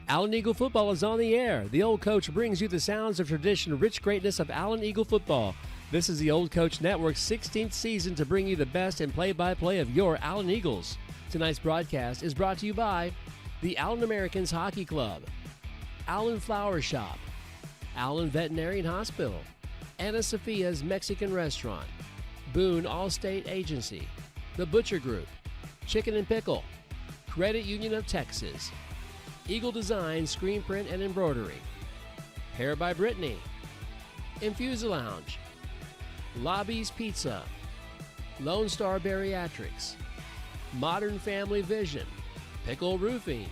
Allen Eagle football is on the air. The Old Coach brings you the sounds of tradition, rich greatness of Allen Eagle football. This is the Old Coach Network's 16th season to bring you the best in play-by-play of your Allen Eagles. Tonight's broadcast is brought to you by the Allen Americans Hockey Club, Allen Flower Shop, Allen Veterinarian Hospital, Ana Sophia's Mexican Restaurant, Boone Allstate Agency, The Butcher Group, Chicken and Pickle, Credit Union of Texas, Eagle Design Screen Print and Embroidery, Hair by Brittany, Infuse-A-Lounge, Lobby's Pizza, Lone Star Bariatrics, Modern Family Vision, Pickle Roofing,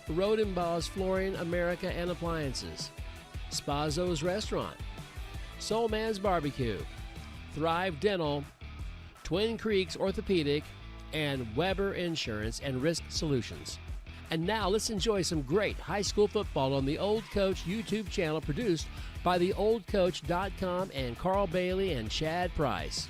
Rodenbaugh's Flooring America and Appliances, Spazzo's Restaurant, Soul Man's Barbecue, Thrive Dental, Twin Creeks Orthopedic, and Weber Insurance and Risk Solutions. And now let's enjoy some great high school football on the Old Coach YouTube channel produced by theoldcoach.com and Carl Bailey and Chad Price.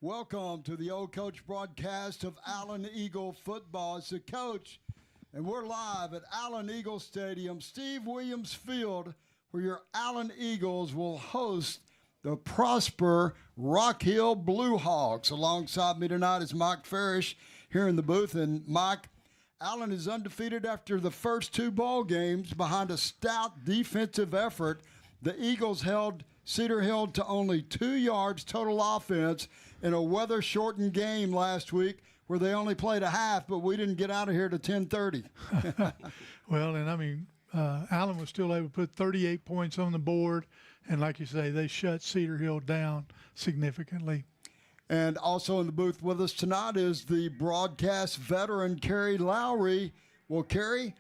Welcome to the Old Coach broadcast of Allen Eagle football. It's the coach, and we're live at Allen Eagle Stadium, Steve Williams Field, where your Allen Eagles will host the Prosper Rock Hill Blue Hawks. Alongside me tonight is Mike Farish here in the booth. And Mike, Allen is undefeated after the first two ball games behind a stout defensive effort. The Eagles held Cedar Hill to only 2 yards total offense in a weather-shortened game last week where they only played a half, but we didn't get out of here to 10:30. Well, and I mean, Allen was still able to put 38 points on the board. And like you say, they shut Cedar Hill down significantly. And also in the booth with us tonight is the broadcast veteran, Kerry Lowry. Well, Kerry,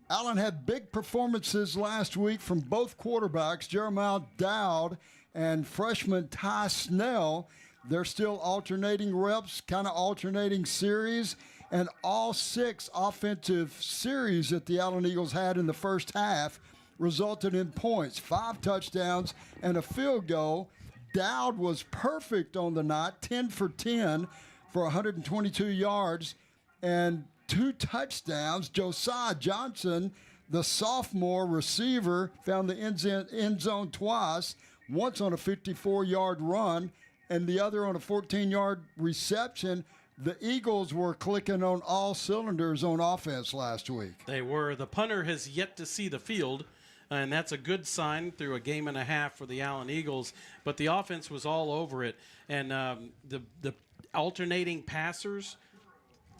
Allen had big performances last week from both quarterbacks, Jeremiah Dowd and freshman Ty Snell. They're still alternating reps, kind of alternating series, and all 6 offensive series that the Allen Eagles had in the first half resulted in points, 5 touchdowns and a field goal. Dowd was perfect on the night, 10 for 10 for 122 yards and 2 touchdowns. Josiah Johnson, the sophomore receiver, found the end zone twice, once on a 54-yard run and the other on a 14-yard reception. The Eagles were clicking on all cylinders on offense last week. They were. The punter has yet to see the field, and that's a good sign through a game and a half for the Allen Eagles. But the offense was all over it, and the alternating passers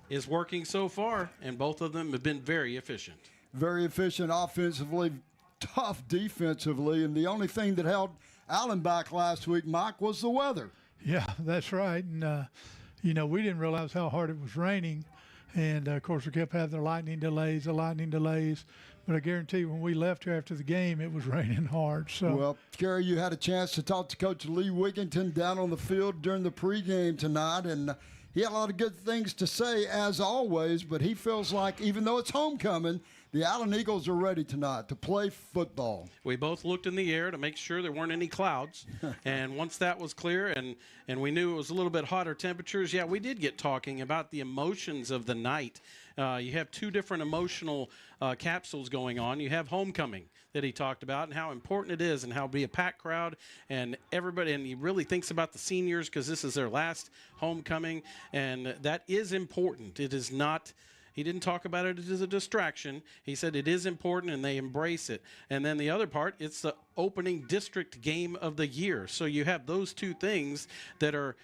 is working so far, and both of them have been very efficient. Very efficient offensively, tough defensively, and the only thing that held Allen back last week, Mike, was the weather. Yeah, that's right. And, we didn't realize how hard it was raining. And, of course, we kept having the lightning delays. But I guarantee when we left here after the game, it was raining hard. So, well, Kerry, you had a chance to talk to Coach Lee Wigginton down on the field during the pregame tonight, and he had a lot of good things to say, as always, but he feels like even though it's homecoming, the Allen Eagles are ready tonight to play football. We both looked in the air to make sure there weren't any clouds, and once that was clear and we knew it was a little bit hotter temperatures, yeah, we did get talking about the emotions of the night. You have 2 different emotional capsules going on. You have homecoming that he talked about and how important it is and how it'll be a packed crowd and everybody, and he really thinks about the seniors because this is their last homecoming, and that is important. It is not. He didn't talk about it as a distraction. He said it is important and they embrace it. And then the other part, it's the opening district game of the year. So you have those 2 things that are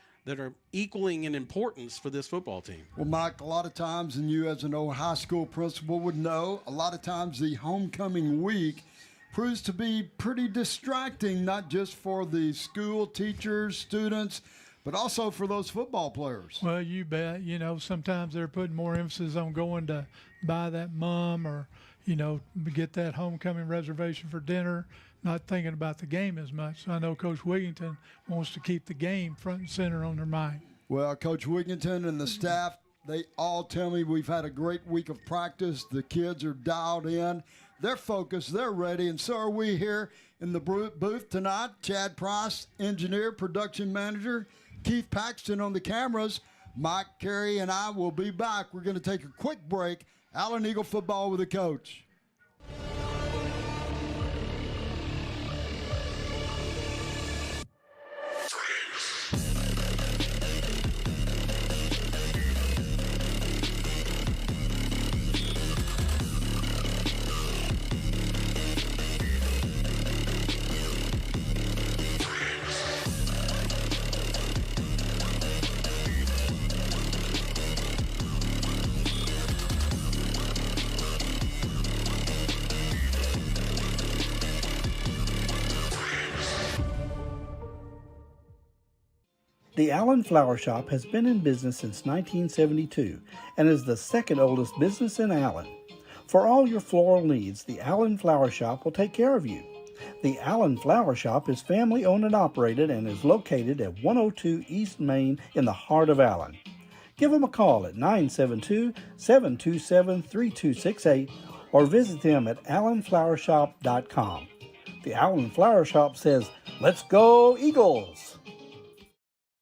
equaling in importance for this football team. Well, Mike, a lot of times, and you as an old high school principal would know, a lot of times the homecoming week proves to be pretty distracting, not just for the school teachers, students, but also for those football players. Well, you bet. Sometimes they're putting more emphasis on going to buy that mum or, get that homecoming reservation for dinner, not thinking about the game as much. So I know Coach Wigginton wants to keep the game front and center on their mind. Well, Coach Wigginton and the staff, they all tell me we've had a great week of practice. The kids are dialed in. They're focused. They're ready. And so are we here in the booth tonight. Chad Price, engineer, production manager. Keith Paxton on the cameras. Mike, Carey, and I will be back. We're going to take a quick break. Allen Eagle football with the coach. The Allen Flower Shop has been in business since 1972 and is the second oldest business in Allen. For all your floral needs, the Allen Flower Shop will take care of you. The Allen Flower Shop is family owned and operated and is located at 102 East Main in the heart of Allen. Give them a call at 972-727-3268 or visit them at allenflowershop.com. The Allen Flower Shop says, "Let's go Eagles!"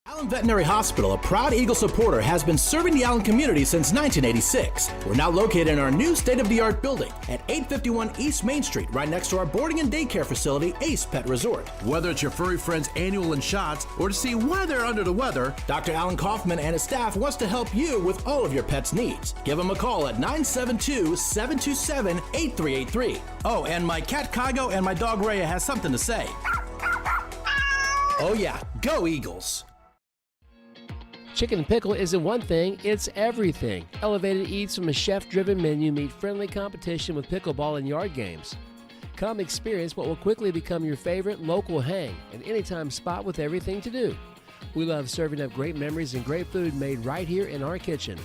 Allen Veterinary Hospital, a proud Eagle supporter, has been serving the Allen community since 1986. We're now located in our new state-of-the-art building at 851 East Main Street, right next to our boarding and daycare facility, Ace Pet Resort. Whether it's your furry friend's annual and shots or to see why they're under the weather, Dr. Alan Kaufman and his staff wants to help you with all of your pet's needs. Give them a call at 972-727-8383. Oh, and my cat Kygo and my dog Rhea has something to say. Oh yeah, go Eagles! Chicken and Pickle isn't one thing, it's everything. Elevated eats from a chef-driven menu meet friendly competition with pickleball and yard games. Come experience what will quickly become your favorite local hang, an anytime spot with everything to do. We love serving up great memories and great food made right here in our kitchen.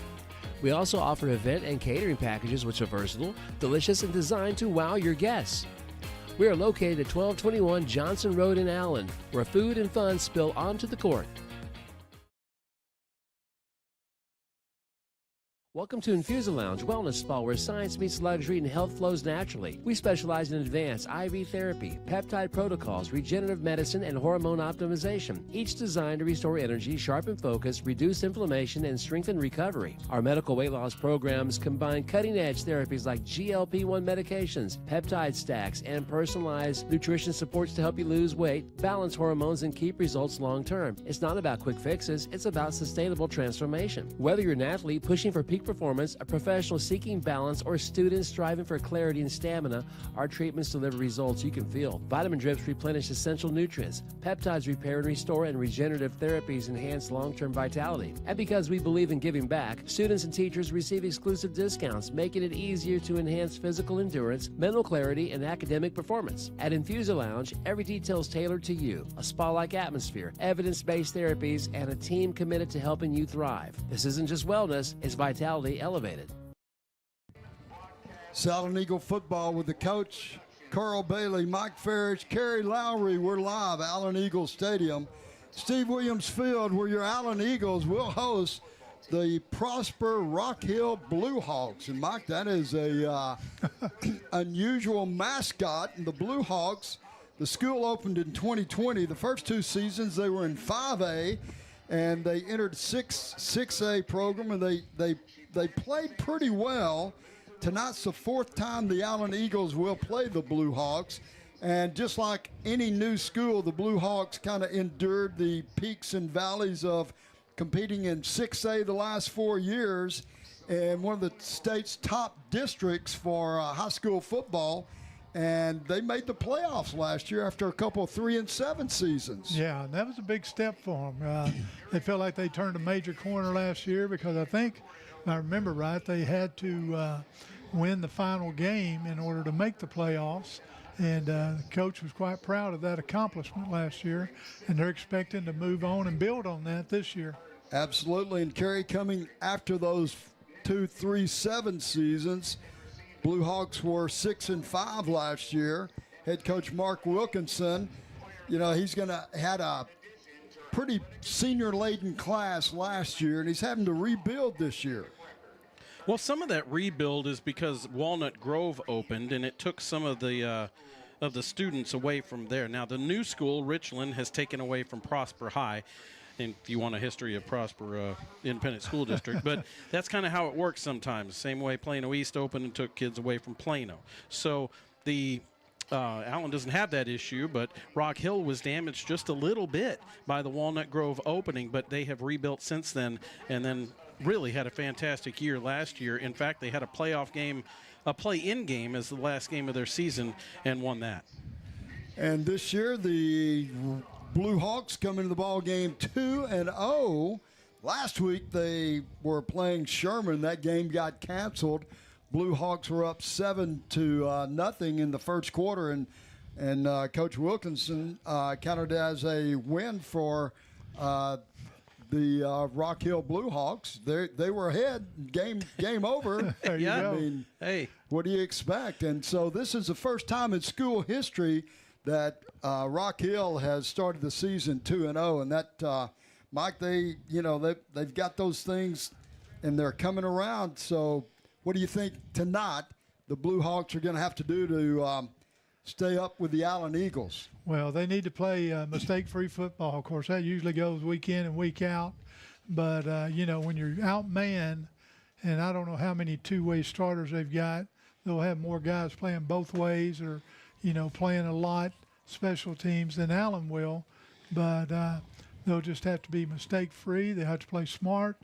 We also offer event and catering packages which are versatile, delicious, and designed to wow your guests. We are located at 1221 Johnson Road in Allen, where food and fun spill onto the court. Welcome to Infusa Lounge Wellness Spa, where science meets luxury and health flows naturally. We specialize in advanced IV therapy, peptide protocols, regenerative medicine, and hormone optimization, each designed to restore energy, sharpen focus, reduce inflammation, and strengthen recovery. Our medical weight loss programs combine cutting-edge therapies like GLP-1 medications, peptide stacks, and personalized nutrition supports to help you lose weight, balance hormones, and keep results long-term. It's not about quick fixes, it's about sustainable transformation. Whether you're an athlete pushing for peak performance, a professional seeking balance, or students striving for clarity and stamina, our treatments deliver results you can feel. Vitamin drips replenish essential nutrients. Peptides repair and restore, and regenerative therapies enhance long-term vitality. And because we believe in giving back, students and teachers receive exclusive discounts, making it easier to enhance physical endurance, mental clarity, and academic performance. At Infusa Lounge, every detail is tailored to you. A spa-like atmosphere, evidence-based therapies, and a team committed to helping you thrive. This isn't just wellness, it's vitality elevated. Allen Eagle football with the coach, Carl Bailey, Mike Farage, Carey Lowry. We're live, Allen Eagle Stadium. Steve Williams Field, where your Allen Eagles will host the Prosper Rock Hill Blue Hawks. And Mike, that is a unusual mascot. And the Blue Hawks, the school opened in 2020. The first two seasons they were in 5A, and they entered 6A program, and they played pretty well. Tonight's the fourth time the Allen Eagles will play the Blue Hawks. And just like any new school, the Blue Hawks kind of endured the peaks and valleys of competing in 6A the last 4 years, and one of the state's top districts for high school football. And they made the playoffs last year after a couple of 3-7 seasons. Yeah, and that was a big step for them. They felt like they turned a major corner last year because I think, if I remember right, they had to win the final game in order to make the playoffs. And the coach was quite proud of that accomplishment last year, and they're expecting to move on and build on that this year. Absolutely, and Carey, coming after those 2-3-7 seasons, Blue Hawks were 6-5 last year. Head coach Mark Wilkinson, he's had a pretty senior-laden class last year, and he's having to rebuild this year. Well, some of that rebuild is because Walnut Grove opened, and it took some of the students away from there. Now, the new school, Richland, has taken away from Prosper High. if you want a history of Prosper Independent School District. But that's kind of how it works sometimes. Same way Plano East opened and took kids away from Plano. So the Allen doesn't have that issue, but Rock Hill was damaged just a little bit by the Walnut Grove opening, but they have rebuilt since then, and then really had a fantastic year last year. In fact, they had a playoff game, a play-in game as the last game of their season, and won that. And this year, the Blue Hawks come into the ball game 2-0. Last week, they were playing Sherman. That game got canceled. Blue Hawks were up 7-0 in the first quarter, and Coach Wilkinson counted as a win for the Rock Hill Blue Hawks. They were ahead. Game over. There you go. I mean, hey, what do you expect? And so this is the first time in school history that Rock Hill has started the season 2-0, and that Mike, they've got those things, and they're coming around. So, what do you think tonight the Blue Hawks are going to have to do to stay up with the Allen Eagles? Well, they need to play mistake-free football. Of course, that usually goes week in and week out. But, when you're outmanned, and I don't know how many two-way starters they've got, they'll have more guys playing both ways or, playing a lot special teams than Allen will. But they'll just have to be mistake-free. They have to play smart,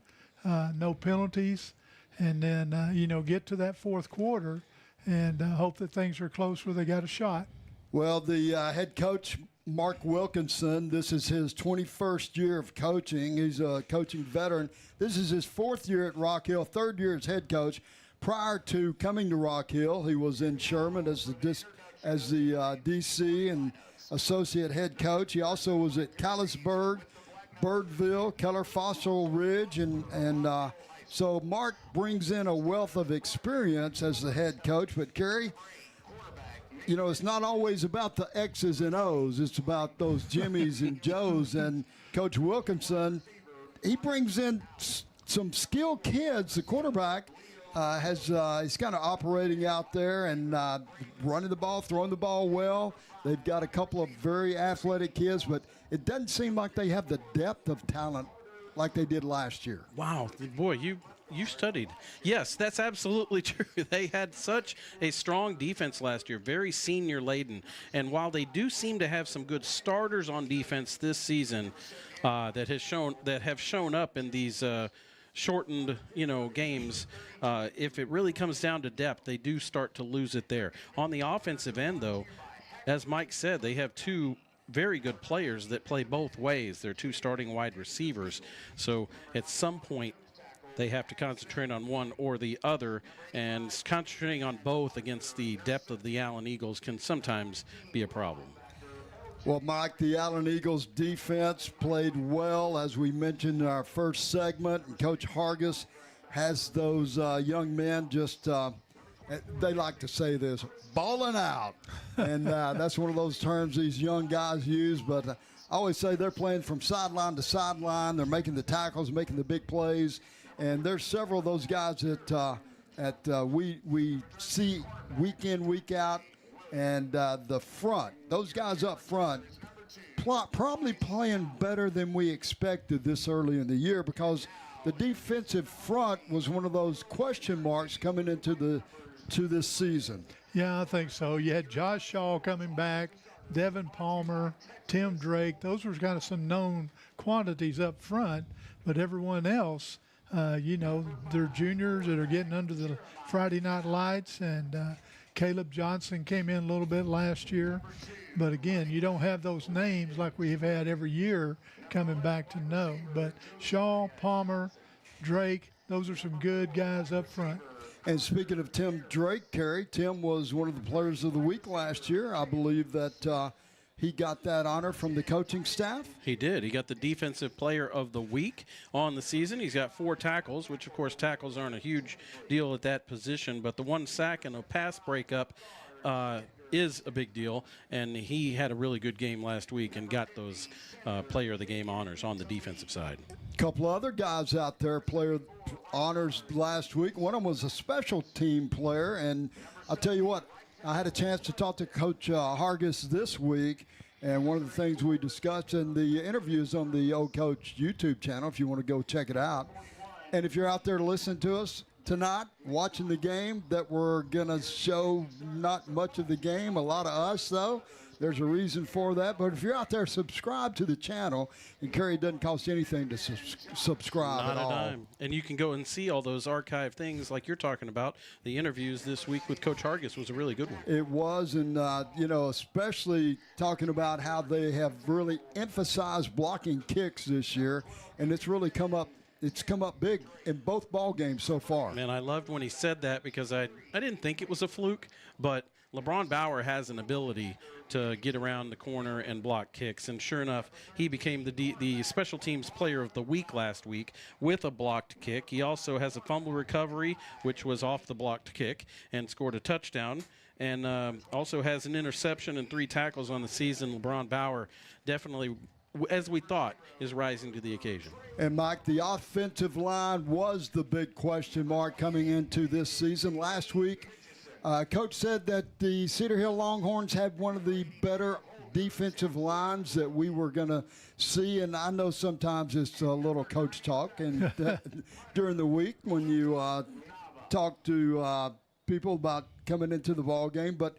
no penalties. And then, get to that fourth quarter and hope that things are close where they got a shot. Well, the head coach, Mark Wilkinson, this is his 21st year of coaching. He's a coaching veteran. This is his fourth year at Rock Hill, third year as head coach. Prior to coming to Rock Hill, he was in Sherman as the DC and associate head coach. He also was at Callisburg, Birdville, Keller Fossil Ridge, and so Mark brings in a wealth of experience as the head coach. But, Kerry, it's not always about the X's and O's. It's about those Jimmies and Joes. And Coach Wilkinson, he brings in some skilled kids. The quarterback he's kind of operating out there and running the ball, throwing the ball well. They've got a couple of very athletic kids, but it doesn't seem like they have the depth of talent like they did last year. Wow, boy, you studied. Yes, that's absolutely true. They had such a strong defense last year, very senior laden. And while they do seem to have some good starters on defense this season that have shown up in these shortened, games, if it really comes down to depth, they do start to lose it there. On the offensive end, though, as Mike said, they have two very good players that play both ways. They're two starting wide receivers. So at some point, they have to concentrate on one or the other, and concentrating on both against the depth of the Allen Eagles can sometimes be a problem. Well, Mike, the Allen Eagles defense played well, as we mentioned in our first segment, and Coach Hargis has those young men just they like to say this, balling out. And that's one of those terms these young guys use. But I always say they're playing from sideline to sideline. They're making the tackles, making the big plays. And there's several of those guys that we see week in, week out. And the front, those guys up front, probably playing better than we expected this early in the year, because the defensive front was one of those question marks coming into this season. Yeah, I think so. You had Josh Shaw coming back, Devin Palmer, Tim Drake. Those were kind of some known quantities up front, but everyone else, they're juniors that are getting under the Friday night lights, and Caleb Johnson came in a little bit last year. But again, you don't have those names like we've had every year coming back to know. But Shaw, Palmer, Drake, those are some good guys up front. And speaking of Tim Drake, Kerry, Tim was one of the players of the week last year. I believe that he got that honor from the coaching staff. He did. He got the defensive player of the week on the season. He's got 4 tackles, which, of course, tackles aren't a huge deal at that position. But the 1 sack and a pass breakup is a big deal, and he had a really good game last week and got those player of the game honors on the defensive side. A couple other guys out there player honors last week. One of them was a special team player, and I'll tell you what, I had a chance to talk to Coach Hargis this week, And one of the things we discussed in the interviews on the Old Coach YouTube channel, if you want to go check it out. And if you're out there to listen to us tonight, watching the game, that we're going to show not much of the game, a lot of us, though. There's a reason for that. But if you're out there, subscribe to the channel. And, Kerry, it doesn't cost anything to subscribe at all. Not a dime. And you can go and see all those archive things like you're talking about. The interviews this week with Coach Hargis was a really good one. It was, and, especially talking about how they have really emphasized blocking kicks this year. And it's really come up big in both ball games so far. Man, I loved when he said that because I didn't think it was a fluke, but LeBron Bauer has an ability to get around the corner and block kicks, and sure enough, he became the special teams player of the week last week with a blocked kick. He also has a fumble recovery, which was off the blocked kick, and scored a touchdown, and also has an interception and 3 tackles on the season. LeBron Bauer definitely, as we thought, is rising to the occasion. And, Mike, the offensive line was the big question mark coming into this season. Last week, Coach said that the Cedar Hill Longhorns had one of the better defensive lines that we were going to see. And I know sometimes it's a little coach talk and during the week when you talk to people about coming into the ball game. But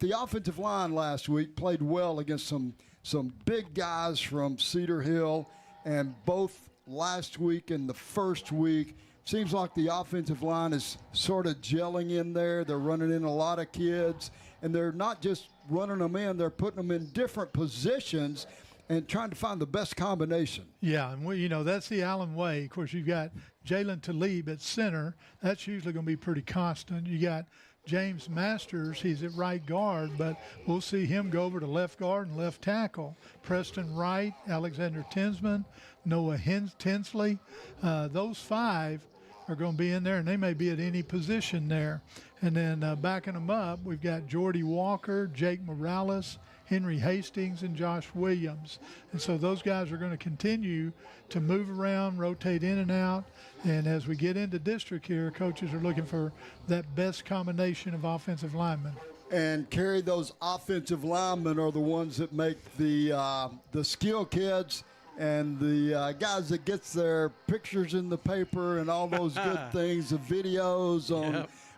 the offensive line last week played well against some big guys from Cedar Hill, and both last week and the first week, seems like the offensive line is sort of gelling in there. They're running in a lot of kids, and they're not just running them in, they're putting them in different positions and trying to find the best combination. Yeah, and that's the Allen way. Of course, you've got Jalen Talib at center. That's usually going to be pretty constant. You got James Masters, he's at right guard, but we'll see him go over to left guard and left tackle. Preston Wright, Alexander Tinsman, Noah Tinsley, those 5 are going to be in there, and they may be at any position there. And then backing them up, we've got Jordy Walker, Jake Morales, Henry Hastings, and Josh Williams. And so those guys are going to continue to move around, rotate in and out. And as we get into district here, coaches are looking for that best combination of offensive linemen. And, Kerry, those offensive linemen are the ones that make the skill kids and the guys that gets their pictures in the paper and all those good things, the videos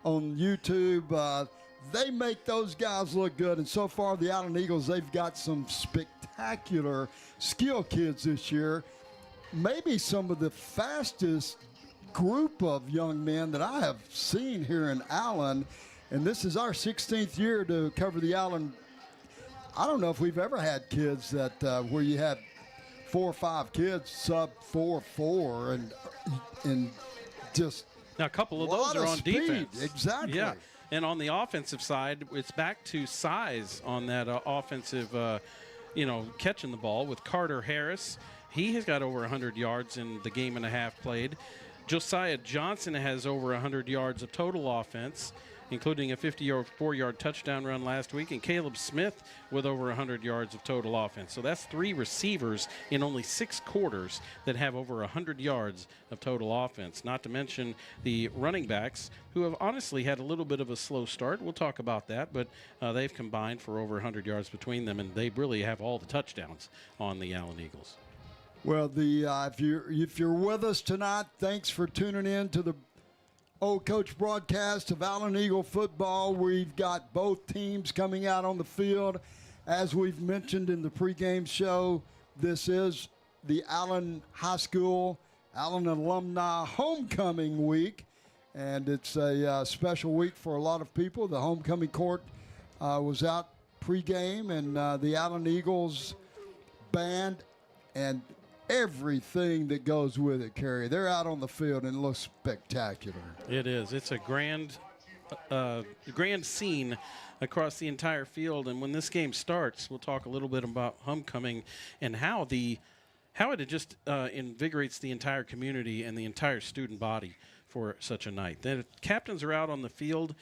on YouTube. They make those guys look good. And so far, the Allen Eagles, they've got some spectacular skill kids this year. Maybe some of the fastest group of young men that I have seen here in Allen. And this is our 16th year to cover the Allen. I don't know if we've ever had kids that where you had 4 or 5 kids sub 4.4 and just now a couple of those are on defense. Exactly. Yeah. And on the offensive side, it's back to size on that offensive, catching the ball with Carter Harris. He has got over 100 yards in the game and a half played. Josiah Johnson has over 100 yards of total offense, including a 54-yard touchdown run last week, and Caleb Smith with over 100 yards of total offense. So that's 3 receivers in only 6 quarters that have over 100 yards of total offense, not to mention the running backs, who have honestly had a little bit of a slow start. We'll talk about that, but they've combined for over 100 yards between them, and they really have all the touchdowns on the Allen Eagles. Well, if you're with us tonight, thanks for tuning in to the Old Coach broadcast of Allen Eagle football. We've got both teams coming out on the field. As we've mentioned in the pregame show, this is the Allen High School, Allen Alumni Homecoming Week, and it's a special week for a lot of people. The homecoming court was out pregame, and the Allen Eagles band and everything that goes with it, Kerry. They're out on the field and it looks spectacular. It is. It's a grand scene across the entire field. And when this game starts, we'll talk a little bit about homecoming and how it just invigorates the entire community and the entire student body for such a night. The captains are out on the field.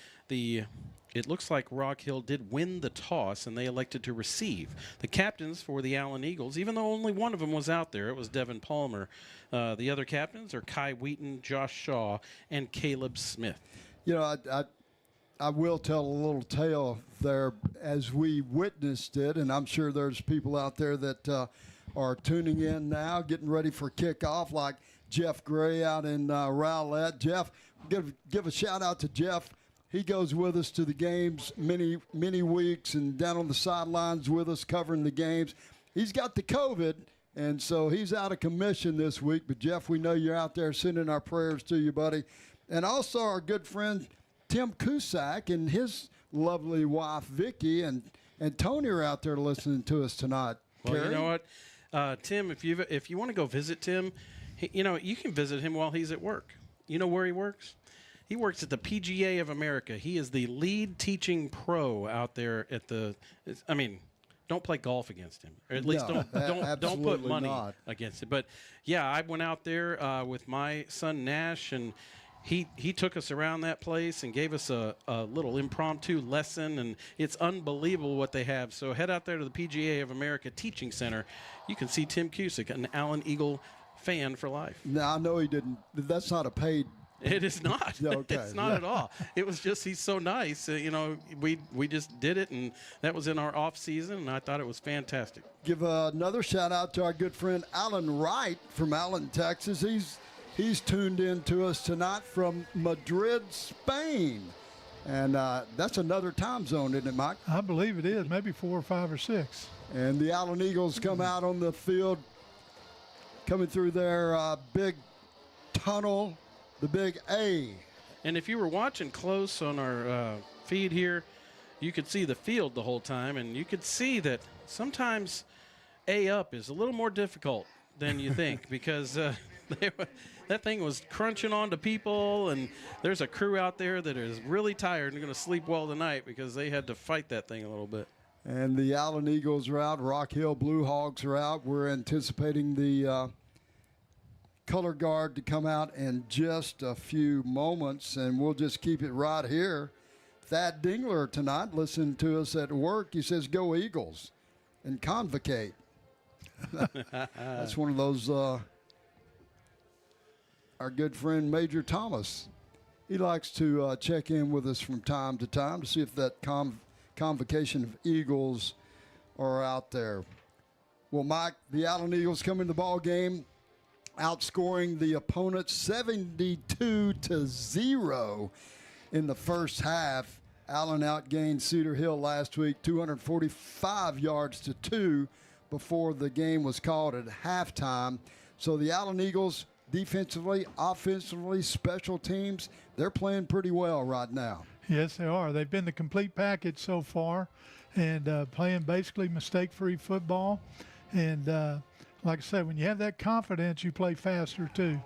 It looks like Rock Hill did win the toss, and they elected to receive. The captains for the Allen Eagles, even though only one of them was out there, it was Devin Palmer. The other captains are Kai Wheaton, Josh Shaw, and Caleb Smith. You know, I will tell a little tale there as we witnessed it, and I'm sure there's people out there that are tuning in now, getting ready for kickoff, like Jeff Gray out in Rowlett. Jeff, give a shout out to Jeff. He goes with us to the games many weeks and down on the sidelines with us covering the games. He's got the COVID, and so he's out of commission this week. But, Jeff, we know you're out there sending our prayers to you, buddy. And also our good friend Tim Cusack and his lovely wife, Vicky, and Tony are out there listening to us tonight. Well, Terry? you know what, Tim, if you want to go visit Tim, you can visit him while he's at work. You know where he works? He works at the PGA of America. He is the lead teaching pro out there at the. Don't play golf against him, or at least don't put money against it. But yeah, I went out there with my son Nash, and he took us around that place and gave us a little impromptu lesson, and it's unbelievable what they have. So head out there to the PGA of America Teaching Center. You can see Tim Cusick, an Allen Eagle fan for life. No, I know he didn't. That's not a paid. It is not. Okay. It's not at all. It was just he's so nice. We just did it, and that was in our off season, and I thought it was fantastic. Give another shout out to our good friend Alan Wright from Allen, Texas. He's tuned in to us tonight from Madrid, Spain, and that's another time zone, isn't it, Mike? I believe it is, maybe 4 or 5 or 6. And the Allen Eagles come out on the field, coming through their big tunnel. The big A. And if you were watching close on our feed here, you could see the field the whole time, and you could see that sometimes A up is a little more difficult than you think because that thing was crunching onto people, and there's a crew out there that is really tired and going to sleep well tonight because they had to fight that thing a little bit. And the Allen Eagles are out. Rock Hill Blue Hogs are out. We're anticipating the color guard to come out in just a few moments, and we'll just keep it right here. Thad Dingler tonight listening to us at work. He says, "Go Eagles," and convocate. That's one of those, our good friend Major Thomas. He likes to check in with us from time to time to see if that convocation of Eagles are out there. Well, Mike, the Allen Eagles come in the ball game, outscoring the opponent 72-0 in the first half. Allen outgained Cedar Hill last week 245 yards to 2 before the game was called at halftime. So the Allen Eagles, defensively, offensively, special teams, they're playing pretty well right now. Yes, they are. They've been the complete package so far and playing basically mistake-free football. And like I said, when you have that confidence, you play faster too.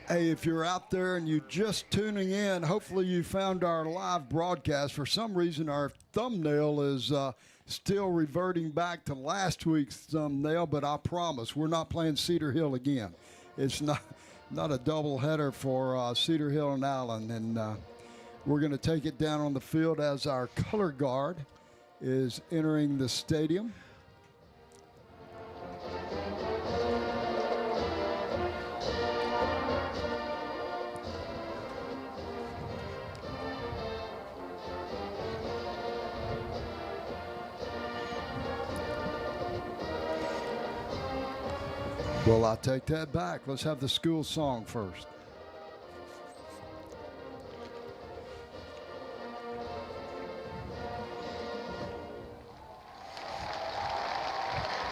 Hey, if you're out there and you're just tuning in, hopefully you found our live broadcast. For some reason, our thumbnail is still reverting back to last week's thumbnail, but I promise we're not playing Cedar Hill again. It's not a doubleheader for Cedar Hill and Allen, and we're going to take it down on the field as our color guard is entering the stadium. Well, I take that back. Let's have the school song first.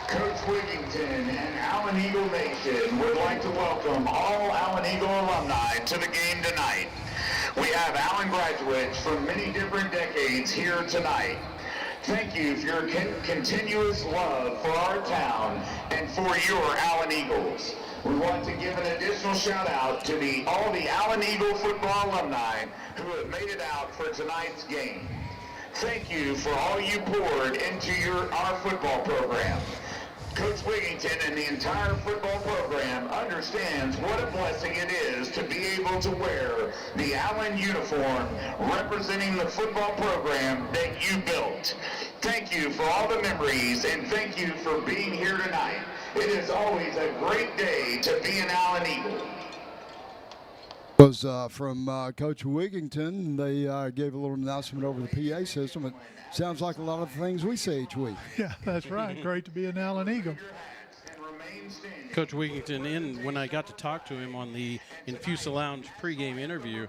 Coach Wigington and Allen Eagle Nation would like to welcome all Allen Eagle alumni to the game tonight. We have Allen graduates from many different decades here tonight. Thank you for your continuous love for our town and for your Allen Eagles. We want to give an additional shout out to all the Allen Eagle football alumni who have made it out for tonight's game. Thank you for all you poured into our football program. Coach Wigington and the entire football program understands what a blessing it is to be able to wear the Allen uniform representing the football program that you built. Thank you for all the memories and thank you for being here tonight. It is always a great day to be an Allen Eagle. Was from Coach Wigington. They gave a little announcement over the PA system. It sounds like a lot of the things we say each week. Yeah, that's right. Great to be an Allen Eagle. Coach Wigington, when I got to talk to him on the Infusa Lounge pregame interview,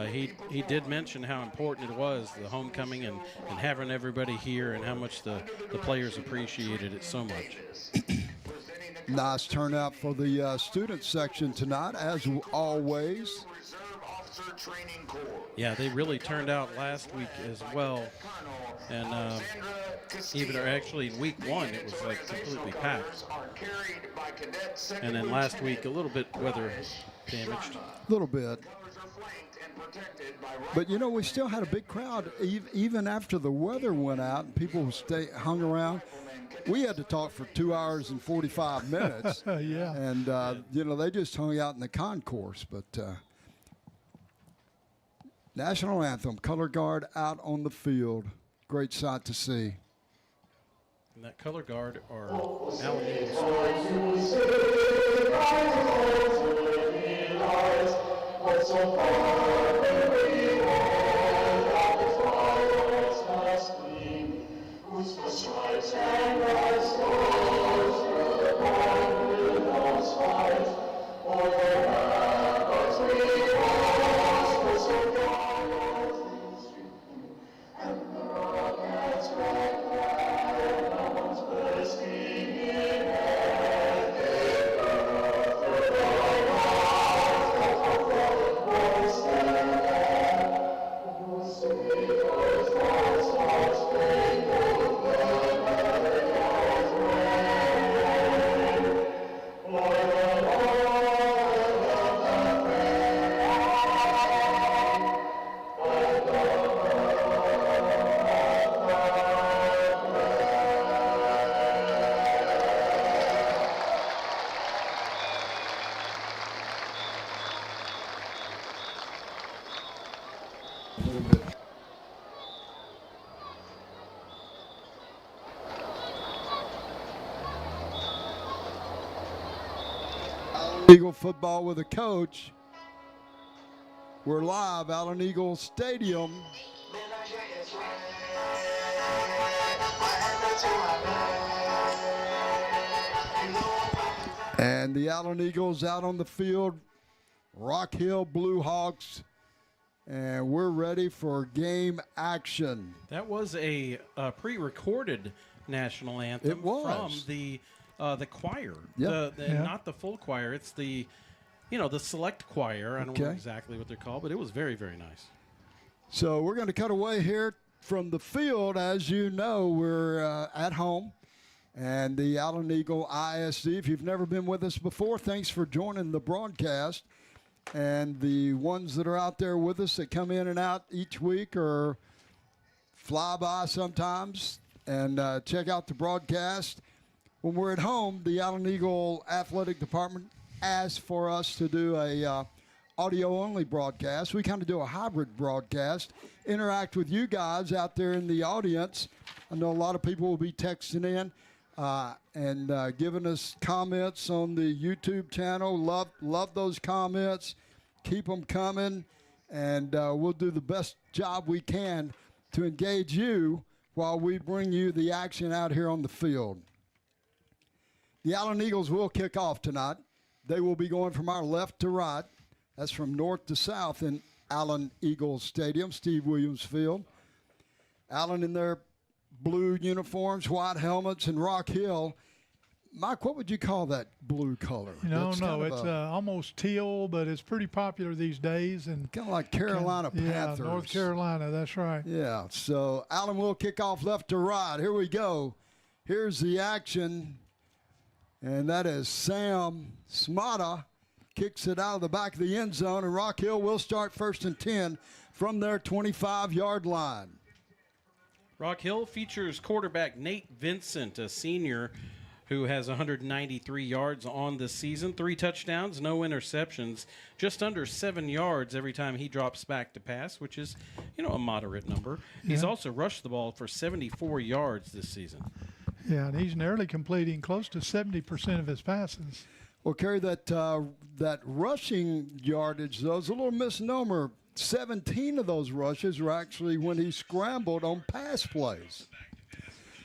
he did mention how important it was, the homecoming and having everybody here, and how much the players appreciated it so much. Nice turnout for the student section tonight, as always. Yeah, they really turned out last week as well. And even actually in week one, it was like completely packed. And then last week, a little bit weather damaged. A little bit. But, you know, we still had a big crowd even after the weather went out and people hung around. We had to talk for 2 hours and 45 minutes. Yeah. And, you know, they just hung out in the concourse. But national anthem, color guard out on the field. Great sight to see. And that color guard are Allen Eagles. Eagle football with a coach. We're live, Allen Eagle Stadium. And the Allen Eagles out on the field, Rock Hill Blue Hawks, and we're ready for game action. That was a pre-recorded national anthem It was. From the choir. Yep. Not the full choir. It's the select choir. I don't know exactly what they're called, but it was very, very nice. So we're going to cut away here from the field. As you know, we're at home. And the Allen Eagle ISD, if you've never been with us before, thanks for joining the broadcast. And the ones that are out there with us that come in and out each week or fly by sometimes and check out the broadcast. When we're at home, the Allen Eagle Athletic Department asked for us to do a audio-only broadcast. We kind of do a hybrid broadcast, interact with you guys out there in the audience. I know a lot of people will be texting in and giving us comments on the YouTube channel. Love those comments. Keep them coming, and we'll do the best job we can to engage you while we bring you the action out here on the field. The Allen Eagles will kick off tonight. They will be going from our left to right. That's from north to south in Allen Eagles Stadium, Steve Williams Field. Allen in their blue uniforms, white helmets, and Rock Hill. Mike, what would you call that blue color? It's almost teal, but it's pretty popular these days. And kind of like Carolina Panthers. Yeah, North Carolina, that's right. Yeah, so Allen will kick off left to right. Here we go. Here's the action. And that is Sam Smata kicks it out of the back of the end zone, and Rock Hill will start 1st and 10 from their 25-yard line. Rock Hill features quarterback Nate Vincent, a senior who has 193 yards on the season, 3 touchdowns, no interceptions, just under 7 yards every time he drops back to pass, which is, a moderate number. Yeah. He's also rushed the ball for 74 yards this season. Yeah, and he's nearly completing close to 70% of his passes. Well, Kerry, that rushing yardage, though, is a little misnomer. 17 of those rushes were actually when he scrambled on pass plays.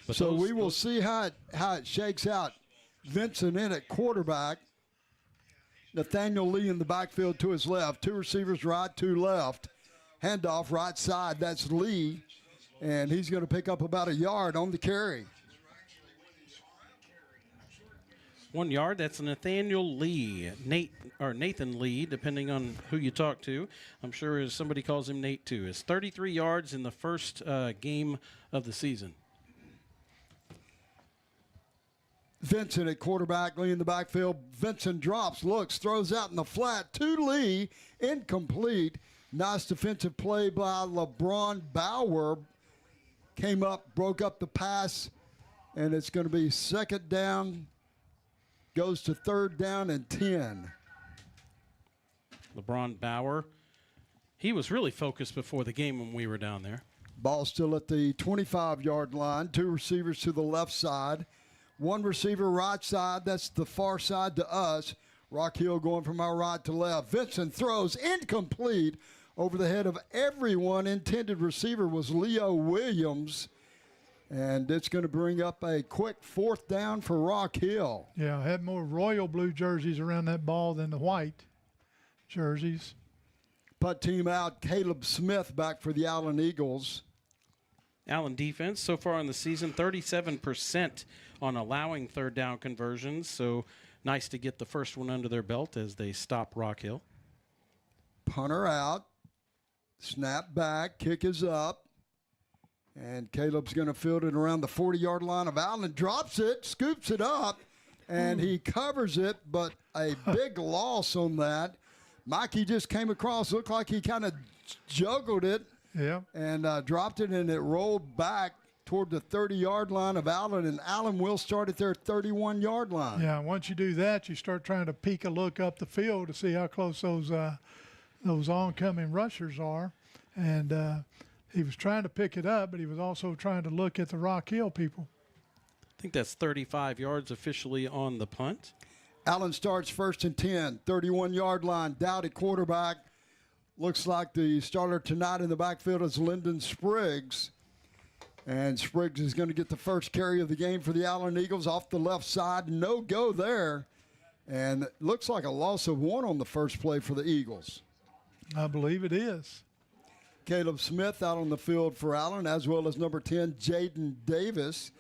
But so we will see how it shakes out. Vincent in at quarterback. Nathaniel Lee in the backfield to his left. 2 receivers right, 2 left. Handoff right side. That's Lee. And he's going to pick up about a yard on the carry. 1 yard. That's Nathaniel Lee. Nathan Lee, depending on who you talk to. I'm sure somebody calls him Nate too. It's 33 yards in the first game of the season. Vincent at quarterback, Lee in the backfield. Vincent drops, looks, throws out in the flat to Lee. Incomplete. Nice defensive play by LeBron Bauer. Came up, broke up the pass, and it's going to be 2nd down. Goes to 3rd down and 10. LeBron Bauer. He was really focused before the game when we were down there. Ball still at the 25-yard line. 2 receivers to the left side. 1 receiver right side. That's the far side to us. Rock Hill going from our right to left. Vincent throws incomplete over the head of everyone. Intended receiver was Leo Williams. And it's going to bring up a quick 4th down for Rock Hill. Yeah, had more royal blue jerseys around that ball than the white jerseys. Punt team out. Caleb Smith back for the Allen Eagles. Allen defense so far in the season, 37% on allowing 3rd down conversions. So nice to get the first one under their belt as they stop Rock Hill. Punter out. Snap back. Kick is up. And Caleb's going to field it around the 40-yard line of Allen. Drops it, scoops it up, and he covers it, but a big loss on that. Mikey just came across, looked like he kind of juggled it. Yeah. And dropped it, and it rolled back toward the 30-yard line of Allen, and Allen will start at their 31-yard line. Yeah, once you do that, you start trying to peek a look up the field to see how close those oncoming rushers are. And he was trying to pick it up, but he was also trying to look at the Rock Hill people. I think that's 35 yards officially on the punt. Allen starts 1st and 10, 31-yard line. Dowdy quarterback. Looks like the starter tonight in the backfield is Lyndon Spriggs. And Spriggs is going to get the first carry of the game for the Allen Eagles off the left side. No go there. And it looks like a loss of 1 on the first play for the Eagles. I believe it is. Caleb Smith out on the field for Allen, as well as number 10, Jaden Davis.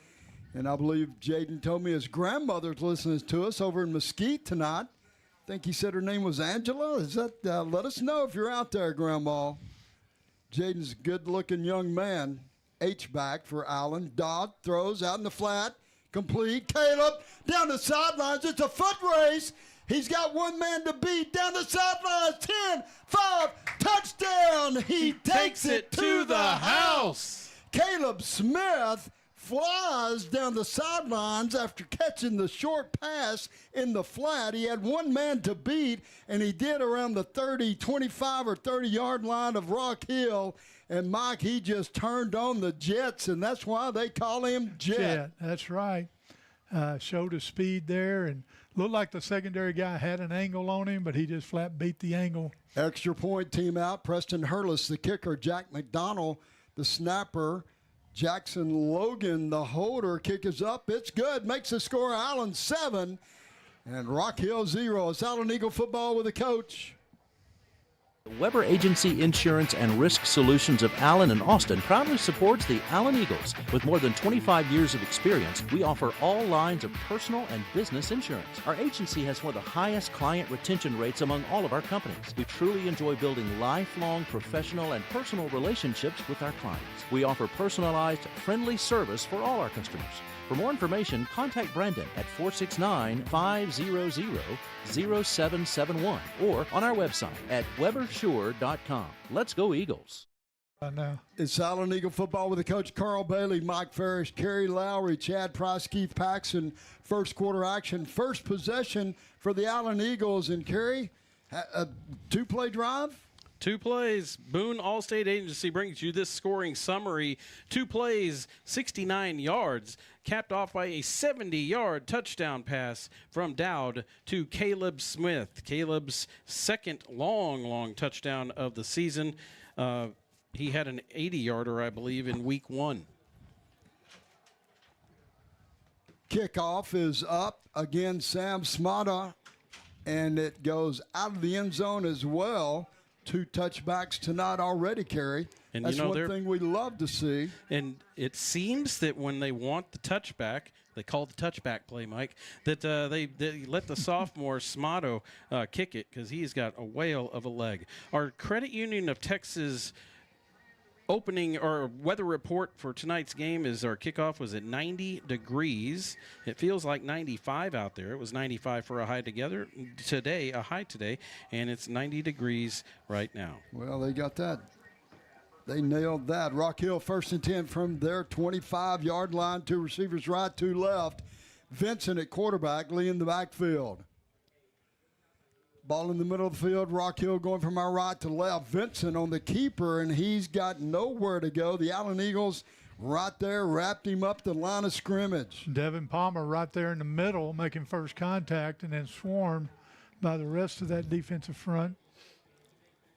And I believe Jaden told me his grandmother's listening to us over in Mesquite tonight. I think he said her name was Angela. Is that? Let us know if you're out there, Grandma. Jaden's a good-looking young man. H-back for Allen. Dodd throws out in the flat. Complete. Caleb down the sidelines. It's a foot race. He's got 1 man to beat down the sidelines. 10, 5, touchdown. He takes it to the house. Caleb Smith flies down the sidelines after catching the short pass in the flat. He had 1 man to beat, and he did around the 25 or 30-yard line of Rock Hill. And, Mike, he just turned on the jets, and that's why they call him Jet. That's right. Showed his speed there and looked like the secondary guy had an angle on him, but he just flat beat the angle. Extra point team out. Preston Hurlis, the kicker. Jack McDonald, the snapper. Jackson Logan, the holder. Kick is up. It's good. Makes the score Allen 7 and Rock Hill 0. It's Allen Eagle football with a coach. Weber Agency Insurance and Risk Solutions of Allen and Austin proudly supports the Allen Eagles. With more than 25 years of experience, we offer all lines of personal and business insurance. Our agency has one of the highest client retention rates among all of our companies. We truly enjoy building lifelong professional and personal relationships with our clients. We offer personalized, friendly service for all our customers. For more information, contact Brendan at 469-500-0771 or on our website at webersure.com. Let's go Eagles. It's Allen Eagle football with the coach Carl Bailey, Mike Ferris, Kerry Lowry, Chad Price, Keith Paxson. First quarter action, first possession for the Allen Eagles. And Kerry, a 2-play drive? 2 plays. Boone Allstate Agency brings you this scoring summary. 2 plays, 69 yards, capped off by a 70-yard touchdown pass from Dowd to Caleb Smith. Caleb's second long touchdown of the season. He had an 80-yarder, I believe, in week 1. Kickoff is up. Again, Sam Smata, and it goes out of the end zone as well. 2 touchbacks tonight already, Kerry. And that's one thing we love to see. And it seems that when they want the touchback, they call the touchback play, Mike, that they let the sophomore Smato kick it because he's got a whale of a leg. Our Credit Union of Texas opening or weather report for tonight's game is our kickoff was at 90 degrees. It feels like 95 out there. It was 95 for a high today, and it's 90 degrees right now. Well, they got that. They nailed that. Rock Hill 1st and 10 from their 25-yard line. 2 receivers right, 2 left. Vincent at quarterback, Lee in the backfield. Ball in the middle of the field. Rock Hill going from our right to left. Vincent on the keeper, and he's got nowhere to go. The Allen Eagles right there wrapped him up the line of scrimmage. Devin Palmer right there in the middle making first contact and then swarmed by the rest of that defensive front.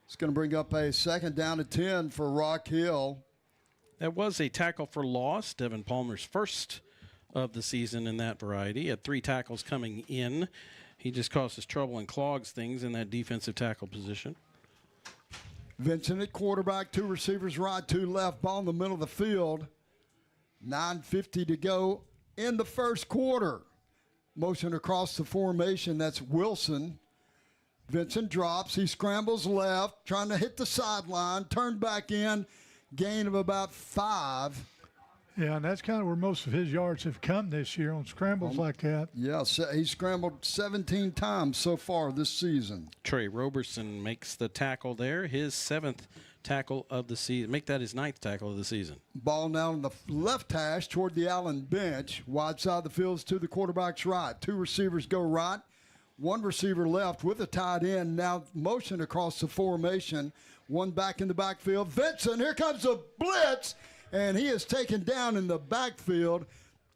It's going to bring up a 2nd down and 10 for Rock Hill. That was a tackle for loss. Devin Palmer's first of the season in that variety. He had 3 tackles coming in. He just causes trouble and clogs things in that defensive tackle position. Vincent at quarterback, 2 receivers right, 2 left. Ball in the middle of the field. 9:50 to go in the first quarter. Motion across the formation. That's Wilson. Vincent drops. He scrambles left, trying to hit the sideline. Turned back in. Gain of about 5. Yeah, and that's kind of where most of his yards have come this year on scrambles like that. Yeah, so he scrambled 17 times so far this season. Trey Roberson makes the tackle there, his 7th tackle of the season. Make that his 9th tackle of the season. Ball now on the left hash toward the Allen bench. Wide side of the field to the quarterback's right. 2 receivers go right, 1 receiver left with a tight end. Now motion across the formation. 1 back in the backfield. Vincent, here comes a blitz. And he is taken down in the backfield.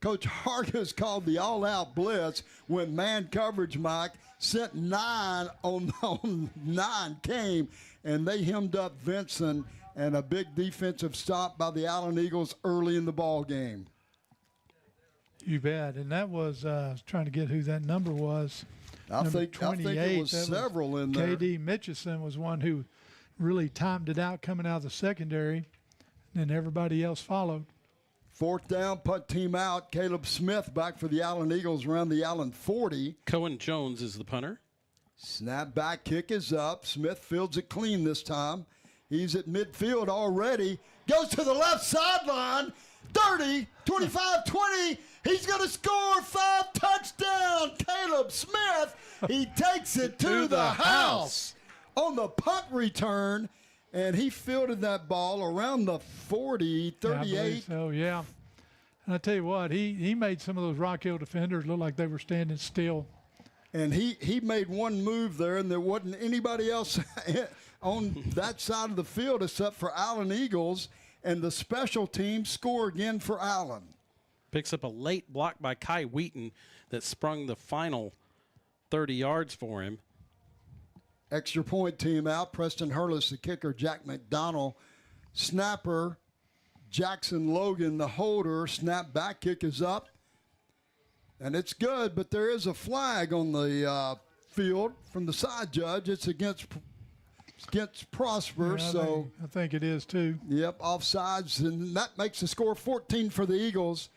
Coach Hargis called the all-out blitz when man coverage, Mike, sent 9 on 9 came, and they hemmed up Vincent, and a big defensive stop by the Allen Eagles early in the ball game. You bet. And that was, I was trying to get who that number was. I think it was several in there. K.D. Mitchison was one who really timed it out coming out of the secondary. And everybody else followed. 4th down, punt team out. Caleb Smith back for the Allen Eagles around the Allen 40. Cohen Jones is the punter. Snap back kick is up. Smith fields it clean this time. He's at midfield already. Goes to the left sideline. 30, 25, 20. He's going to score 5 touchdowns. Caleb Smith, he takes it to the house on the punt return. And he fielded that ball around the 40, 38. So, yeah. And I tell you what, he made some of those Rock Hill defenders look like they were standing still. And he made one move there, and there wasn't anybody else on that side of the field except for Allen Eagles. And the special teams score again for Allen. Picks up a late block by Kai Wheaton that sprung the final 30 yards for him. Extra point team out. Preston Hurlis, the kicker. Jack McDonald, snapper. Jackson Logan, the holder. Snap back kick is up. And it's good, but there is a flag on the field from the side judge. It's against Prosper. Yeah, I think it is too. Yep, offsides. And that makes the score 14 for the Eagles.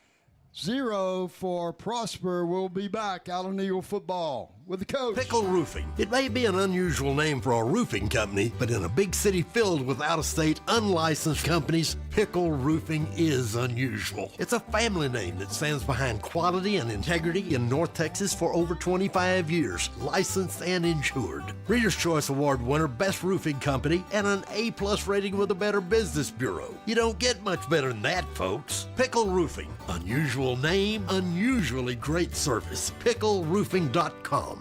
0 for Prosper. We'll be back. Allen Eagle football with the coach. Pickle Roofing. It may be an unusual name for a roofing company, but in a big city filled with out-of-state, unlicensed companies, Pickle Roofing is unusual. It's a family name that stands behind quality and integrity in North Texas for over 25 years, licensed and insured. Reader's Choice Award winner, Best Roofing Company, and an A+ rating with the Better Business Bureau. You don't get much better than that, folks. Pickle Roofing. Unusual name, unusually great service. PickleRoofing.com.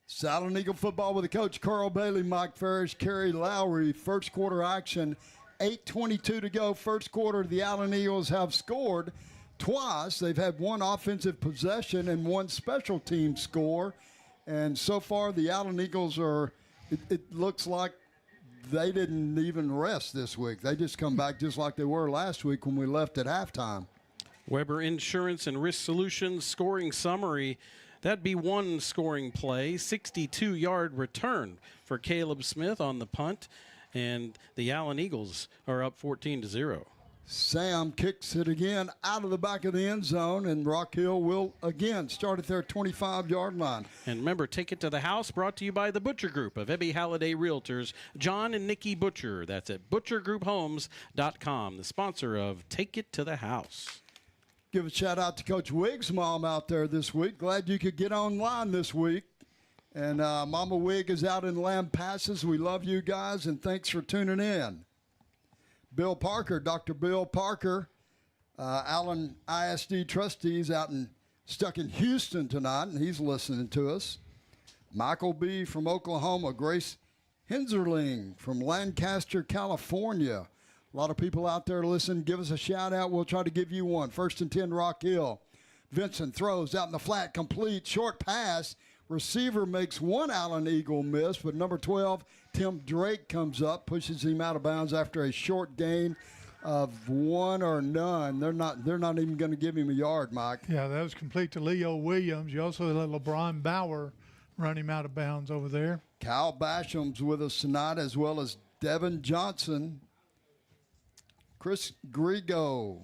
It's Allen Eagle football with the coach Carl Bailey, Mike Ferris, Kerry Lowry. First quarter action, 8:22 to go. First quarter, the Allen Eagles have scored twice. They've had one offensive possession and one special team score. And so far, the Allen Eagles are, it looks like they didn't even rest this week. They just come back just like they were last week when we left at halftime. Weber Insurance and Risk Solutions scoring summary. That'd be one scoring play, 62-yard return for Caleb Smith on the punt, and the Allen Eagles are up 14-0. Sam kicks it again out of the back of the end zone, and Rock Hill will again start at their 25-yard line. And remember, Take It to the House brought to you by the Butcher Group of Ebby Halliday Realtors, John and Nikki Butcher. That's at butchergrouphomes.com, the sponsor of Take It to the House. Give a shout out to Coach Wigg's mom out there this week. Glad you could get online this week. And Mama Wig is out in Lampasas. We love you guys, and thanks for tuning in. Bill Parker, Dr. Bill Parker, Allen ISD trustees stuck in Houston tonight, and he's listening to us. Michael B. from Oklahoma, Grace Hinzerling from Lancaster, California. A lot of people out there listen. Give us a shout out. We'll try to give you one. 1st and 10, Rock Hill. Vincent throws out in the flat, complete, short pass. Receiver makes one Allen Eagle miss, but number 12, Tim Drake, comes up, pushes him out of bounds after a short gain of one or none. They're not even going to give him a yard, Mike. Yeah, that was complete to Leo Williams. You also let LeBron Bauer run him out of bounds over there. Kyle Basham's with us tonight, as well as Devin Johnson. Chris Grego.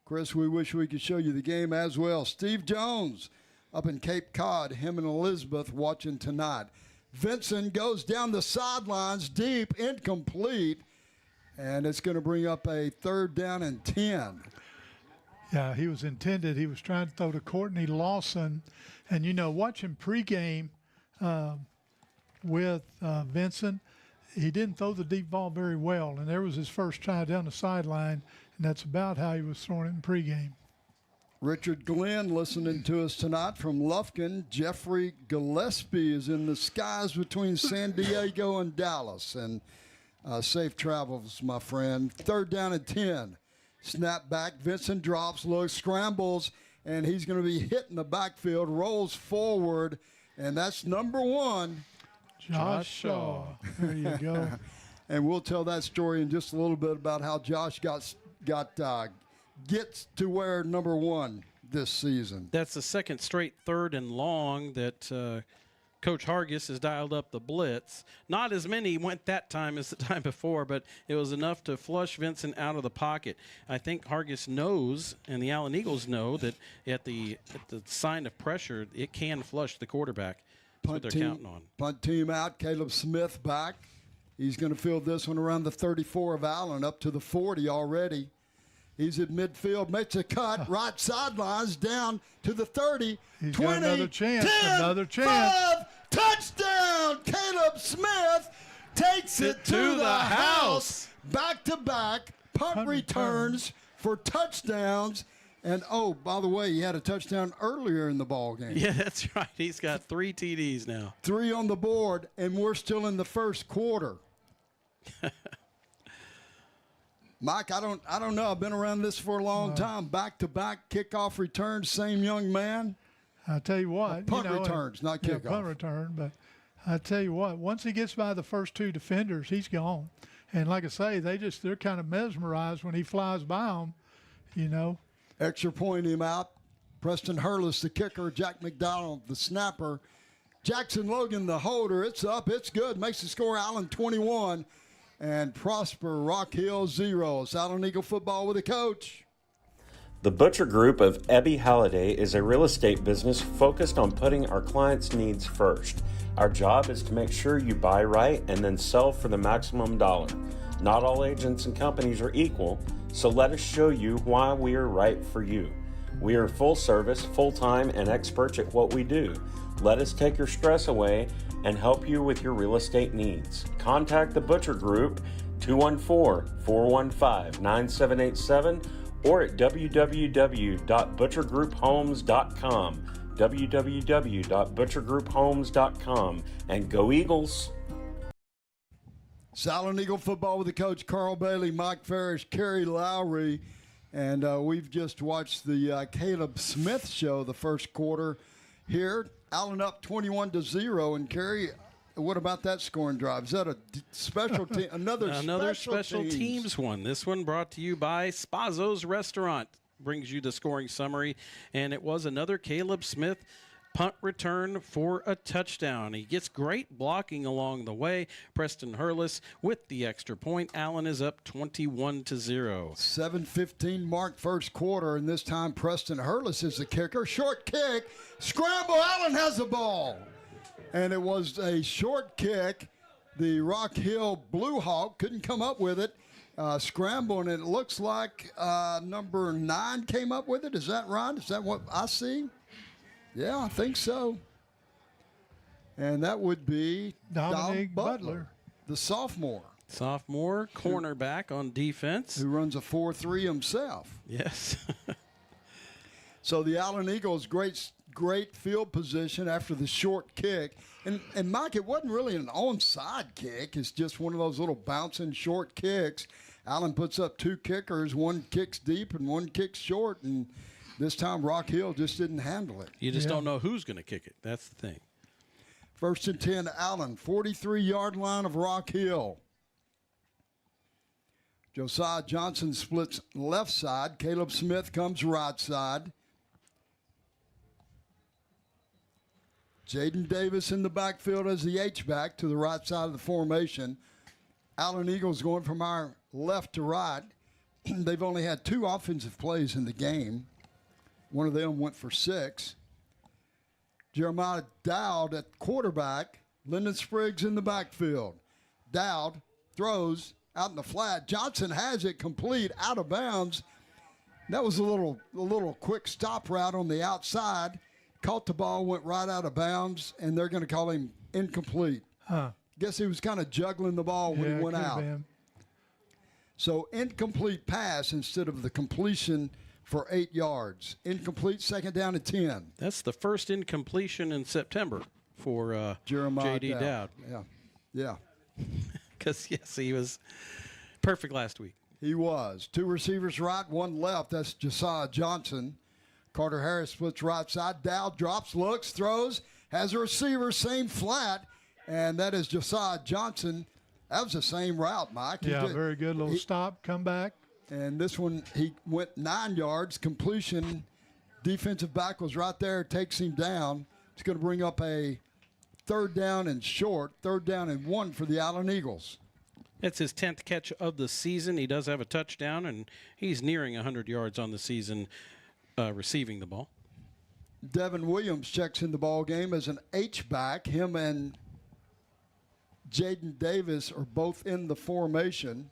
Chris, we wish we could show you the game as well. Steve Jones up in Cape Cod, him and Elizabeth watching tonight. Vincent goes down the sidelines deep, incomplete, and it's going to bring up a 3rd down and 10. Yeah, he was intended. He was trying to throw to Courtney Lawson. And, watching pregame with Vincent, he didn't throw the deep ball very well, and there was his first try down the sideline, and that's about how he was throwing it in pregame. Richard Glenn listening to us tonight from Lufkin. Jeffrey Gillespie is in the skies between San Diego and Dallas. And safe travels, my friend. 3rd down and 10. Snap back. Vincent drops, looks, scrambles, and he's going to be hit in the backfield, rolls forward, and that's number 1. Josh Shaw. There you go. And we'll tell that story in just a little bit about how Josh gets to where number 1 this season. That's the second straight 3rd and long that Coach Hargis has dialed up the blitz. Not as many went that time as the time before, but it was enough to flush Vincent out of the pocket. I think Hargis knows, and the Allen Eagles know, that at the sign of pressure, it can flush the quarterback. That's what they're counting on. Punt team out. Caleb Smith back. He's going to field this one around the 34 of Allen, up to the 40 already. He's at midfield, makes a cut, right sidelines, down to the 30, He's 20, got another chance, 10, another chance. 5, touchdown! Caleb Smith takes it to the house. Back-to-back punt returns for touchdowns. And, oh, by the way, he had a touchdown earlier in the ball game. Yeah, that's right. He's got 3 TDs now. 3 on the board, and we're still in the first quarter. Mike, I don't know. I've been around this for a long time. Back-to-back kickoff returns, same young man. I tell you what. Punt returns, not kickoff. Yeah, punt return, but I tell you what, once he gets by the first 2 defenders, he's gone. And like I say, they're kind of mesmerized when he flies by them, Extra point him out. Preston Hurlis, the kicker. Jack McDonald, the snapper. Jackson Logan, the holder. It's up. It's good. Makes the score Allen 21. And Prosper Rock Hill 0. It's Allen Eagle football with a coach. The Butcher Group of Ebby Halliday is a real estate business focused on putting our clients' needs first. Our job is to make sure you buy right and then sell for the maximum dollar. Not all agents and companies are equal, so let us show you why we are right for you. We are full service, full-time, and experts at what we do. Let us take your stress away and help you with your real estate needs. Contact the Butcher Group, 214-415-9787, or at www.butchergrouphomes.com. www.butchergrouphomes.com, and go Eagles! Allen Eagle football with the coach Carl Bailey, Mike Ferris, Kerry Lowry, and we've just watched the Caleb Smith show, the first quarter here. Allen up 21-0, and Kerry, what about that scoring drive? Is that a special team? Another special teams one. This one brought to you by Spazzo's Restaurant. Brings you the scoring summary, and it was another Caleb Smith punt return for a touchdown. He gets great blocking along the way. Preston Hurlis with the extra point. Allen is up 21-0. 7:15 mark first quarter, and this time Preston Hurlis is the kicker. Short kick, scramble, Allen has the ball. And it was a short kick. The Rock Hill Blue Hawk couldn't come up with it. Scramble, and it looks like number 9 came up with it. Is that right? Is that what I see? Yeah, I think so. And that would be Dominic Butler, the sophomore. Sophomore cornerback on defense. Who runs a 4.3 himself. Yes. So the Allen Eagles, great field position after the short kick. And Mike, it wasn't really an onside kick. It's just one of those little bouncing short kicks. Allen puts up 2 kickers. One kicks deep and one kicks short. And this time Rock Hill just didn't handle it. You just don't know who's going to kick it. That's the thing. 1st and 10, Allen, 43-yard line of Rock Hill. Josiah Johnson splits left side. Caleb Smith comes right side. Jaden Davis in the backfield as the H-back to the right side of the formation. Allen Eagles going from our left to right. They've only had 2 offensive plays in the game. One of them went for 6. Jeremiah Dowd at quarterback. Lyndon Spriggs in the backfield. Dowd throws out in the flat. Johnson has it complete out of bounds. That was a little quick stop route on the outside. Caught the ball, went right out of bounds, and they're going to call him incomplete. Guess he was kind of juggling the ball when he went out. So incomplete pass instead of the completion for 8 yards. Incomplete, 2nd down and 10. That's the first incompletion in September for Jeremiah J.D. Dowd. Yeah. Because, yes, he was perfect last week. He was. 2 receivers right, 1 left. That's Josiah Johnson. Carter Harris splits right side. Dowd drops, looks, throws, has a receiver, same flat, and that is Josiah Johnson. That was the same route, Mike. Very good. Little stop, come back. And this one, he went 9 yards, completion. Defensive back was right there, takes him down. It's going to bring up a 3rd down and short, 3rd down and 1 for the Allen Eagles. It's his 10th catch of the season. He does have a touchdown, and he's nearing 100 yards on the season receiving the ball. Devin Williams checks in the ball game as an H-back. Him and Jaden Davis are both in the formation.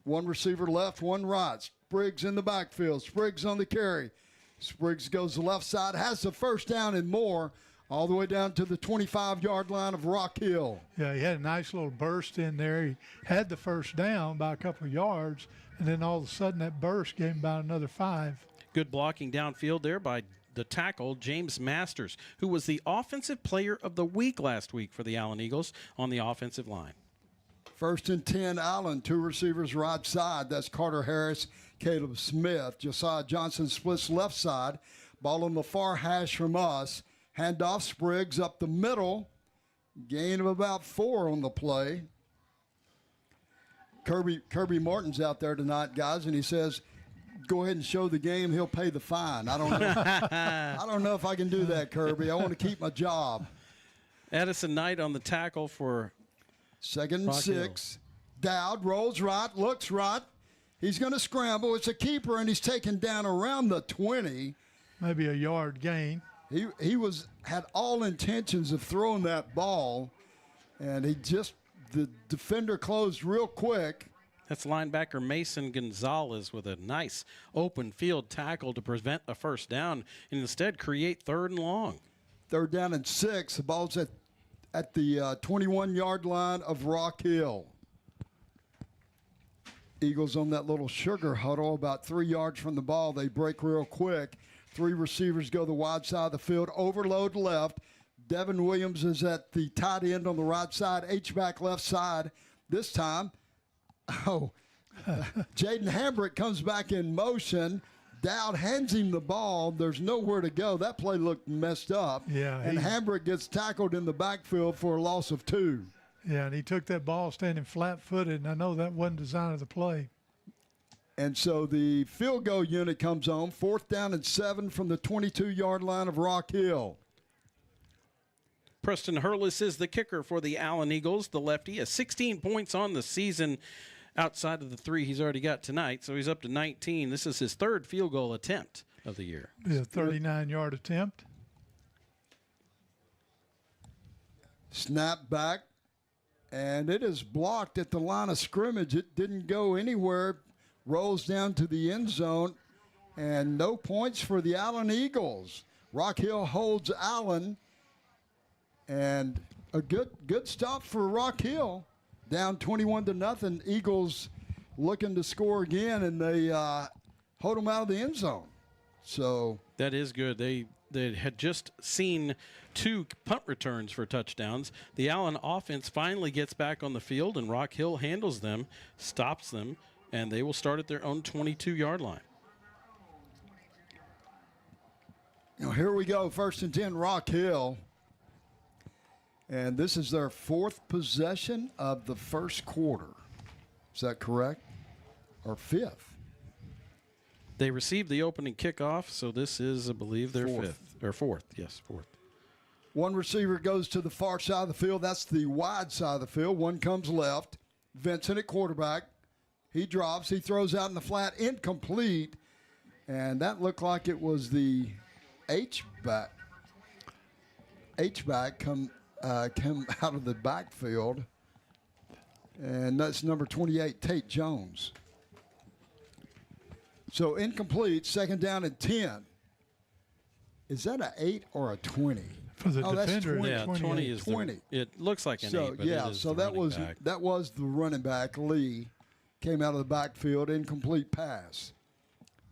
1 receiver left, 1 right. Spriggs in the backfield. Spriggs on the carry. Spriggs goes to the left side, has the 1st down and more, all the way down to the 25-yard line of Rock Hill. Yeah, he had a nice little burst in there. He had the 1st down by a couple of yards, and then all of a sudden that burst gave him about another 5. Good blocking downfield there by the tackle, James Masters, who was the Offensive Player of the Week last week for the Allen Eagles on the offensive line. 1st and 10, Allen, 2 receivers right side. That's Carter Harris, Caleb Smith. Josiah Johnson splits left side. Ball on the far hash from us. Handoff, Spriggs up the middle. Gain of about 4 on the play. Kirby Martin's out there tonight, guys, and he says, go ahead and show the game. He'll pay the fine. I don't know. I don't know if I can do that, Kirby. I want to keep my job. Edison Knight on the tackle for 2nd and 6. Dowd rolls right, looks right. He's going to scramble. It's a keeper, and he's taken down around the 20. Maybe a yard gain. He had all intentions of throwing that ball, and the defender closed real quick. That's linebacker Mason Gonzalez with a nice open field tackle to prevent a 1st down and instead create 3rd and long. 3rd down and 6. The ball's at the 21-yard line of Rock Hill. Eagles on that little sugar huddle about 3 yards from the ball. They break real quick. 3 receivers go the wide side of the field. Overload left. Devin Williams is at the tight end on the right side. H-back left side. This time, Jaden Hambrick comes back in motion. Dowd hands him the ball. There's nowhere to go. That play looked messed up. Yeah, and Hambrick gets tackled in the backfield for a loss of 2. Yeah, and he took that ball standing flat-footed, and I know that wasn't design of the play. And so the field goal unit comes on. 4th down and 7 from the 22-yard line of Rock Hill. Preston Hurlis is the kicker for the Allen Eagles. The lefty has 16 points on the season outside of the 3 he's already got tonight, so he's up to 19. This is his 3rd field goal attempt of the year. Yeah, 39-yard attempt. Snap back, and it is blocked at the line of scrimmage. It didn't go anywhere. Rolls down to the end zone, and no points for the Allen Eagles. Rock Hill holds Allen, and a good stop for Rock Hill. Down 21-0. Eagles looking to score again, and they hold them out of the end zone. So that is good. They had just seen 2 punt returns for touchdowns. The Allen offense finally gets back on the field, and Rock Hill handles them, stops them, and they will start at their own 22-yard line. Now here we go, 1st and 10, Rock Hill. And this is their 4th possession of the first quarter. Is that correct? Or 5th? They received the opening kickoff, so this is, I believe, their 5th. Or 4th, yes, 4th. 1 receiver goes to the far side of the field. That's the wide side of the field. 1 comes left. Vincent at quarterback. He drops. He throws out in the flat. Incomplete. And that looked like it was the H-back. H-back come out of the backfield, and that's number 28, Tate Jones. So incomplete, 2nd down and 10. Is that an 8 or a 20? For the defender, that's 20. Yeah, 20 is 20. It looks like an 8, but yeah, it is so that was the running back, Lee, came out of the backfield, incomplete pass.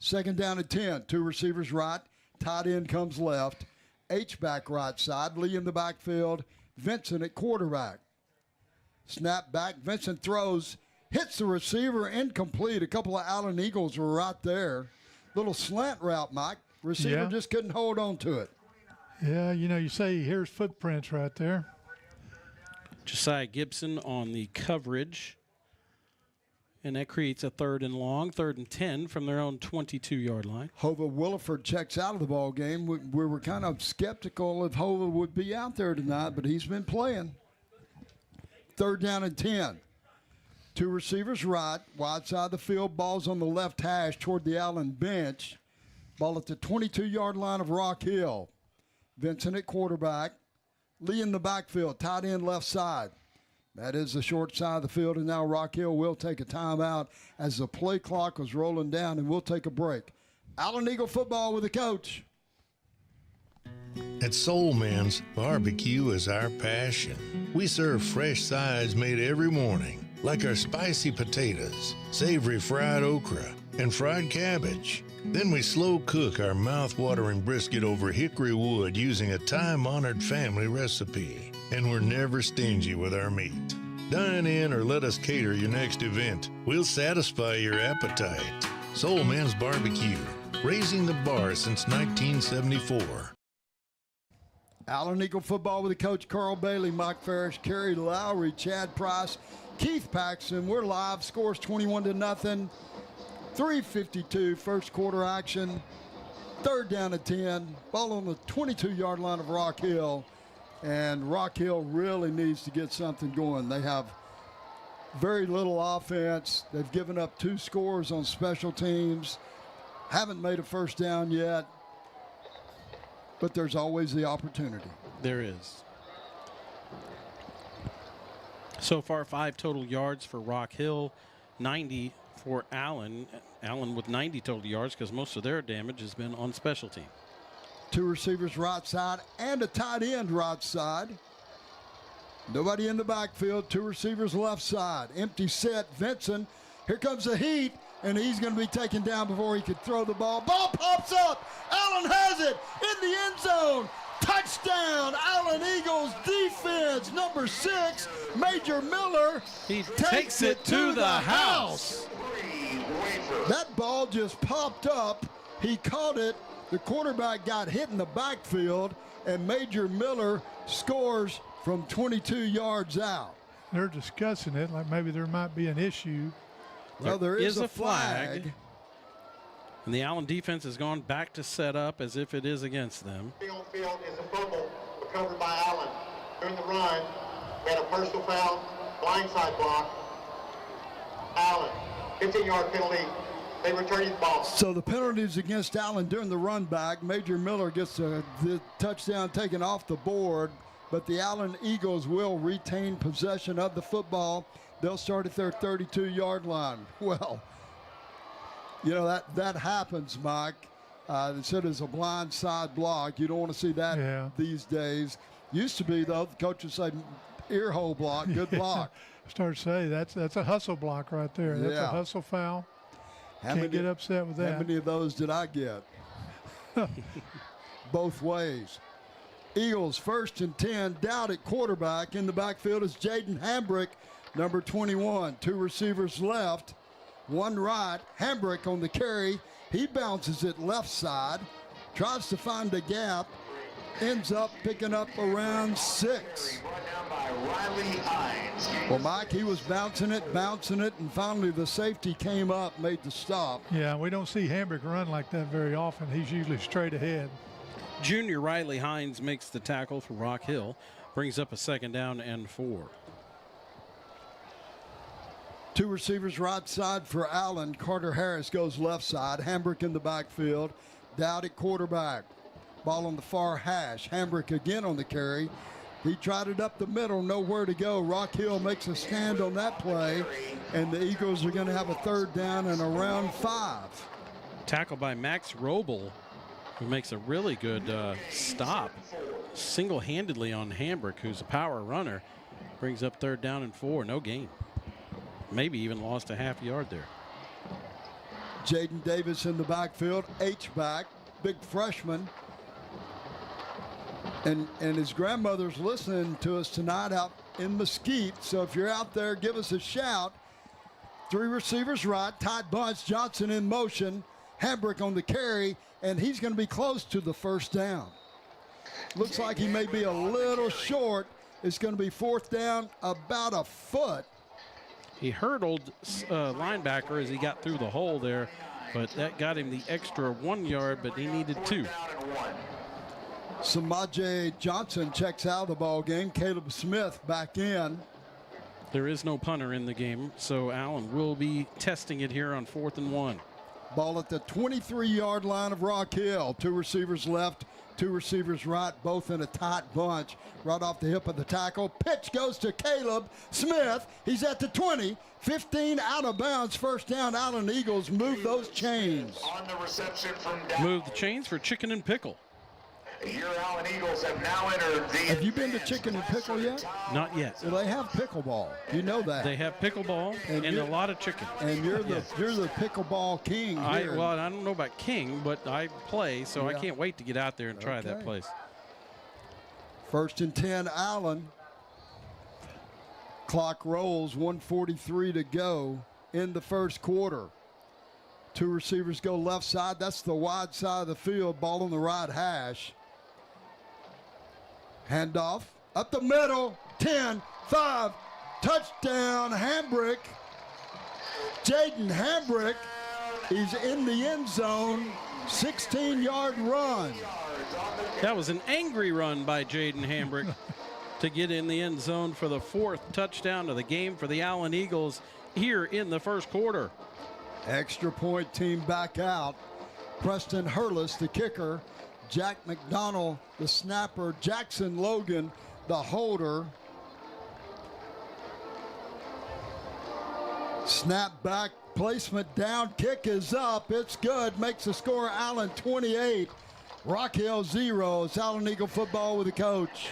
2nd down and 10, 2 receivers right, tight end comes left, H-back right side, Lee in the backfield, Vincent at quarterback. Snap back, Vincent throws, hits the receiver, incomplete. A couple of Allen Eagles were right there. Little slant route, Mike. Receiver just couldn't hold on to it. Yeah, you say here's footprints right there. Josiah Gibson on the coverage. And that creates a 3rd and long, 3rd and 10 from their own 22-yard line. Hova Williford checks out of the ball game. We were kind of skeptical if Hova would be out there tonight, but he's been playing. 3rd down and 10. 2 receivers right, wide side of the field. Ball's on the left hash toward the Allen bench. Ball at the 22-yard line of Rock Hill. Vincent at quarterback. Lee in the backfield, tight end left side. That is the short side of the field, and now Rock Hill will take a timeout as the play clock was rolling down, and we'll take a break. Allen Eagle football with the coach. At Soul Man's, barbecue is our passion. We serve fresh sides made every morning, like our spicy potatoes, savory fried okra, and fried cabbage. Then we slow cook our mouth-watering brisket over hickory wood using a time-honored family recipe. And we're never stingy with our meat. Dine in or let us cater your next event. We'll satisfy your appetite. Soul Man's Barbecue, raising the bar since 1974. Allen Eagle football with the coach Carl Bailey, Mike Ferris, Kerry Lowry, Chad Price, Keith Paxson. We're live. Scores 21-0. 3:52 first quarter action. 3rd down and 10. Ball on the 22-yard line of Rock Hill. And Rock Hill really needs to get something going. They have very little offense. They've given up 2 scores on special teams. Haven't made a first down yet. But there's always the opportunity. There is. So far, 5 total yards for Rock Hill, 90 for Allen. Allen with 90 total yards because most of their damage has been on special team. 2 receivers right side and a tight end right side. Nobody in the backfield. 2 receivers left side. Empty set. Vincent. Here comes the heat. and he's going to be taken down before he could throw the ball. Ball pops up. Allen has it in the end zone. Touchdown, Allen Eagles defense. Number 6, Major Miller. He takes it to the house. That ball just popped up. He caught it. The quarterback got hit in the backfield, and Major Miller scores from 22 yards out. They're discussing it like maybe there might be an issue. Well, there is a flag. And the Allen defense has gone back to set up as if it is against them. Field is a fumble recovered by Allen. During the run, we had a personal foul, blindside block. Allen, 15-yard penalty. They return the ball. So the penalties against Allen during the run back. Major Miller gets the touchdown taken off the board, but the Allen Eagles will retain possession of the football. They'll start at their 32-yard line. Well, you know, that happens, Mike. They said it's a blind side block. You don't want to see that these days. Used to be, though, the coach would say, ear hole block, good block. Start to say that's a hustle block right there. That's a hustle foul. Can't get upset with that. How many of those did I get? Both ways. Eagles 1st and 10, down at quarterback. In the backfield is Jaden Hambrick, number 21. 2 receivers left, 1 right. Hambrick on the carry. He bounces it left side, tries to find a gap, ends up picking up around 6. Well, Mike, he was bouncing it, and finally the safety came up, made the stop. Yeah, we don't see Hambrick run like that very often. He's usually straight ahead. Junior Riley Hines makes the tackle for Rock Hill, brings up a 2nd down and 4. 2 receivers right side for Allen. Carter Harris goes left side. Hambrick in the backfield. Dowd at quarterback. Ball on the far hash. Hambrick again on the carry. He tried it up the middle, nowhere to go. Rock Hill makes a stand on that play, and the Eagles are going to have a 3rd down and around 5. Tackle by Max Robel, who makes a really good stop single-handedly on Hambrick, who's a power runner. Brings up 3rd down and 4, no gain. Maybe even lost a half yard there. Jaden Davis in the backfield, H-back, big freshman. And his grandmother's listening to us tonight out in Mesquite. So if you're out there, give us a shout. 3 receivers right, tight bunch, Johnson in motion, Hambrick on the carry, and he's going to be close to the 1st down. Looks like he may be a little short. It's going to be 4th down, about a foot. He hurdled linebacker as he got through the hole there, but that got him the extra 1 yard, but he needed 2. Samaje Johnson checks out of the ball game. Caleb Smith back in. There is no punter in the game, so Allen will be testing it here on 4th and 1. Ball at the 23-yard line of Rock Hill. 2 receivers left, 2 receivers right, both in a tight bunch. Right off the hip of the tackle. Pitch goes to Caleb Smith. He's at the 20. 15 out of bounds. 1st down. Allen Eagles move those chains. On the reception from down. Move the chains for Chicken and Pickle. Your Allen Eagles have now entered the. Have you been to Chicken and Pickle yet? Not yet. Well, they have pickleball. You know that. They have pickleball and a lot of chicken. And you're the pickleball king here. Well, I don't know about king, but I play, so I can't wait to get out there and try that place. 1st and 10, Allen. Clock rolls, 1:43 to go in the 1st quarter. 2 receivers go left side. That's the wide side of the field. Ball on the right hash. Handoff up the middle. 10, 5, touchdown, Hambrick. Jaden Hambrick. He's in the end zone. 16-yard run. That was an angry run by Jaden Hambrick to get in the end zone for the 4th touchdown of the game for the Allen Eagles here in the 1st quarter. Extra point team back out. Preston Hurlis, the kicker. Jack McDonald, the snapper. Jackson Logan, the holder. Snap back, placement down, kick is up. It's good, makes the score Allen 28. Rock Hill 0. It's Allen Eagle football with the coach.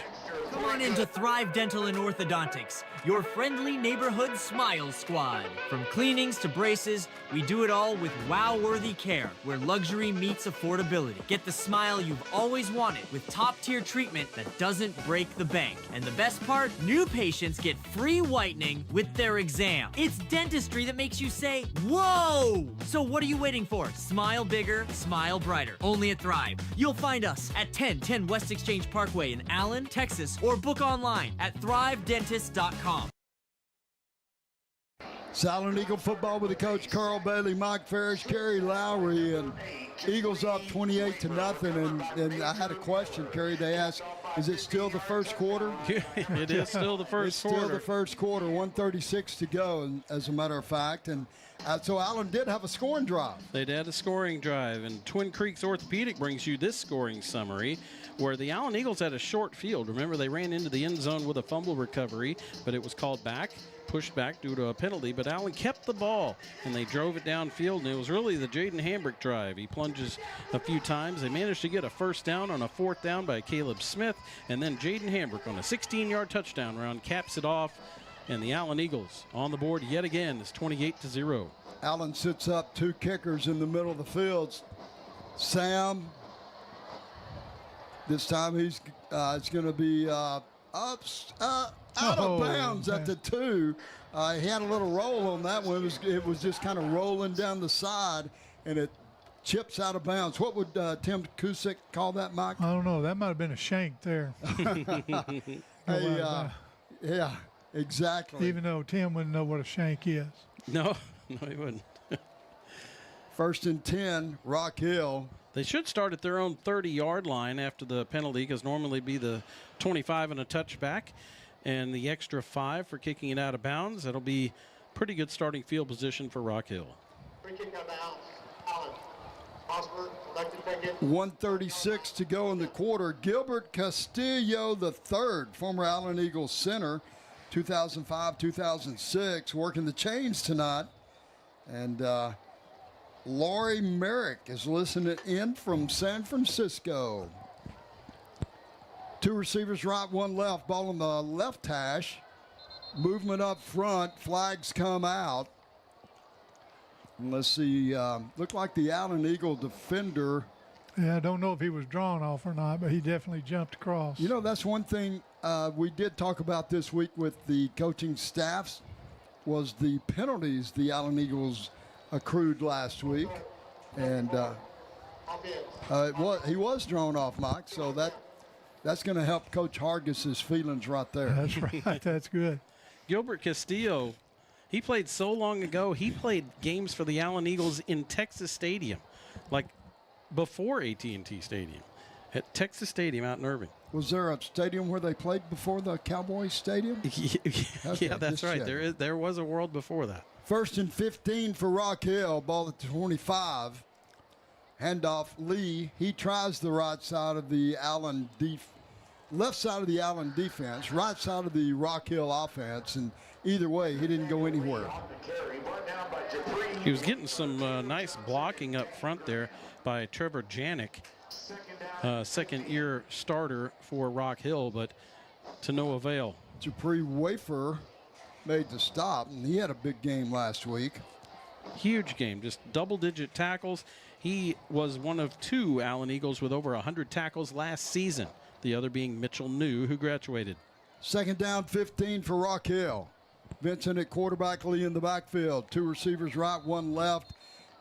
Come on into Thrive Dental and Orthodontics, your friendly neighborhood smile squad. From cleanings to braces, we do it all with wow-worthy care, where luxury meets affordability. Get the smile you've always wanted with top-tier treatment that doesn't break the bank. And the best part, new patients get free whitening with their exam. It's dentistry that makes you say, whoa! So what are you waiting for? Smile bigger, smile brighter. Only at Thrive. You'll find us at 1010 West Exchange Parkway in Allen, Texas, or book online at thrivedentist.com. Silent Eagle football with the coach Carl Bailey, Mike Ferris, Kerry Lowry, and Eagles up 28-0. And I had a question, Kerry. They asked, is it still the first quarter? It is still the first quarter. Still the first quarter, 1:36 to go, as a matter of fact. And so Allen did have a scoring drive. They did a scoring drive, and Twin Creeks Orthopedic brings you this scoring summary, where the Allen Eagles had a short field. Remember, they ran into the end zone with a fumble recovery, but it was called back, pushed back due to a penalty, but Allen kept the ball, and they drove it downfield, and it was really the Jaden Hambrick drive. He plunges a few times. They managed to get a first down on a fourth down by Caleb Smith, and then Jaden Hambrick on a 16-yard touchdown run caps it off, and the Allen Eagles on the board yet again. It's 28-0. Allen sits up two kickers in the middle of the field. Sam, this time it's going to be out of bounds at the 2. He had a little roll on that one. It was just kind of rolling down the side, and it chips out of bounds. What would Tim Kusick call that, Mike? I don't know. That might have been a shank there. Yeah, exactly. Even though Tim wouldn't know what a shank is. No, he wouldn't. 1st and 10, Rock Hill. They should start at their own 30-yard line after the penalty, because normally be the 25 and a touchback, and the extra 5 for kicking it out of bounds. That'll be pretty good starting field position for Rock Hill. Free kick out of bounds. Allen. Osborne, elected to take it. 1:36 to go in the quarter. Gilbert Castillo III, former Allen Eagles center, 2005-2006, working the chains tonight. And Laurie Merrick is listening in from San Francisco. 2 receivers right, 1 left. Ball on the left hash. Movement up front. Flags come out. And let's see. Looked like the Allen Eagle defender. Yeah, I don't know if he was drawn off or not, but he definitely jumped across. You know, that's one thing we did talk about this week with the coaching staffs, was the penalties the Allen Eagles accrued last week. And he was drawn off, Mike, so that's going to help Coach Hargis's feelings right there. That's right. That's good. Gilbert Castillo, he played so long ago. He played games for the Allen Eagles in Texas Stadium, like before AT&T Stadium, at Texas Stadium out in Irving. Was there a stadium where they played before the Cowboys Stadium? Okay, yeah, that's right. There was a world before that. 1st and 15 for Rock Hill. Ball at the 25. Handoff Lee. He tries the right side of the Allen left side of the Allen defense, right side of the Rock Hill offense, and either way, he didn't go anywhere. He was getting some nice blocking up front there by Trevor Janik, second-year starter for Rock Hill, but to no avail. Dupree Wafer made the stop, and he had a big game last week. Huge game, just double-digit tackles. He was one of 2 Allen Eagles with over 100 tackles last season, the other being Mitchell New, who graduated. 2nd down, 15 for Rock Hill. Vincent at quarterback, Lee in the backfield. 2 receivers right, 1 left,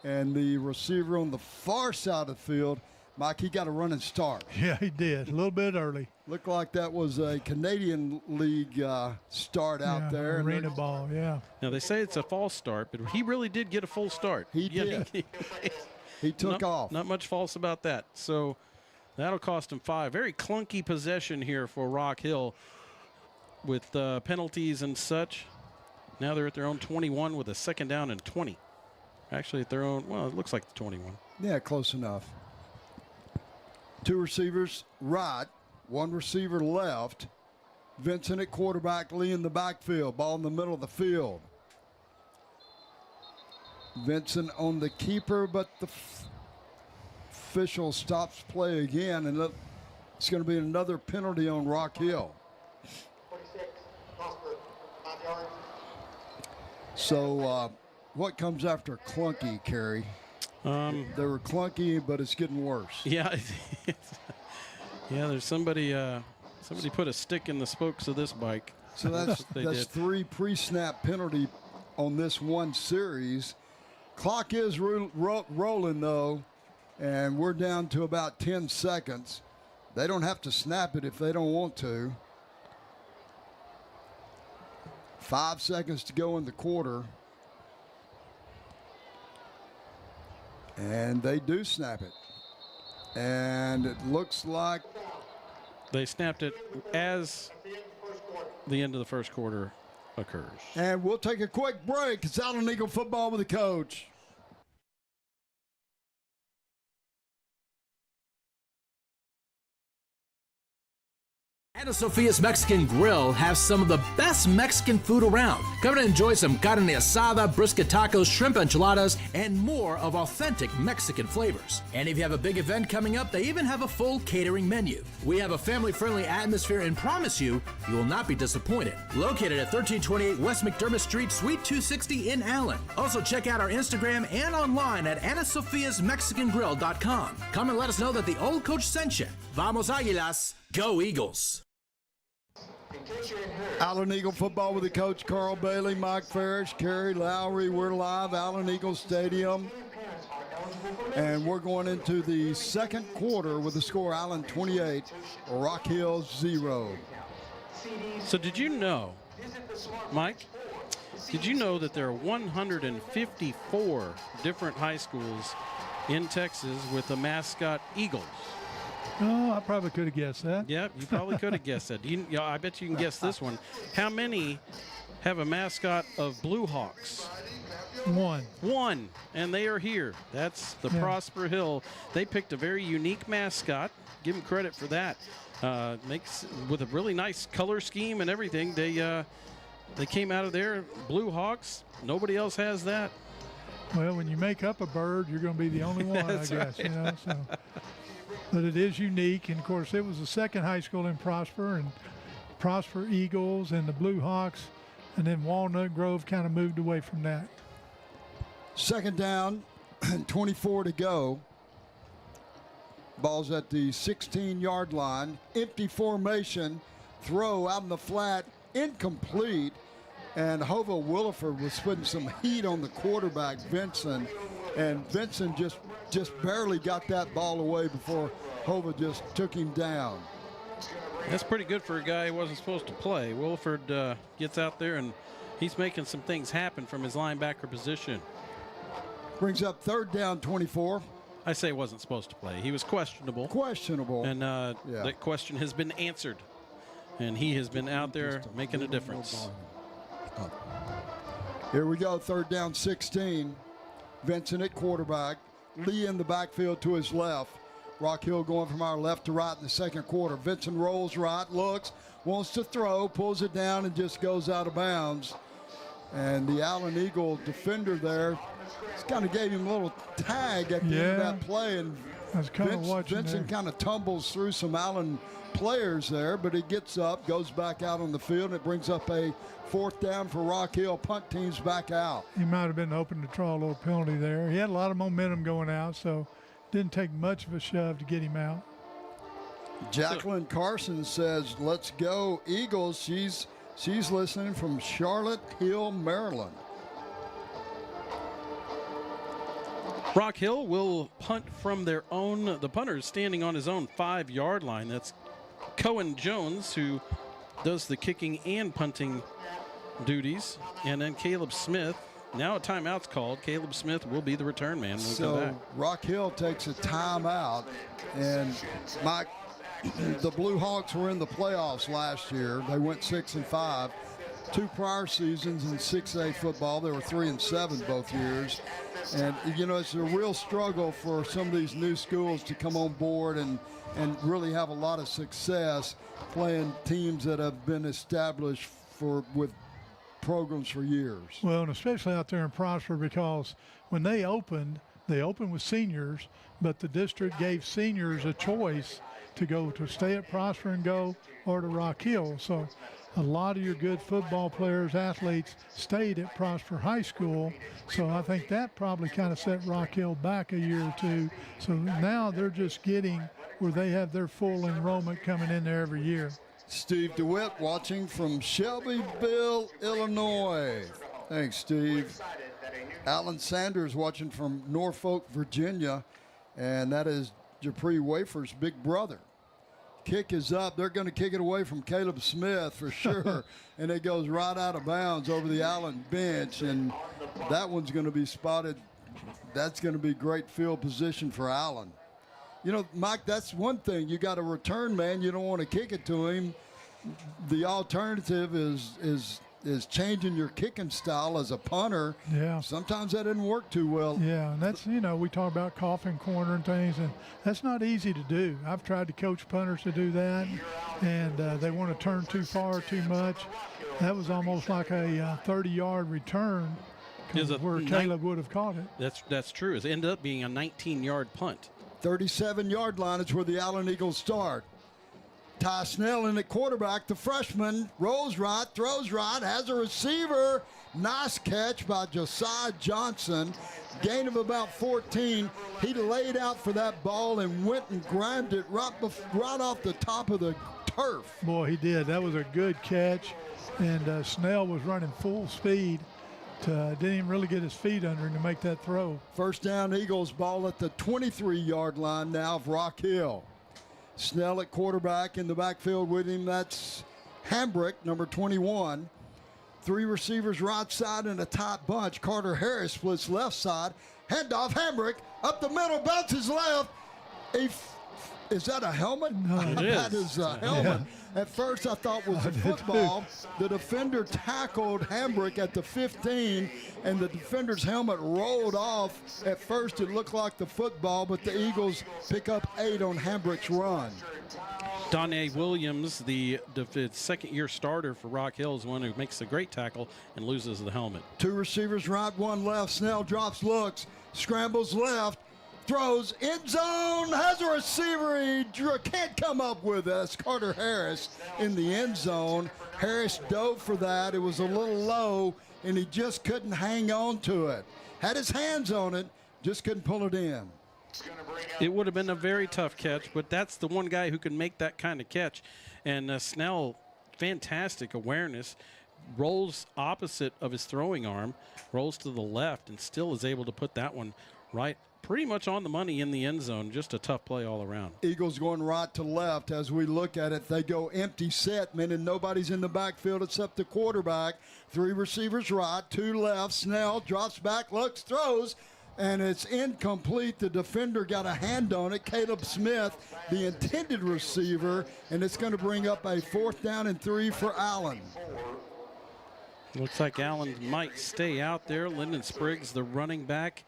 and the receiver on the far side of the field, Mike, he got a running start. Yeah, he did. A little bit early. Looked like that was a Canadian League start out there. Arena ball, yeah. Now, they say it's a false start, but he really did get a full start. He did. He took off. Not much false about that. So that'll cost him 5. Very clunky possession here for Rock Hill with penalties and such. Now they're at their own 21 with a 2nd down and 20. Actually at their own, well, it looks like the 21. Yeah, close enough. 2 receivers right, 1 receiver left. Vincent at quarterback, Lee in the backfield. Ball in the middle of the field. Vincent on the keeper, but the official stops play again, and it's going to be another penalty on Rock Hill. 26, Prosper, 5 yards. So what comes after clunky, Kerry? They were clunky, but it's getting worse. Yeah. Yeah, there's somebody put a stick in the spokes of this bike. So that's 3 pre-snap penalty on this one series. Clock is rolling, though, and we're down to about 10 seconds. They don't have to snap it if they don't want to. 5 seconds to go in the quarter. And they do snap it. And it looks like they snapped it as the end of the first quarter occurs. And we'll take a quick break. It's Allen Eagle football with the coach. Ana Sophia's Mexican Grill has some of the best Mexican food around. Come and enjoy some carne asada, brisket tacos, shrimp enchiladas, and more of authentic Mexican flavors. And if you have a big event coming up, they even have a full catering menu. We have a family-friendly atmosphere and promise you will not be disappointed. Located at 1328 West McDermott Street, Suite 260 in Allen. Also check out our Instagram and online at AnaSophiasMexicanGrill.com. Come and let us know that the old coach sent you. Vamos Águilas, go Eagles! Allen Eagle football with the coach Carl Bailey, Mike Farish, Kerry Lowry. We're live, Allen Eagle Stadium. And we're going into the second quarter with the score Allen 28, Rock Hill 0. So did you know, Mike, did you know that there are 154 different high schools in Texas with the mascot Eagles? Oh, I probably could have guessed that. Yeah, you probably could have guessed that. I bet you can guess this one. How many have a mascot of Blue Hawks? One, and they are here. That's the Prosper Hill. They picked a very unique mascot. Give them credit for that. Makes with a really nice color scheme and everything. They came out of there, Blue Hawks. Nobody else has that. Well, when you make up a bird, you're going to be the only one, I guess. Right. You know, so. But it is unique, and of course it was the second high school in Prosper, and Prosper Eagles and the Blue Hawks, and then Walnut Grove kind of moved away from that. Second down, 24 to go. Ball's at the 16-yard line. Empty formation, throw out in the flat, incomplete, and Hova Williford was putting some heat on the quarterback, Vincent, and Vincent just barely got that ball away before Hova just took him down. That's pretty good for a guy who wasn't supposed to play. Williford gets out there, and he's making some things happen from his linebacker position. Brings up third down, 24. I say wasn't supposed to play. He was questionable. And that question has been answered. And he has been out there making a difference. Here we go, third down, 16. Vincent at quarterback. Lee in the backfield to his left. Rock Hill going from our left to right in the second quarter. Vincent rolls right, looks, wants to throw, pulls it down, and just goes out of bounds. And the Allen Eagle defender there just kind of gave him a little tag at the end of that play. And Vincent kind of tumbles through some Allen players there, but he gets up, goes back out on the field, and it brings up a fourth down for Rock Hill. Punt team's back out. He might have been hoping to draw a little penalty there. He had a lot of momentum going out, so didn't take much of a shove to get him out. Jacqueline Carson says, "Let's go Eagles." She's listening from Charlotte Hill, Maryland. Rock Hill will punt from their own. The punter is standing on his own 5-yard line. That's Cohen Jones, who does the kicking and punting duties. And then Caleb Smith. Now a timeout's called. Caleb Smith will be the return man when we come back. Rock Hill takes a timeout. And Mike, the Blue Hawks were in the playoffs last year. They went 6-5. 2 prior seasons in 6A football, they were 3-7 both years. And, you know, it's a real struggle for some of these new schools to come on board and really have a lot of success playing teams that have been established with programs for years. Well, and especially out there in Prosper, because when they opened, they opened with seniors, but the district gave seniors a choice to stay at Prosper and go, or to Rock Hill. So a lot of your good football players, athletes, stayed at Prosper High School. So I think that probably kind of set Rock Hill back a year or two. So now they're just getting where they have their full enrollment coming in there every year. Steve DeWitt watching from Shelbyville, Illinois. Thanks, Steve. Alan Sanders watching from Norfolk, Virginia, and that is Dupree Wafer's big brother. Kick is up. They're going to kick it away from Caleb Smith for sure, and it goes right out of bounds over the Allen bench, and that one's going to be spotted. That's going to be great field position for Allen. You know, Mike, that's one thing. You got a return man. You don't want to kick it to him. The alternative is changing your kicking style as a punter. Yeah. Sometimes that didn't work too well. Yeah, and that's, we talk about coffin corner and things, and that's not easy to do. I've tried to coach punters to do that, and they want to turn too far, too much. That was almost like a 30-yard return where Caleb would have caught it. That's true. It ended up being a 19-yard punt. 37-yard line is where the Allen Eagles start. Ty Snell in at quarterback, the freshman, rolls right, throws right, has a receiver. Nice catch by Josiah Johnson. Gain of about 14. He laid out for that ball and went and grabbed it right off the top of the turf. Boy, he did. That was a good catch. And Snell was running full speed. Didn't even really get his feet under him to make that throw. First down, Eagles ball at the 23-yard line now of Rock Hill. Snell at quarterback, in the backfield with him. That's Hambrick, number 21. Three receivers right side and a tight bunch. Carter Harris splits left side. Handoff, Hambrick up the middle, bounces left. Is that a helmet? No, that is a helmet. Yeah. At first I thought was a football. The defender tackled Hambrick at the 15, and the defender's helmet rolled off. At first it looked like the football, but the Eagles pick up 8 on Hambrick's run. Donnie Williams, the second-year starter for Rock Hill, is one who makes a great tackle and loses the helmet. Two receivers right, one left. Snell drops, looks, scrambles left, throws, end zone, has a receiver. He can't come up with it. That's Carter Harris in the end zone. Harris dove for that. It was a little low, and he just couldn't hang on to it. Had his hands on it, just couldn't pull it in. It would have been a very tough catch, but that's the one guy who can make that kind of catch. And Snell, fantastic awareness, rolls opposite of his throwing arm, rolls to the left, and still is able to put that one right pretty much on the money in the end zone. Just a tough play all around. Eagles going right to left. As we look at it, they go empty set, meaning nobody's in the backfield except the quarterback. Three receivers right, two left. Snell drops back, looks, throws, and it's incomplete. The defender got a hand on it. Caleb Smith, the intended receiver, and it's going to bring up a 4th down and 3 for Allen. Looks like Allen might stay out there. Lyndon Spriggs, the running back.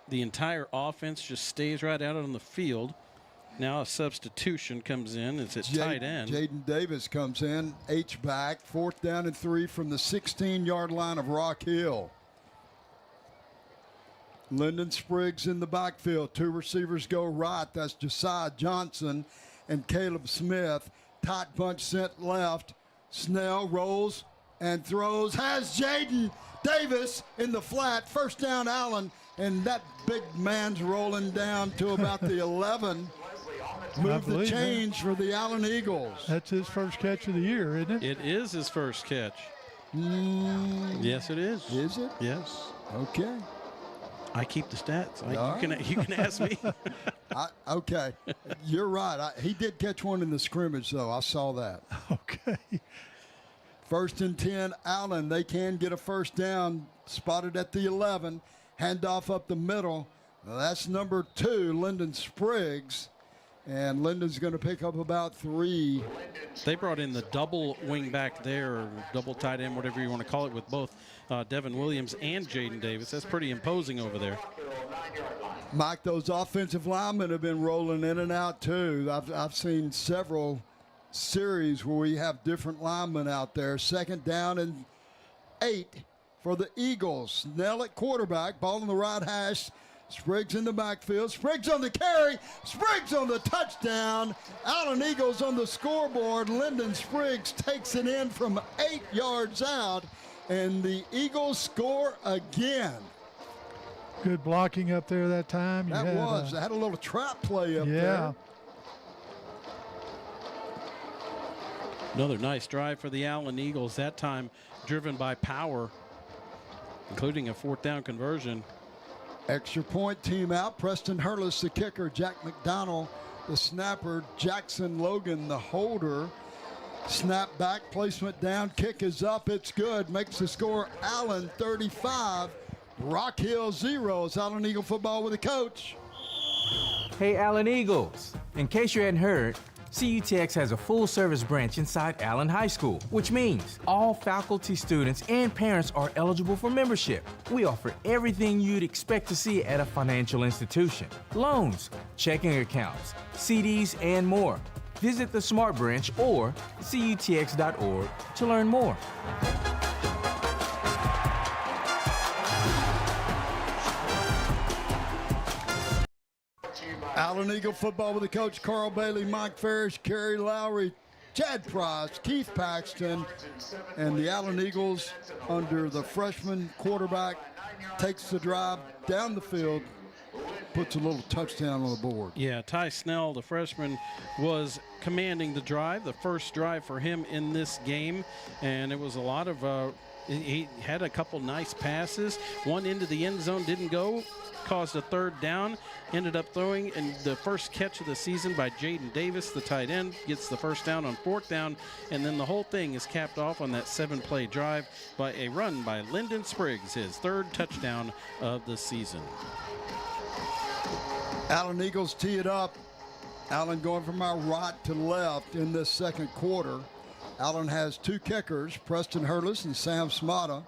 The entire offense just stays right out on the field. Now a substitution comes in. It's at tight end. Jaden Davis comes in, H-back, 4th down and 3 from the 16-yard line of Rock Hill. Lyndon Spriggs in the backfield. Two receivers go right. That's Josiah Johnson and Caleb Smith. Tight bunch sent left. Snell rolls and throws. Has Jaden Davis in the flat. First down, Allen. And that big man's rolling down to about the 11. Move the change for the Allen Eagles. That's his first catch of the year, isn't it? It is his first catch. Yes, it is. Is it? Yes. Okay. I keep the stats. You can ask me. Okay. You're right. He did catch one in the scrimmage, though. I saw that. Okay. 1st and 10, Allen. They can get a first down. Spotted at the 11. Handoff up the middle. That's number 2, Lyndon Spriggs. And Lyndon's going to pick up about 3. They brought in the double wing back there, or double tight end, whatever you want to call it, with both Devin Williams and Jaden Davis. That's pretty imposing over there. Mike, those offensive linemen have been rolling in and out too. I've seen several series where we have different linemen out there. 2nd down and 8 for the Eagles. Snell at quarterback, ball in the right hash. Spriggs in the backfield. Spriggs on the carry. Spriggs on the touchdown. Allen Eagles on the scoreboard. Lyndon Spriggs takes it in from 8 yards out, and the Eagles score again. Good blocking up there that time. They had a little trap play up there. Another nice drive for the Allen Eagles, that time driven by power, including a 4th down conversion. Extra point, team out. Preston Hurlis, the kicker. Jack McDonald, the snapper. Jackson Logan, the holder. Snap back, placement down, kick is up, it's good. Makes the score Allen 35, Rock Hill 0. It's Allen Eagle football with a coach. Hey, Allen Eagles. In case you hadn't heard, CUTX has a full-service branch inside Allen High School, which means all faculty, students, and parents are eligible for membership. We offer everything you'd expect to see at a financial institution: loans, checking accounts, CDs, and more. Visit the Smart Branch or cutx.org to learn more. Allen Eagle football with the coach Carl Bailey, Mike Ferris, Kerry Lowry, Chad Price, Keith Paxton, and the Allen Eagles under the freshman quarterback takes the drive down the field, puts a little touchdown on the board. Yeah, Ty Snell, the freshman, was commanding the drive, the first drive for him in this game, and it was a lot of he had a couple nice passes. One into the end zone didn't go, caused a 3rd down, ended up throwing, and the first catch of the season by Jaden Davis, the tight end, gets the 1st down on 4th down, and then the whole thing is capped off on that 7-play drive by a run by Lyndon Spriggs, his 3rd touchdown of the season. Allen Eagles tee it up. Allen going from our right to left in this second quarter. Allen has 2 kickers, Preston Hurlis and Sam Smata.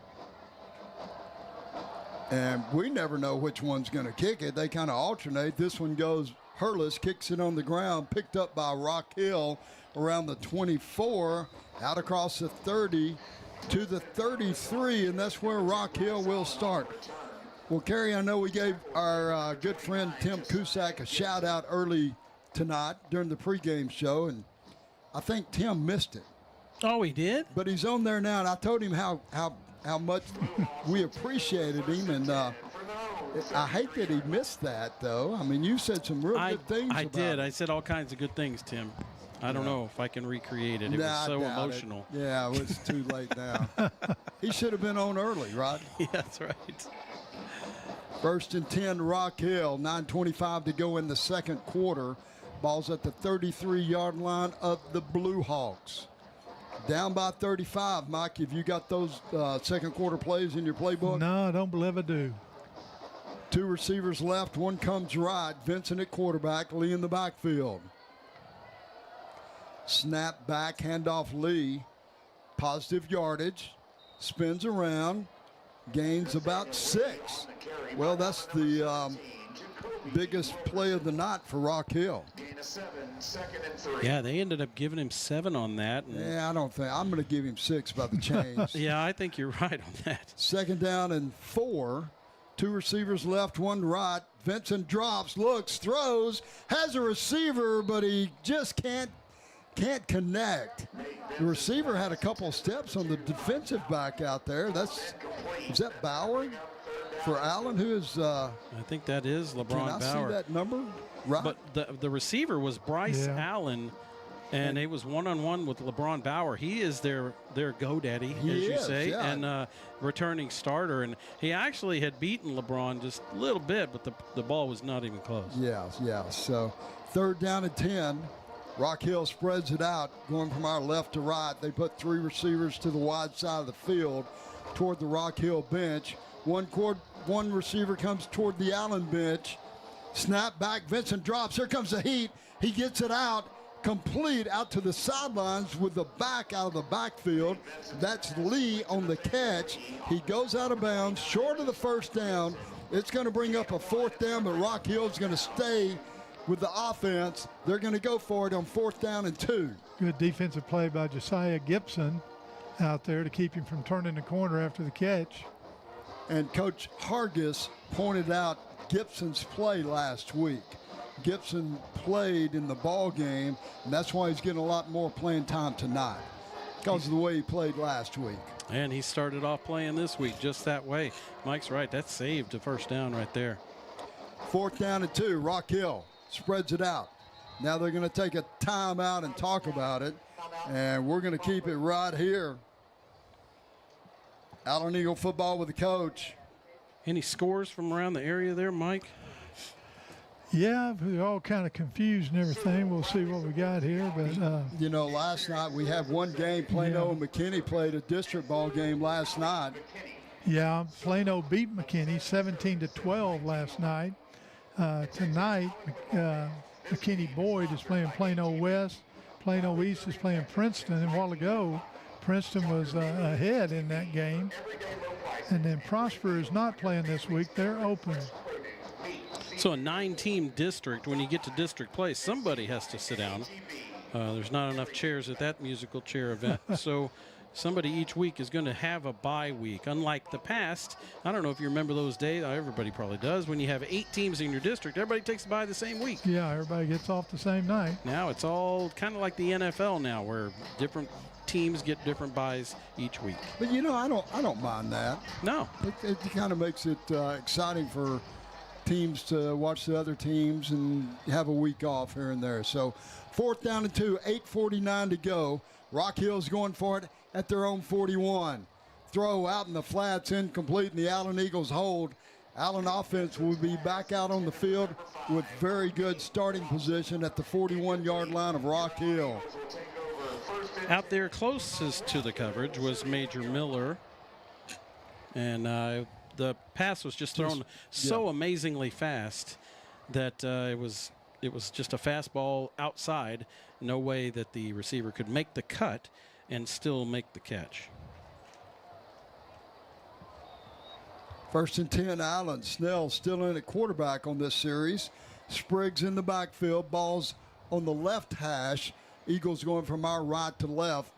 And we never know which one's going to kick it. They kind of alternate. This one goes, Hurlis kicks it on the ground, picked up by Rock Hill around the 24, out across the 30 to the 33, and that's where Rock Hill will start. Well, Kerry, I know we gave our good friend Tim Cusack a shout-out early tonight during the pregame show, and I think Tim missed it. Oh, he did? But he's on there now, and I told him how much we appreciated him, and I hate that he missed that, though. I mean, you said some real good things about I did. it. I said all kinds of good things, Tim. I don't know if I can recreate it. It was so emotional. Yeah, it was too late now. He should have been on early, right? Yeah, that's right. 1st and 10, Rock Hill. 9:25 to go in the second quarter. Ball's at the 33-yard line of the Blue Hawks. Down by 35. Mike, have you got those second quarter plays in your playbook? No, I don't believe I do. 2 receivers left, 1 comes right. Vincent at quarterback, Lee in the backfield. Snap back, handoff Lee. Positive yardage. Spins around. Gains about 6. Well, that's the biggest play of the night for Rock Hill. Yeah, they ended up giving him 7 on that. Yeah, I don't think. I'm going to give him 6 by the change. Yeah, I think you're right on that. 2nd down and 4. 2 receivers left, 1 right. Vincent drops, looks, throws, has a receiver, but he just can't connect. The receiver had a couple steps on the defensive back out there. Is that Bauer for Allen? Who is? I think that is LeBron Bauer. Can I see that number? Right. But the receiver was Bryce Allen, and it was one-on-one with LeBron Bauer. He is their GoDaddy, as you say, and returning starter. And he actually had beaten LeBron just a little bit, but the ball was not even close. Yeah. So 3rd down and 10. Rock Hill spreads it out, going from our left to right. They put 3 receivers to the wide side of the field toward the Rock Hill bench. One receiver comes toward the Allen bench. Snap back, Vincent drops. Here comes the heat. He gets it out, complete out to the sidelines with the back out of the backfield. That's Lee on the catch. He goes out of bounds, short of the 1st down. It's going to bring up a 4th down, but Rock Hill's going to stay with the offense. They're going to go for it on 4th down and 2. Good defensive play by Josiah Gibson out there to keep him from turning the corner after the catch. And Coach Hargis pointed out Gibson's play last week. Gibson played in the ball game, and that's why he's getting a lot more playing time tonight because of the way he played last week. And he started off playing this week just that way. Mike's right. That saved a first down right there. 4th down and 2. Rock Hill spreads it out. Now they're going to take a timeout and talk about it, and we're going to keep it right here. Allen Eagle football with the coach. Any scores from around the area there, Mike? Yeah, we're all kind of confused and everything. We'll see what we got here. But you know, last night we had one game. Plano and McKinney played a district ball game last night. Yeah, Plano beat McKinney 17-12 last night. Tonight, McKinney Boyd is playing Plano West. Plano East is playing Princeton. And a while ago, Princeton was ahead in that game. And then Prosper is not playing this week. They're open. So a 9-team district, when you get to district play, somebody has to sit down. There's not enough chairs at that musical chair event. So somebody each week is going to have a bye week. Unlike the past, I don't know if you remember those days. Everybody probably does. When you have 8 teams in your district, everybody takes a bye the same week. Yeah, everybody gets off the same night. Now it's all kind of like the NFL now, where different teams get different byes each week. But you know, I don't mind that. No, it kind of makes it exciting for teams to watch the other teams and have a week off here and there. So 4th down and 2, 8:49 to go. Rock Hill's going for it at their own 41. Throw out in the flats, incomplete, and the Allen Eagles hold. Allen offense will be back out on the field with very good starting position at the 41-yard line of Rock Hill. Out there closest to the coverage was Major Miller. And the pass was just thrown so amazingly fast that it was just a fastball outside. No way that the receiver could make the cut and still make the catch. 1st and 10, Allen. Snell still in at quarterback on this series. Spriggs in the backfield. Ball's on the left hash. Eagles going from our right to left.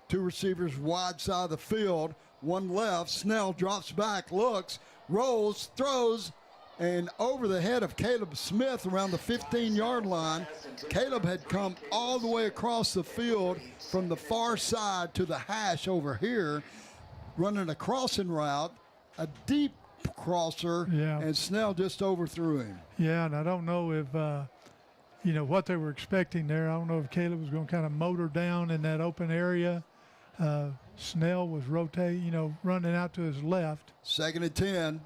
2 receivers wide side of the field. 1 left. Snell drops back, looks, rolls, throws, and over the head of Caleb Smith around the 15-yard line. Caleb had come all the way across the field from the far side to the hash over here, running a crossing route, a deep crosser, and Snell just overthrew him. Yeah, and I don't know if, what they were expecting there. I don't know if Caleb was going to kind of motor down in that open area. Snell was rotating, running out to his left. 2nd and 10,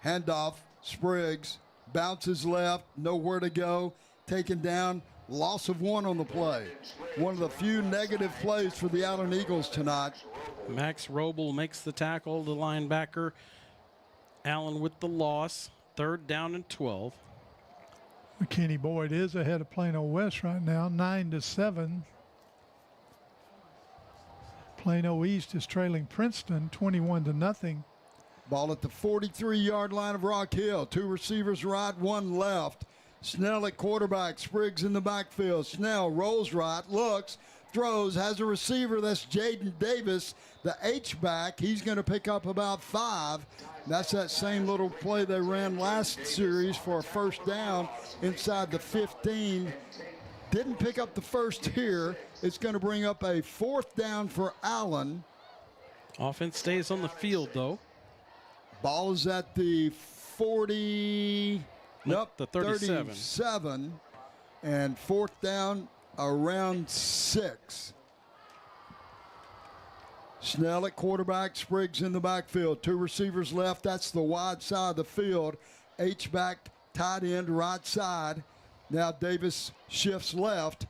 handoff, Spriggs, bounces left, nowhere to go, taken down, loss of 1 on the play. One of the few negative plays for the Allen Eagles tonight. Max Roble makes the tackle, the linebacker. Allen with the loss, 3rd down and 12. McKinney Boyd is ahead of Plano West right now, 9-7. Plano East is trailing Princeton 21-0. Ball at the 43-yard line of Rock Hill. 2 receivers right, 1 left. Snell at quarterback. Spriggs in the backfield. Snell rolls right, looks, throws, has a receiver. That's Jaden Davis, the H-back. He's going to pick up about 5. That's that same little play they ran last series for a first down inside the 15. Didn't pick up the first here. It's going to bring up a 4th down for Allen. Offense stays on the field, though. Ball is at the 40. Nope, the 37. 37. And 4th down around 6. Snell at quarterback, Spriggs in the backfield. 2 receivers left. That's the wide side of the field. H-back, tight end, right side. Now Davis shifts left.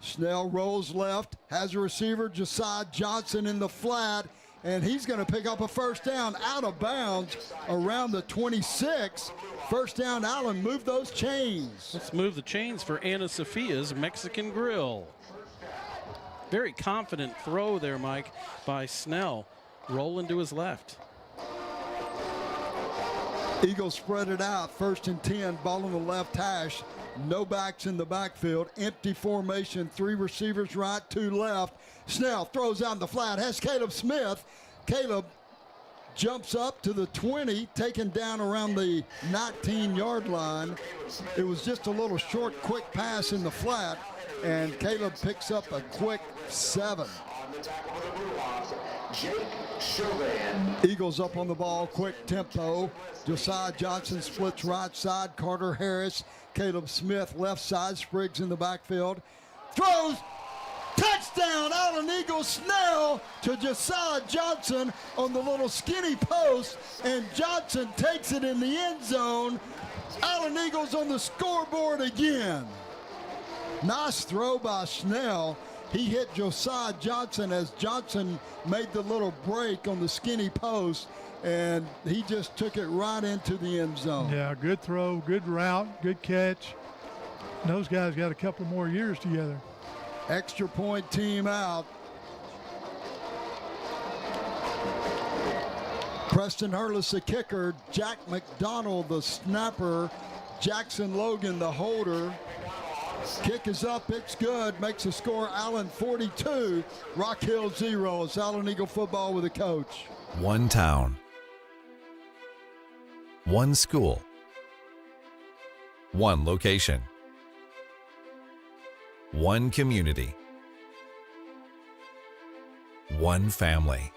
Snell rolls left, has a receiver, Josiah Johnson in the flat, and he's going to pick up a first down out of bounds around the 26. First down, Allen, move those chains. Let's move the chains for Ana Sophia's Mexican Grill. Very confident throw there, Mike, by Snell. Rolling to his left. Eagles spread it out. 1st and 10, ball on the left hash. No backs in the backfield. Empty formation. 3 receivers right, 2 left. Snell throws out in the flat. Has Caleb Smith. Caleb jumps up to the 20, taken down around the 19-yard line. It was just a little short, quick pass in the flat, and Caleb picks up a quick 7. Eagles up on the ball, quick tempo. Josiah Johnson splits right side. Carter Harris, Caleb Smith left side. Spriggs in the backfield. Throws. Touchdown, Allen Eagles. Snell to Josiah Johnson on the little skinny post, and Johnson takes it in the end zone. Allen Eagles on the scoreboard again. Nice throw by Snell. He hit Josiah Johnson as Johnson made the little break on the skinny post, and he just took it right into the end zone. Yeah, good throw, good route, good catch. And those guys got a couple more years together. Extra point team out. Preston Hurlis the kicker, Jack McDonald the snapper, Jackson Logan the holder. Kick is up, it's good, makes the score Allen 42, Rock Hill 0. It's Allen Eagle football with a coach. One town, one school, one location, one community, one family.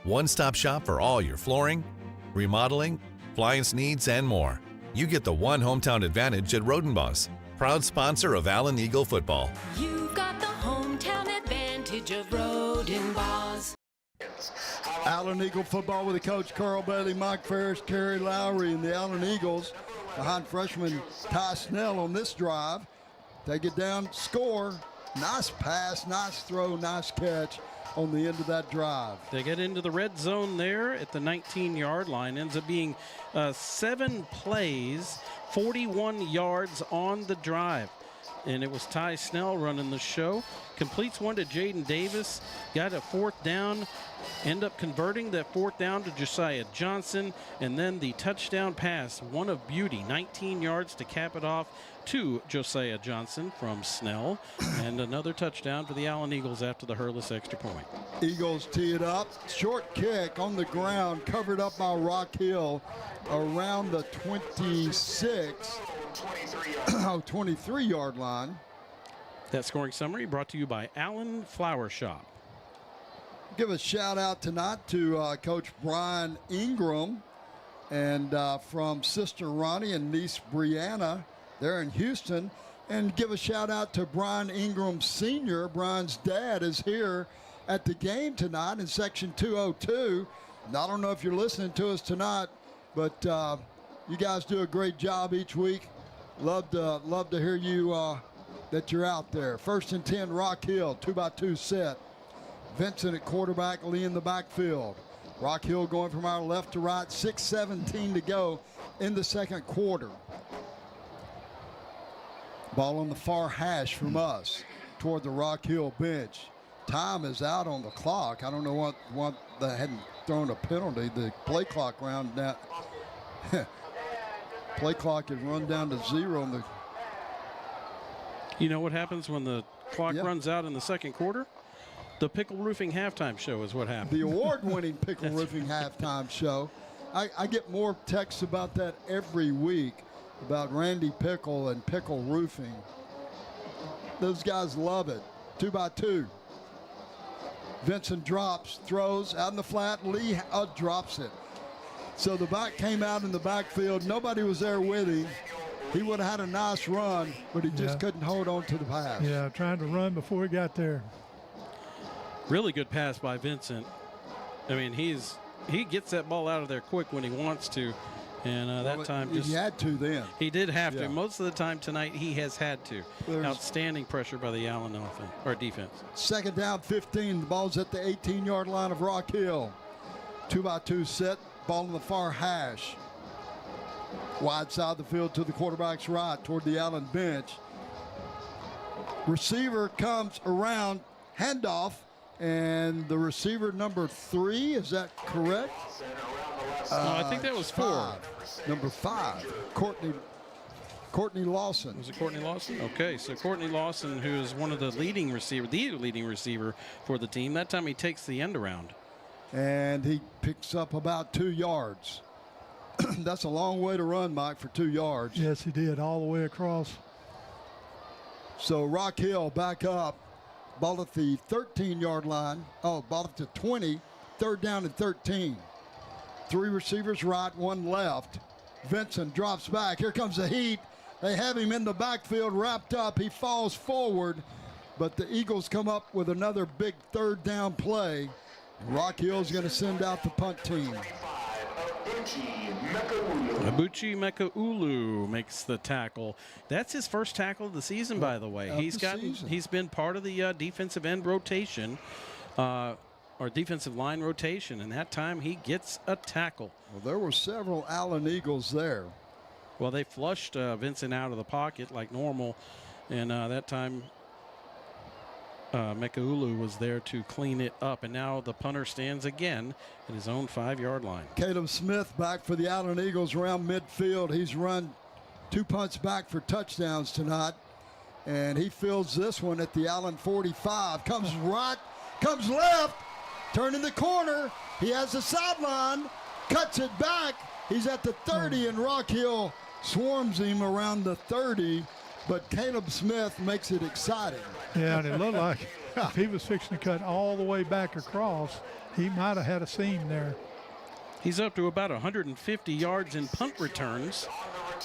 One-stop shop for all your flooring, remodeling, appliance needs, and more. You get the one hometown advantage at Rodenbos, proud sponsor of Allen Eagle football. You've got the hometown advantage of Rodenbos. Allen Eagle football with the coach Carl Bailey, Mike Ferris, Kerry Lowry, and the Allen Eagles behind freshman Ty Snell on this drive. Take it down, score. Nice pass, nice throw, nice catch on the end of that drive. They get into the red zone there at the 19-yard line. Ends up being 7 plays, 41 yards on the drive. And it was Ty Snell running the show. Completes one to Jaden Davis. Got a 4th down. End up converting that 4th down to Josiah Johnson. And then the touchdown pass, one of beauty, 19 yards to cap it off to Josiah Johnson from Snell. And another touchdown for the Allen Eagles after the Hurlis extra point. Eagles tee it up. Short kick on the ground, covered up by Rock Hill around the 23-yard line. That scoring summary brought to you by Allen Flower Shop. Give a shout out tonight to Coach Brian Ingram and from Sister Ronnie and niece Brianna there in Houston. And give a shout out to Brian Ingram Sr. Brian's dad is here at the game tonight in section 202. And I don't know if you're listening to us tonight, but you guys do a great job each week. Love to hear you that you're out there. 1st and 10, Rock Hill, 2x2 set. Vincent at quarterback, Lee in the backfield. Rock Hill going from our left to right, 6:17 to go in the second quarter. Ball on the far hash from us toward the Rock Hill bench. Time is out on the clock. I don't know what they hadn't thrown a penalty. The play clock round down. Play clock is run down to 0. You know what happens when the clock runs out in the second quarter? The Pickle Roofing halftime show is what happens. The award-winning Pickle Roofing halftime show. I get more texts about that every week, about Randy Pickle and Pickle Roofing. Those guys love it. 2x2. Vincent drops, throws out in the flat. Lee drops it. So the back came out in the backfield. Nobody was there with him. He would have had a nice run, but he just couldn't hold on to the pass. Yeah, trying to run before he got there. Really good pass by Vincent. I mean, he gets that ball out of there quick when he wants to. And that time he had to then. He did have to. Most of the time tonight he has had to. Outstanding pressure by the Allen offense or defense. 2nd down, 15. The ball's at the 18-yard line of Rock Hill. 2x2 set. Ball in the far hash. Wide side of the field to the quarterback's right toward the Allen bench. Receiver comes around, handoff, and the receiver number 3, is that correct? I think that was 4. Number 5, Courtney Lawson. Was it Courtney Lawson? Okay, so Courtney Lawson, who is one of the leading receiver for the team. That time he takes the end around. and he picks up about 2 yards. That's a long way to run, Mike, for 2 yards. Yes, he did, all the way across. So Rock Hill back up. Ball at the 13-yard line. Oh, ball at the 20. 3rd down and 13. 3 receivers right, 1 left. Vincent drops back. Here comes the heat. They have him in the backfield wrapped up. He falls forward, but the Eagles come up with another big 3rd down play. Rock Hill's going to send out the punt team. Abuchi Mekaulu makes the tackle. That's his first tackle of the season, by the way. He's been part of the defensive end rotation, or defensive line rotation, and that time he gets a tackle. Well, there were several Allen Eagles there. Well, they flushed Vincent out of the pocket like normal, and that time Mekaulu was there to clean it up, and now the punter stands again at his own 5-yard line. Caleb Smith back for the Allen Eagles around midfield. He's run 2 punts back for touchdowns tonight, and he fields this one at the Allen 45. Comes right, comes left, turning the corner. He has the sideline, cuts it back. He's at the 30, and Rock Hill swarms him around the 30, but Caleb Smith makes it exciting. Yeah, and it looked like if he was fixing to cut all the way back across, he might have had a seam there. He's up to about 150 yards in punt returns.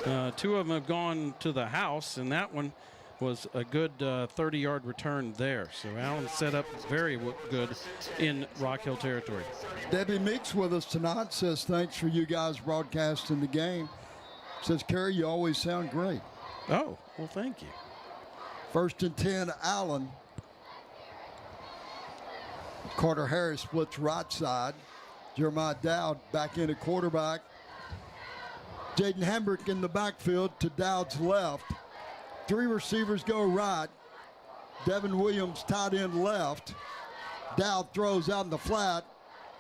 2 of them have gone to the house, and that one was a good 30-yard return there. So Allen set up very good in Rock Hill territory. Debbie Meeks with us tonight, says thanks for you guys broadcasting the game. Says, Kerry, you always sound great. Oh, well, thank you. 1st and 10, Allen. Carter Harris splits right side. Jeremiah Dowd back in at quarterback. Jaden Hambrick in the backfield to Dowd's left. 3 receivers go right. Devin Williams tight end left. Dowd throws out in the flat.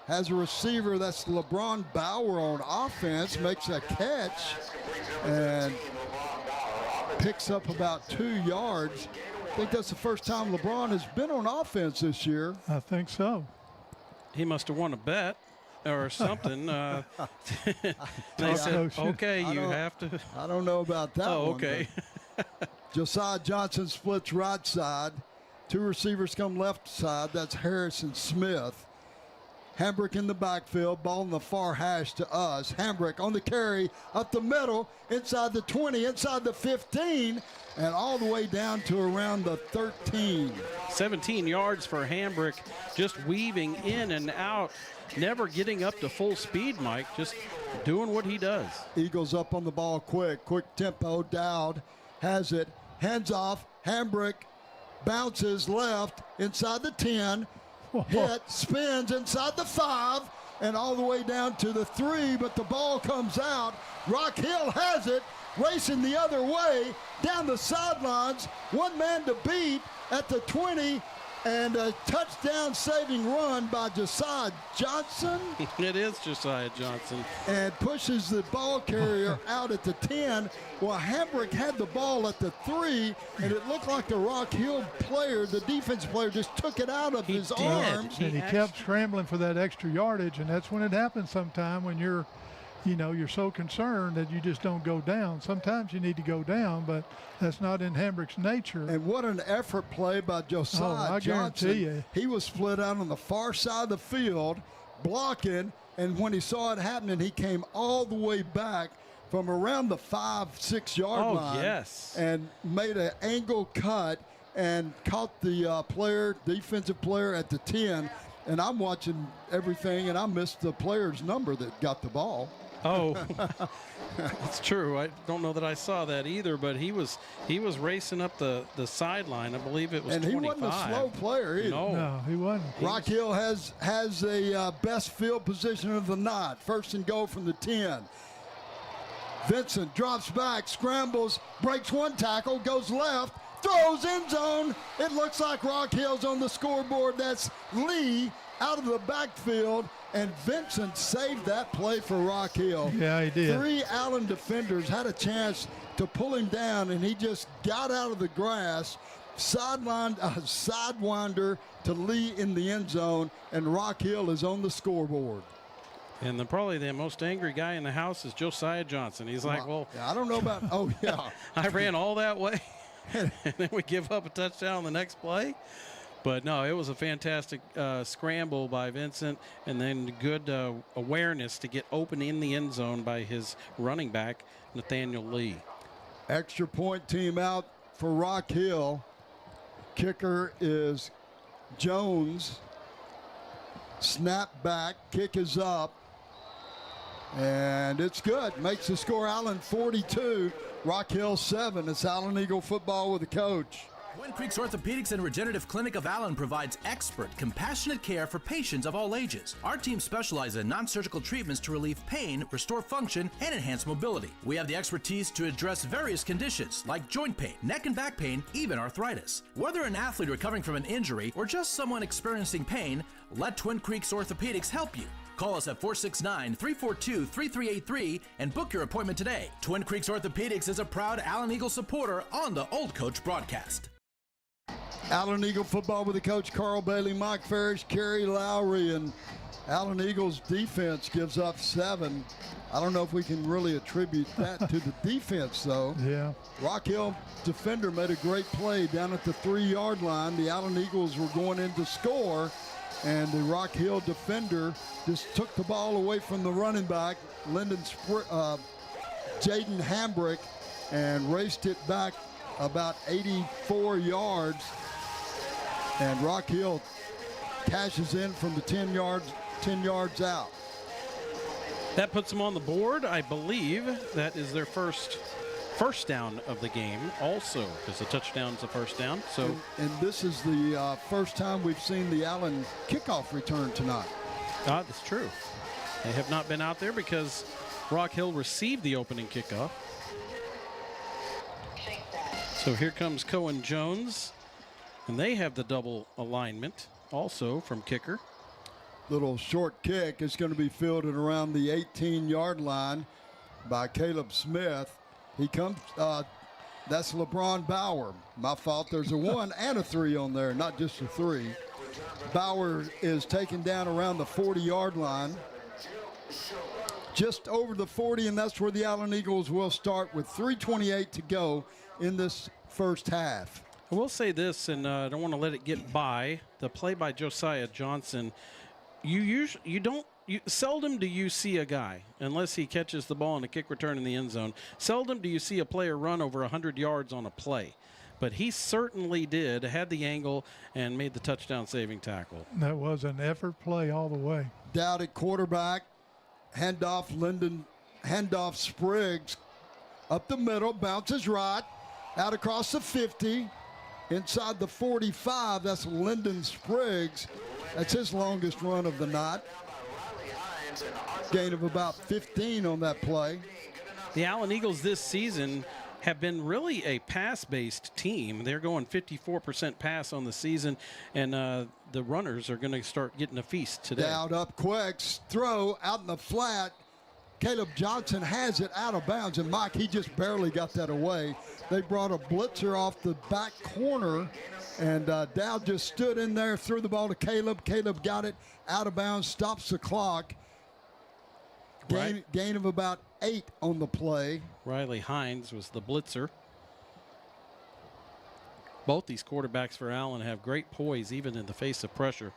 Has a receiver, that's LeBron Bauer on offense, makes a catch and picks up about 2 yards. I think that's the first time LeBron has been on offense this year. I think so. He must have won a bet or something. They said, okay, you have to. I don't know about that one. Oh, okay. Josiah Johnson splits right side. 2 receivers come left side. That's Harris and Smith. Hambrick in the backfield, ball in the far hash to us. Hambrick on the carry, up the middle, inside the 20, inside the 15, and all the way down to around the 13. 17 yards for Hambrick, just weaving in and out, never getting up to full speed, Mike, just doing what he does. Eagles up on the ball quick tempo. Dowd has it, hands off, Hambrick bounces left, inside the 10, hit, spins inside the 5, and all the way down to the 3, but the ball comes out. Rock Hill has it, racing the other way, down the sidelines, 1 man to beat at the 20, and a touchdown saving run by Josiah Johnson. It is Josiah Johnson. And pushes the ball carrier out at the 10. Well, Hambrick had the ball at the 3, and it looked like the Rock Hill player, the defense player, just took it out of his arms. And he kept scrambling for that extra yardage, and that's when it happens sometime when you're so concerned that you just don't go down. Sometimes you need to go down, but that's not in Hambrick's nature. And what an effort play by Josiah Johnson. Guarantee you. He was split out on the far side of the field, blocking, and when he saw it happening, he came all the way back from around the 5-6 yard line. Yes. And made an angle cut and caught the defensive player at the 10. And I'm watching everything, and I missed the player's number that got the ball. Oh, it's true. I don't know that I saw that either, but he was racing up the sideline. I believe it was 25. And he wasn't a slow player either. No, he wasn't. Rock Hill has a best field position of the night. 1st and goal from the 10. Vincent drops back, scrambles, breaks 1 tackle, goes left, throws end zone. It looks like Rock Hill's on the scoreboard. That's Lee out of the backfield, and Vincent saved that play for Rock Hill. Yeah, he did. 3 Allen defenders had a chance to pull him down, and he just got out of the grass sidewinder to Lee in the end zone, and Rock Hill is on the scoreboard. And probably the most angry guy in the house is Josiah Johnson. He's like, well, I don't know about, oh, yeah. I ran all that way, and then we give up a touchdown on the next play. But, no, it was a fantastic scramble by Vincent, and then good awareness to get open in the end zone by his running back, Nathaniel Lee. Extra point team out for Rock Hill. Kicker is Jones. Snap back, kick is up, and it's good. Makes the score Allen 42, Rock Hill 7. It's Allen Eagle football with the coach. Twin Creeks Orthopedics and Regenerative Clinic of Allen provides expert, compassionate care for patients of all ages. Our team specializes in non-surgical treatments to relieve pain, restore function, and enhance mobility. We have the expertise to address various conditions like joint pain, neck and back pain, even arthritis. Whether an athlete recovering from an injury or just someone experiencing pain, let Twin Creeks Orthopedics help you. Call us at 469-342-3383 and book your appointment today. Twin Creeks Orthopedics is a proud Allen Eagle supporter on the Old Coach broadcast. Allen Eagle football with the coach Carl Bailey, Mike Ferris, Kerry Lowry, and Allen Eagles defense gives up 7. I don't know if we can really attribute that to the defense, though. Yeah. Rock Hill defender made a great play down at the 3-yard line. The Allen Eagles were going in to score, and the Rock Hill defender just took the ball away from the running back, Jaden Hambrick, and raced it back about 84 yards. And Rock Hill cashes in from the 10 yards out. That puts them on the board. I believe that is their first down of the game also, because the touchdown's a first down. So, and this is the first time we've seen the Allen kickoff return tonight. That's true. They have not been out there because Rock Hill received the opening kickoff. So here comes Cohen Jones, and they have the double alignment also from kicker. Little short kick is going to be fielded around the 18-yard line by Caleb Smith. He comes, that's LeBron Bauer. My fault, there's a 1 and a 3 on there, not just a 3. Bauer is taken down around the 40-yard line. Just over the 40, and that's where the Allen Eagles will start with 3:28 to go in this first half. I will say this, and I don't want to let it get by. The play by Josiah Johnson, seldom do you see a guy, unless he catches the ball in a kick return in the end zone, seldom do you see a player run over 100 yards on a play. But he certainly did, had the angle, and made the touchdown saving tackle. That was an effort play all the way. Dowd at quarterback, handoff Spriggs up the middle, bounces right, out across the 50, inside the 45. That's Lyndon Spriggs. That's his longest run of the night. Gain of about 15 on that play. The Allen Eagles this season have been really a pass-based team. They're going 54% pass on the season, and the runners are going to start getting a feast today. Dowd up quick, throw out in the flat. Caleb Johnson has it out of bounds, and Mike, he just barely got that away. They brought a blitzer off the back corner, and Dowd just stood in there, threw the ball to Caleb. Caleb got it out of bounds, stops the clock. Gain of about 8 on the play. Riley Hines was the blitzer. Both these quarterbacks for Allen have great poise, even in the face of pressure.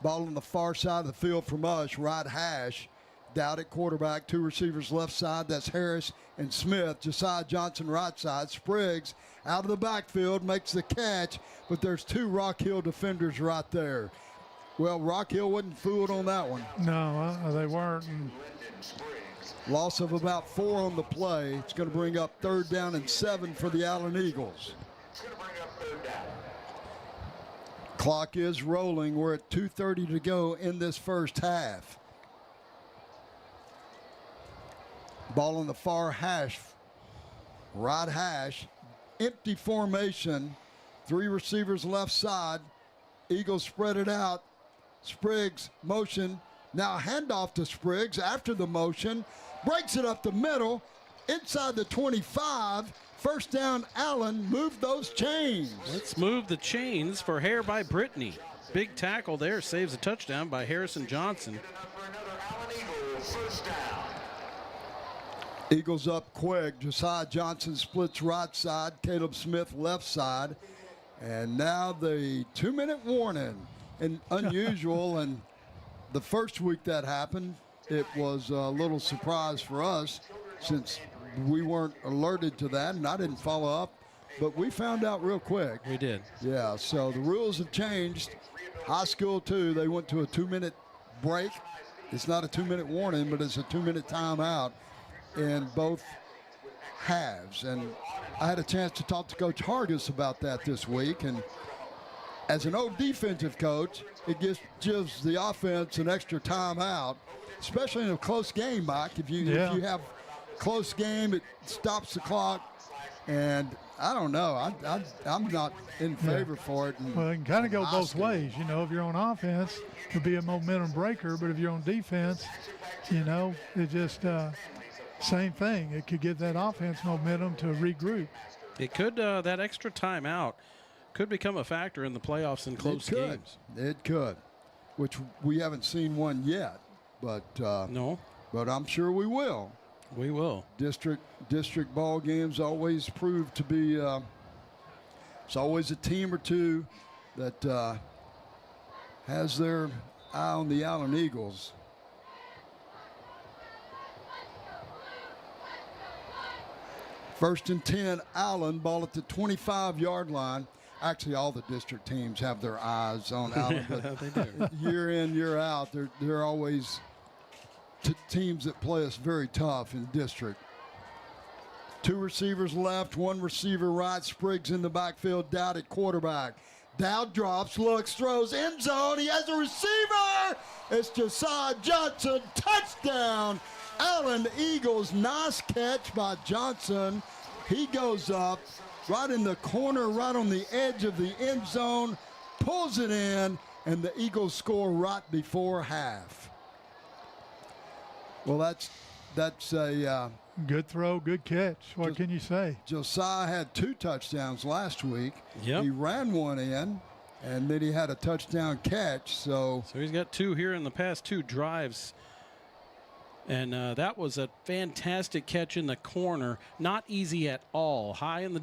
Ball on the far side of the field from us, right hash. Dowd at quarterback, 2 receivers left side. That's Harris and Smith. Josiah Johnson right side. Spriggs out of the backfield, makes the catch, but there's 2 Rock Hill defenders right there. Well, Rock Hill wasn't fooled on that one. No, they weren't. Loss of about 4 on the play. It's going to bring up 3rd down and 7 for the Allen Eagles. Clock is rolling. We're at 2:30 to go in this first half. Ball on the far hash, right hash, empty formation, 3 receivers left side. Eagles spread it out. Spriggs motion, now handoff to Spriggs after the motion, breaks it up the middle, inside the 25, First down, Allen. Move those chains. Let's move the chains for Hare by Brittany. Big tackle there, saves a touchdown by Harrison Johnson. Eagles up quick. Josiah Johnson splits right side. Caleb Smith left side. And now the 2-minute warning. And unusual. And the first week that happened, it was a little surprise for us since we weren't alerted to that, and I didn't follow up. But we found out real quick. We did. Yeah, so the rules have changed. High school, too, they went to a 2-minute break. It's not a 2-minute warning, but it's a 2-minute timeout in both halves. And I had a chance to talk to Coach Hargis about that this week. And as an old defensive coach, it gives the offense an extra timeout, especially in a close game, Mike. If you have close game, it stops the clock. And I don't know. I'm not in favor for it. Well, it can kind of go both ways. You know, if you're on offense, it could be a momentum breaker. But if you're on defense, you know, it just same thing. It could give that offense momentum to regroup. It could, that extra timeout could become a factor in the playoffs and close games. It could, which we haven't seen one yet. But no. But I'm sure we will. We will. District ball games always prove to be. It's always a team or two that has their eye on the Allen Eagles. First and 10, Allen, ball at the 25-yard line. Actually, all the district teams have their eyes on Allen, but they do. Year in, year out, they're always teams that play us very tough in district. Two receivers left, one receiver right. Spriggs in the backfield, Dowd at quarterback. Dowd drops, looks, throws, end zone. He has a receiver. It's Josiah Johnson, touchdown. Allen Eagles, nice catch by Johnson. He goes up right in the corner, right on the edge of the end zone, pulls it in, and the Eagles score right before half. Well, that's a good throw, good catch. What can you say? Josiah had 2 touchdowns last week. Yep. He ran one in, and then he had a touchdown catch. So he's got 2 here in the past 2 drives. And that was a fantastic catch in the corner. Not easy at all. High in the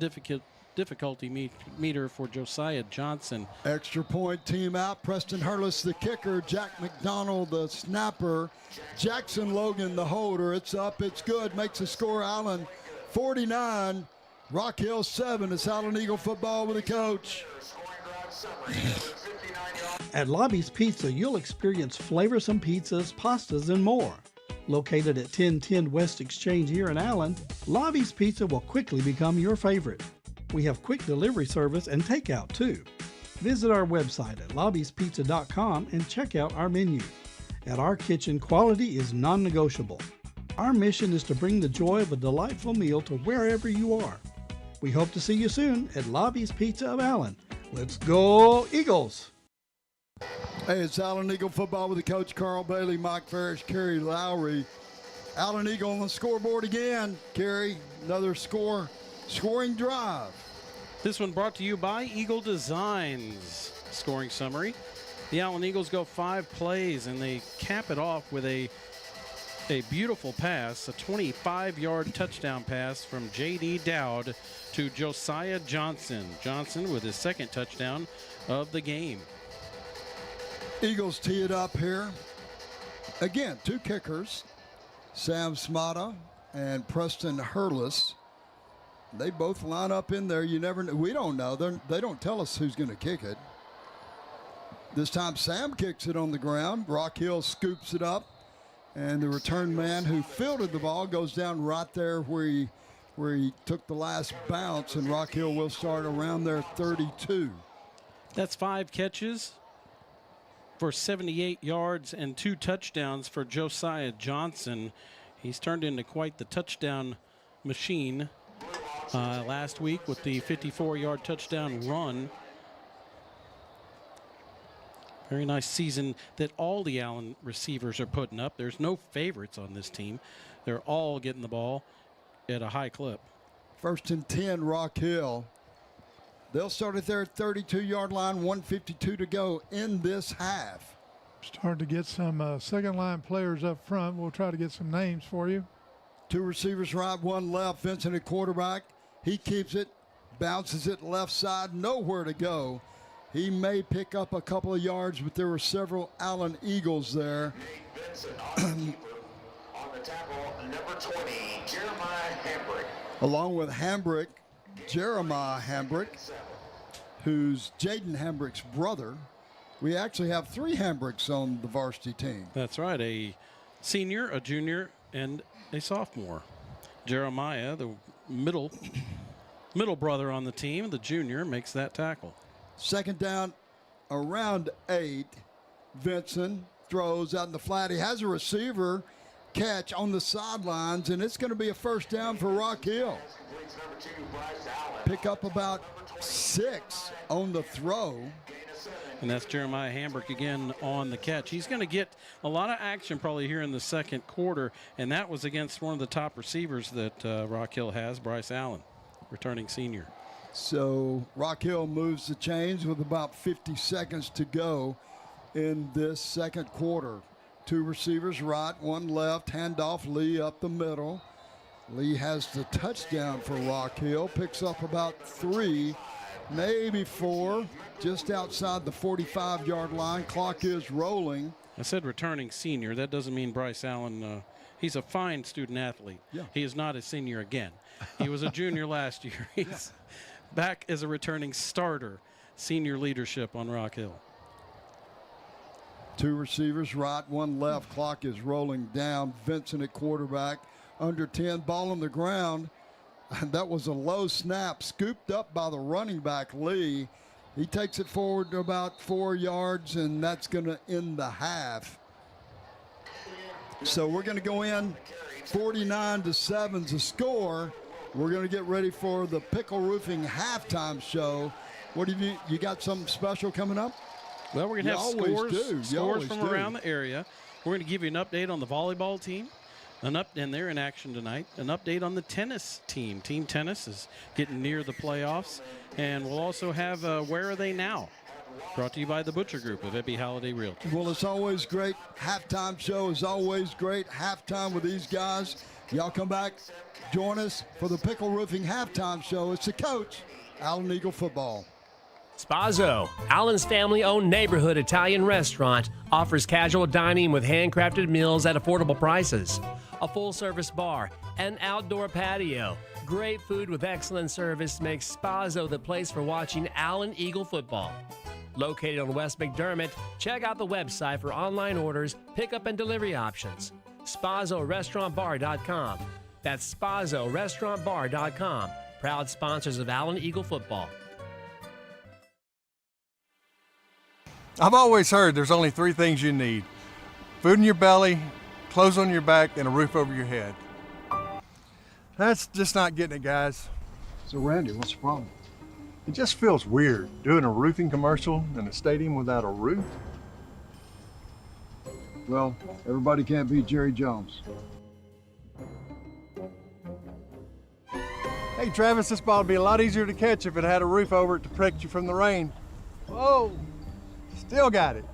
difficulty meter for Josiah Johnson. Extra point team out. Preston Hurlis, the kicker. Jack McDonald, the snapper. Jackson Logan, the holder. It's up. It's good. Makes the score. Allen 49. Rock Hill 7. It's Allen Eagle football with a coach. At Lobby's Pizza, you'll experience flavorsome pizzas, pastas, and more. Located at 1010 West Exchange here in Allen, Lobby's Pizza will quickly become your favorite. We have quick delivery service and takeout too. Visit our website at lobbyspizza.com and check out our menu. At our kitchen, quality is non-negotiable. Our mission is to bring the joy of a delightful meal to wherever you are. We hope to see you soon at Lobby's Pizza of Allen. Let's go Eagles! Hey, it's Allen Eagle football with the coach Carl Bailey, Mike Parrish, Kerry Lowry. Allen Eagle on the scoreboard again. Kerry, another scoring drive. This one brought to you by Eagle Designs. Scoring summary. The Allen Eagles go 5 plays, and they cap it off with a beautiful pass, a 25-yard touchdown pass from J.D. Dowd to Josiah Johnson. Johnson with his 2nd touchdown of the game. Eagles tee it up here. Again, 2 kickers, Sam Smata and Preston Hurlis. They both line up in there. You never know. We don't know. They don't tell us who's going to kick it. This time Sam kicks it on the ground. Rock Hill scoops it up. And the return man who fielded the ball goes down right there where he took the last bounce. And Rock Hill will start around their 32. That's 5 catches for 78 yards and 2 touchdowns for Josiah Johnson. He's turned into quite the touchdown machine last week with the 54-yard touchdown run. Very nice season that all the Allen receivers are putting up. There's no favorites on this team. They're all getting the ball at a high clip. 1st and 10, Rock Hill. They'll start at their 32-yard line, 1:52 to go in this half. Starting to get some second-line players up front. We'll try to get some names for you. 2 receivers right, 1 left. Vincent at quarterback. He keeps it, bounces it left side, nowhere to go. He may pick up a couple of yards, but there were several Allen Eagles there. Vincent on the keeper. On the tackle, number 20, Jeremiah Hambrick. Along with Hambrick, Jeremiah Hambrick, who's Jaden Hambrick's brother. We actually have 3 Hambricks on the varsity team. That's right, a senior, a junior, and a sophomore. Jeremiah, the middle brother on the team, the junior, makes that tackle. 2nd down, around 8. Vincent throws out in the flat. He has a receiver catch on the sidelines, and it's going to be a 1st down for Rock Hill. Pick up about 6 on the throw. And that's Jeremiah Hambrick again on the catch. He's going to get a lot of action probably here in the 2nd quarter, and that was against one of the top receivers that Rock Hill has, Bryce Allen, returning senior. So Rock Hill moves the chains with about 50 seconds to go in this 2nd quarter. 2 receivers right, 1 left, handoff Lee up the middle. Lee has the touchdown for Rock Hill, picks up about 3, maybe 4, just outside the 45-yard line. Clock is rolling. I said returning senior. That doesn't mean Bryce Allen, he's a fine student athlete. Yeah. He is not a senior again. He was a junior last year. He's back as a returning starter. Senior leadership on Rock Hill. 2 receivers right, 1 left. Clock is rolling down. Vincent at quarterback. Under 10, ball on the ground. That was a low snap, scooped up by the running back, Lee. He takes it forward to about 4 yards, and that's going to end the half. So we're going to go in 49-7 to score. We're going to get ready for the Pickle Roofing halftime show. What have you got something special coming up? Well, we're going to have scores from around the area. We're going to give you an update on the volleyball team. And they're in action tonight. An update on the tennis team. Team tennis is getting near the playoffs. And we'll also have Where Are They Now? Brought to you by the Butcher Group of Ebby Halliday Realty. Well, it's always great. Halftime show is always great. Halftime with these guys. Y'all come back, join us for the Pickle Roofing halftime show. It's the coach, Allen Eagle Football. Spazzo, Allen's family-owned neighborhood Italian restaurant, offers casual dining with handcrafted meals at affordable prices. A full-service bar, an outdoor patio. Great food with excellent service makes Spazzo the place for watching Allen Eagle football. Located on West McDermott, check out the website for online orders, pickup, and delivery options. SpazzoRestaurantBar.com. That's SpazzoRestaurantBar.com. Proud sponsors of Allen Eagle football. I've always heard there's only 3 things you need: food in your belly, clothes on your back, and a roof over your head. That's just not getting it, guys. So, Randy, what's the problem? It just feels weird doing a roofing commercial in a stadium without a roof. Well, everybody can't be Jerry Jones. Hey, Travis, this ball would be a lot easier to catch if it had a roof over it to protect you from the rain. Whoa, still got it.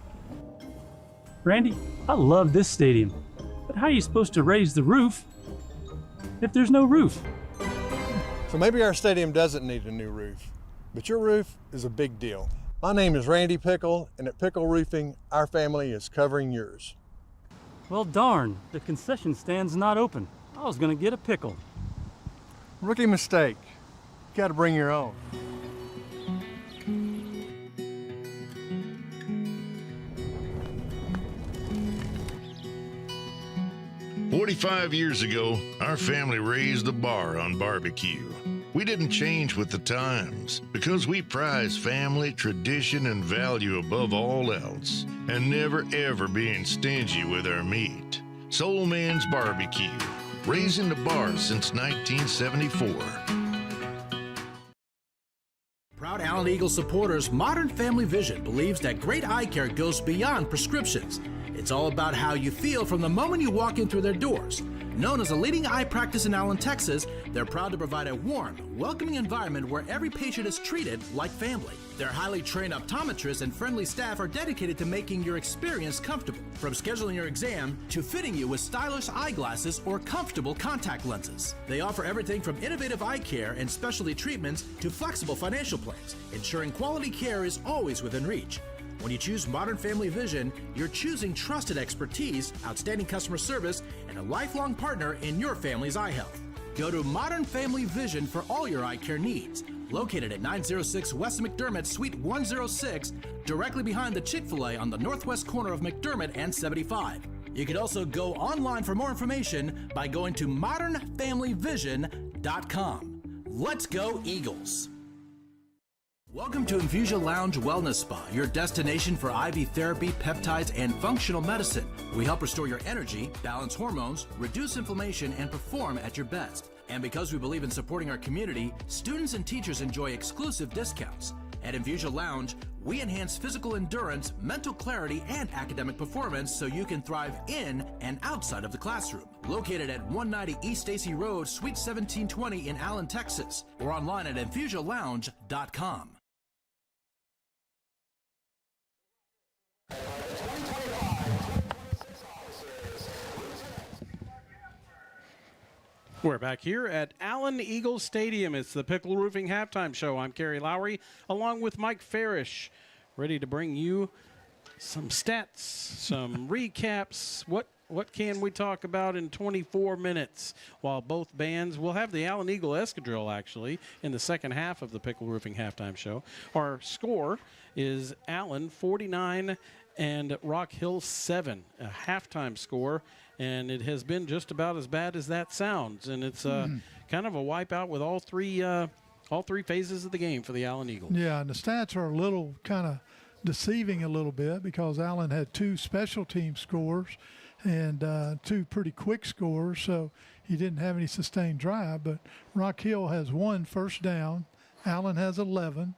Randy, I love this stadium, but how are you supposed to raise the roof if there's no roof? So maybe our stadium doesn't need a new roof, but your roof is a big deal. My name is Randy Pickle, and at Pickle Roofing, our family is covering yours. Well, darn, the concession stand's not open. I was gonna get a pickle. Rookie mistake. You gotta bring your own. "45 years ago, our family raised the bar on barbecue. We didn't change with the times because we prize family, tradition, and value above all else, and never ever being stingy with our meat. Soul Man's Barbecue, raising the bar since 1974. Proud Allen Eagle supporters, Modern Family Vision believes that great eye care goes beyond prescriptions. It's all about how you feel from the moment you walk in through their doors. Known as a leading eye practice in Allen, Texas, they're proud to provide a warm, welcoming environment where every patient is treated like family. Their highly trained optometrists and friendly staff are dedicated to making your experience comfortable, from scheduling your exam to fitting you with stylish eyeglasses or comfortable contact lenses. They offer everything from innovative eye care and specialty treatments to flexible financial plans, ensuring quality care is always within reach. When you choose Modern Family Vision, you're choosing trusted expertise, outstanding customer service, and a lifelong partner in your family's eye health. Go to Modern Family Vision for all your eye care needs. Located at 906 West McDermott, Suite 106, directly behind the Chick-fil-A on the northwest corner of McDermott and 75. You can also go online for more information by going to modernfamilyvision.com. Let's go Eagles! Welcome to Infusia Lounge Wellness Spa, your destination for IV therapy, peptides, and functional medicine. We help restore your energy, balance hormones, reduce inflammation, and perform at your best. And because we believe in supporting our community, students and teachers enjoy exclusive discounts. At Infusia Lounge, we enhance physical endurance, mental clarity, and academic performance so you can thrive in and outside of the classroom. Located at 190 East Stacy Road, Suite 1720 in Allen, Texas, or online at infusialounge.com. We're back here at Allen Eagles Stadium. It's the Pickle Roofing Halftime Show. I'm Kerry Lowry, along with Mike Farish, ready to bring you some stats, some recaps. What can we talk about in 24 minutes? While both bands will have the Allen Eagle Escadrille, actually, in the second half of the Pickle Roofing Halftime Show. Our score is Allen 49 and Rock Hill 7, a halftime score. And it has been just about as bad as that sounds. And it's kind of a wipeout with all three phases of the game for the Allen Eagles. Yeah, and the stats are a little kind of deceiving a little bit because Allen had 2 special team scores and 2 pretty quick scores, so he didn't have any sustained drive. But Rock Hill has 1 first down. Allen has 11.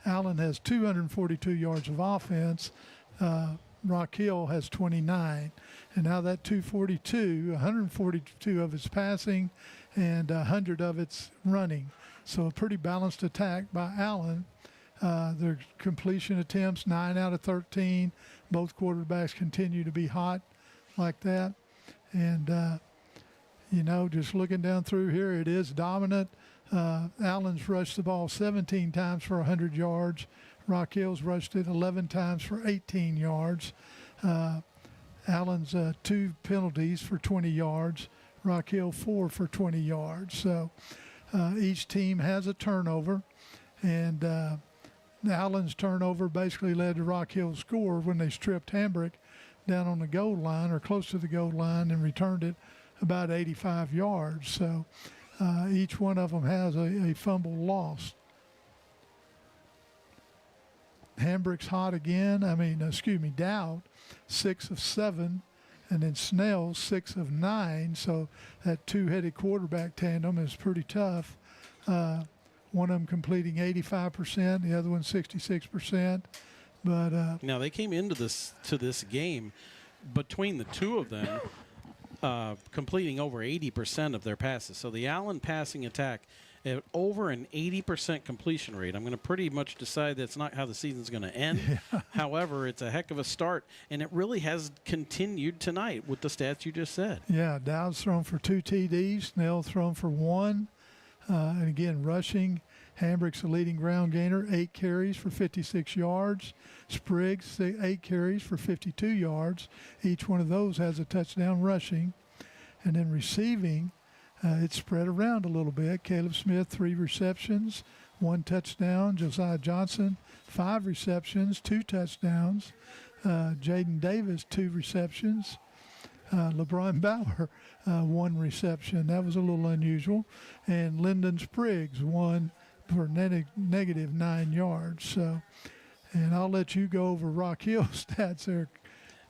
Allen has 242 yards of offense. Rock Hill has 29. And now that 242, 142 of it's passing and 100 of it's running. So a pretty balanced attack by Allen. Their completion attempts, 9 out of 13. Both quarterbacks continue to be hot like that. And, just looking down through here, it is dominant. Allen's rushed the ball 17 times for 100 yards. Rock Hill's rushed it 11 times for 18 yards. Allen's 2 penalties for 20 yards. Rock Hill 4 for 20 yards. So each team has a turnover. And Allen's turnover basically led to Rock Hill's score when they stripped Hambrick down on the goal line or close to the goal line and returned it about 85 yards. So each one of them has a fumble lost. Hambrick's hot again. Dowd, 6 of 7, and then Snell, 6 of 9. So that 2-headed quarterback tandem is pretty tough. One of them completing 85%, the other one 66%. But now they came into this game between the two of them completing over 80% of their passes. So the Allen passing attack at over an 80% completion rate. I'm going to pretty much decide that's not how the season's going to end. However, it's a heck of a start, and it really has continued tonight with the stats you just said. Yeah, Dowd's thrown for 2 TDs, Snell thrown for 1. And again, rushing, Hambrick's the leading ground gainer, 8 carries for 56 yards. Spriggs, 8 carries for 52 yards. Each one of those has a touchdown rushing. And then receiving, it's spread around a little bit. Caleb Smith, 3 receptions, 1 touchdown. Josiah Johnson, 5 receptions, 2 touchdowns. Jaden Davis, 2 receptions. LeBron Bauer, 1 reception. That was a little unusual. And Lyndon Spriggs, 1 for negative 9 yards. So, and I'll let you go over Rock Hill stats there,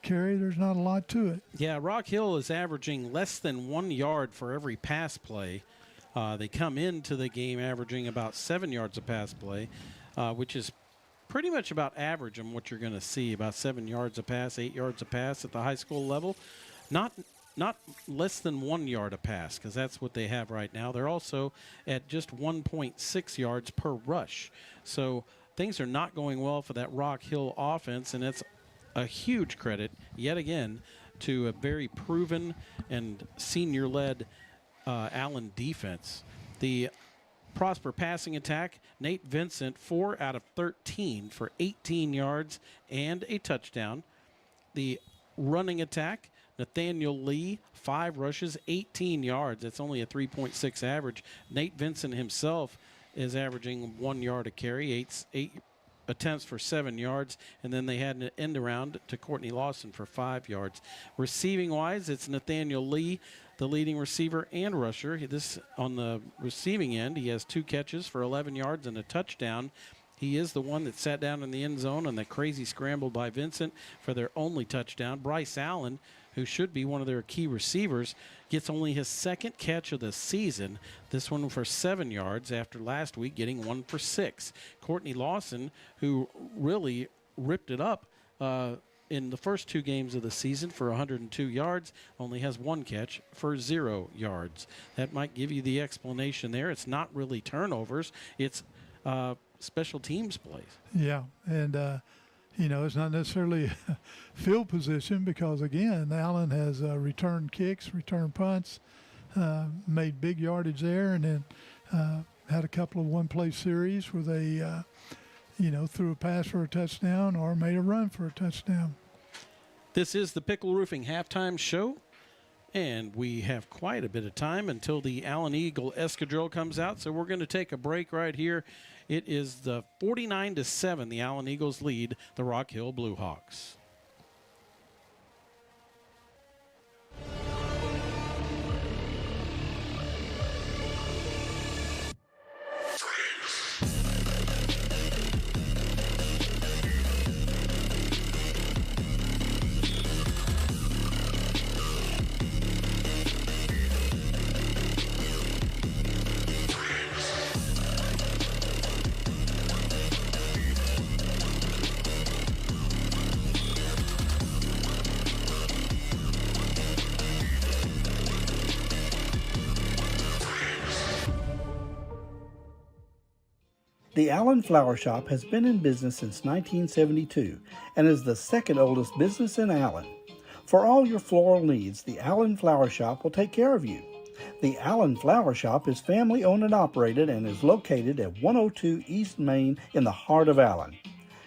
Kerry. There's not a lot to it. Yeah, Rock Hill is averaging less than 1 yard for every pass play. They come into the game averaging about 7 yards a pass play, which is pretty much about average on what you're going to see, about 7 yards a pass, 8 yards a pass at the high school level. Not not less than 1 yard a pass, because that's what they have right now. They're also at just 1.6 yards per rush. So things are not going well for that Rock Hill offense, and it's a huge credit, yet again, to a very proven and senior-led Allen defense. The Prosper passing attack, Nate Vincent, 4 out of 13 for 18 yards and a touchdown. The running attack, Nathaniel Lee, 5 rushes, 18 yards. That's only a 3.6 average. Nate Vincent himself is averaging 1 yard a carry, 8 attempts for 7 yards, and then they had an end around to Courtney Lawson for 5 yards. Receiving wise, it's Nathaniel Lee, the leading receiver and rusher. This on the receiving end, he has 2 catches for 11 yards and a touchdown. He is the one that sat down in the end zone on that crazy scramble by Vincent for their only touchdown. Bryce Allen, who should be one of their key receivers, gets only his 2nd catch of the season. This one for 7 yards after last week getting 1 for 6. Courtney Lawson, who really ripped it up in the first 2 games of the season for 102 yards, only has 1 catch for 0 yards. That might give you the explanation there. It's not really turnovers. It's special teams plays. Yeah, and it's not necessarily field position because, again, Allen has returned kicks, returned punts, made big yardage there, and then had a couple of one-play series where they, threw a pass for a touchdown or made a run for a touchdown. This is the Pickle Roofing Halftime Show, and we have quite a bit of time until the Allen Eagle Escadrille comes out, so we're going to take a break right here. It is the 49-7, the Allen Eagles lead the Rock Hill Blue Hawks. The Allen Flower Shop has been in business since 1972 and is the 2nd oldest business in Allen. For all your floral needs, the Allen Flower Shop will take care of you. The Allen Flower Shop is family owned and operated and is located at 102 East Main in the heart of Allen.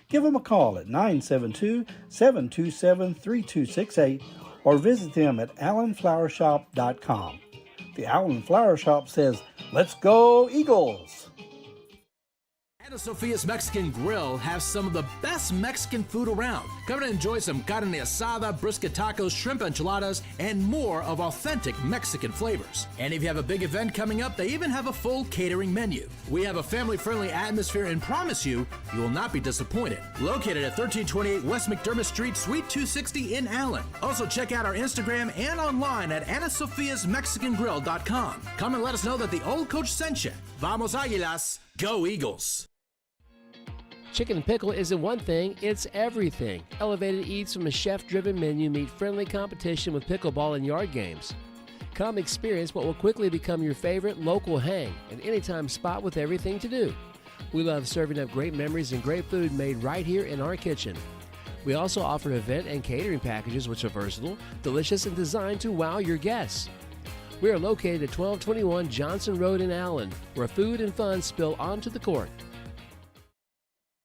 Give them a call at 972-727-3268 or visit them at allenflowershop.com. The Allen Flower Shop says, "Let's go Eagles!" Ana Sophia's Mexican Grill has some of the best Mexican food around. Come and enjoy some carne asada, brisket tacos, shrimp enchiladas, and more of authentic Mexican flavors. And if you have a big event coming up, they even have a full catering menu. We have a family-friendly atmosphere and promise you will not be disappointed. Located at 1328 West McDermott Street, Suite 260 in Allen. Also check out our Instagram and online at AnaSophiasMexicanGrill.com. Come and let us know that the old coach sent you. Vamos Águilas, go Eagles! Chicken and Pickle isn't one thing, it's everything. Elevated eats from a chef-driven menu meet friendly competition with pickleball and yard games. Come experience what will quickly become your favorite local hang, an anytime spot with everything to do. We love serving up great memories and great food made right here in our kitchen. We also offer event and catering packages which are versatile, delicious, and designed to wow your guests. We are located at 1221 Johnson Road in Allen, where food and fun spill onto the court.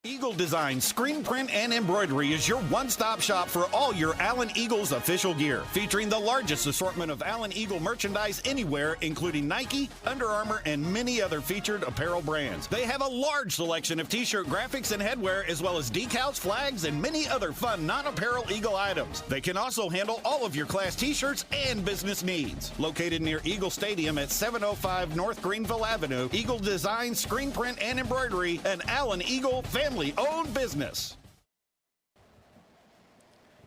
Eagle Design Screen Print and Embroidery is your one-stop shop for all your Allen Eagles official gear, featuring the largest assortment of Allen Eagle merchandise anywhere, including Nike, Under Armour, and many other featured apparel brands. They have a large selection of t-shirt graphics and headwear, as well as decals, flags, and many other fun non-apparel Eagle items. They can also handle all of your class t-shirts and business needs. Located near Eagle Stadium at 705 North Greenville Avenue, Eagle Design Screen Print and Embroidery, an Allen Eagle family-owned business.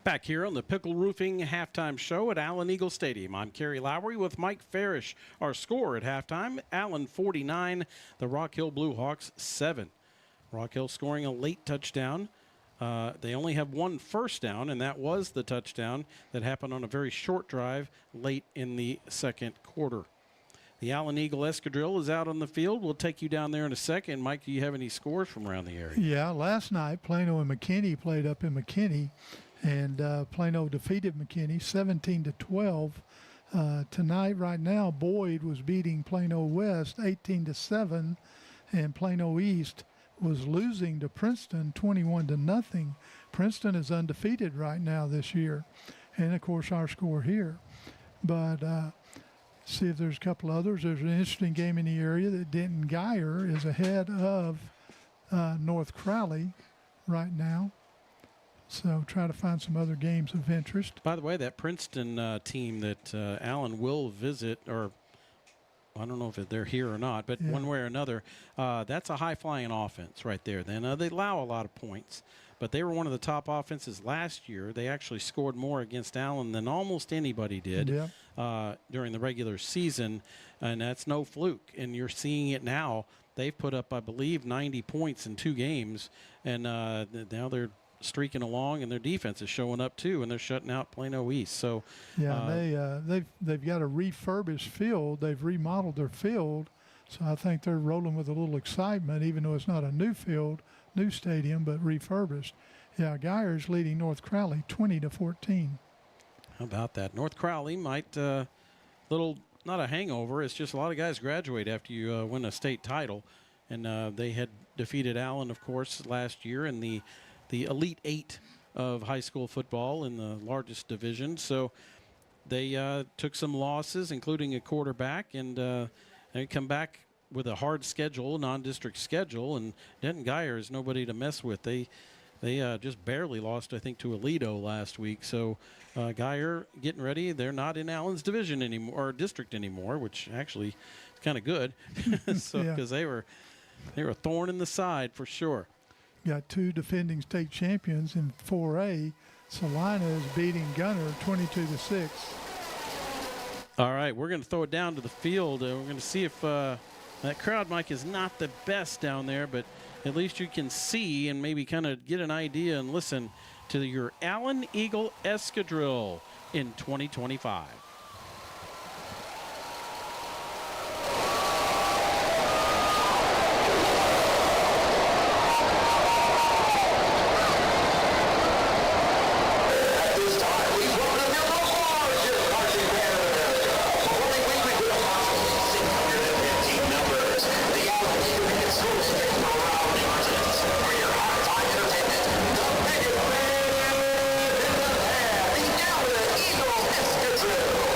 Back here on the Pickle Roofing Halftime Show at Allen Eagle Stadium, I'm Kerry Lowry with Mike Farish. Our score at halftime, Allen 49, the Rock Hill Blue Hawks 7. Rock Hill scoring a late touchdown They only have one first down, and that was the touchdown that happened on a very short drive late in the second quarter. The Allen Eagle Escadrille is out on the field. We'll take you down there in a second. Mike, do you have any scores from around the area? Yeah, last night Plano and McKinney played up in McKinney, and Plano defeated McKinney 17-12. Tonight, right now, Boyd was beating Plano West 18-7, and Plano East was losing to Princeton 21-0. Princeton is undefeated right now this year, and of course our score here. But see if there's a couple others. There's an interesting game in the area that Denton Geyer is ahead of North Crowley right now. So try to find some other games of interest. By the way, that Princeton team that Allen will visit, or I don't know if they're here or not, but one way or another, that's a high-flying offense right there. Then they allow a lot of points, but they were one of the top offenses last year. They actually scored more against Allen than almost anybody did during the regular season, and that's no fluke. And you're seeing it now. They've put up, I believe, 90 points in 2 games, and now they're streaking along, and their defense is showing up too, and they're shutting out Plano East. So they've got a refurbished field. They've remodeled their field, so I think they're rolling with a little excitement, even though it's not a new field, new stadium, but refurbished. Yeah, Geyer's leading North Crowley 20-14. How about that? North Crowley might not a hangover. It's just a lot of guys graduate after you win a state title, and they had defeated Allen, of course, last year in the Elite 8 of high school football in the largest division. So they took some losses, including a quarterback, and they come back with a hard schedule, non-district schedule, and Denton Geyer is nobody to mess with. They just barely lost, I think, to Aledo last week. So Geyer getting ready. They're not in Allen's division anymore, or district anymore, which actually is kind of good. Because they were a thorn in the side for sure. Got 2 defending state champions in 4A. Salina is beating Gunner 22-6. All right, we're going to throw it down to the field. We're going to see if that crowd mic is not the best down there, but at least you can see and maybe kind of get an idea and listen to your Allen Eagle Escadrille in 2025. Eagle Escadrille.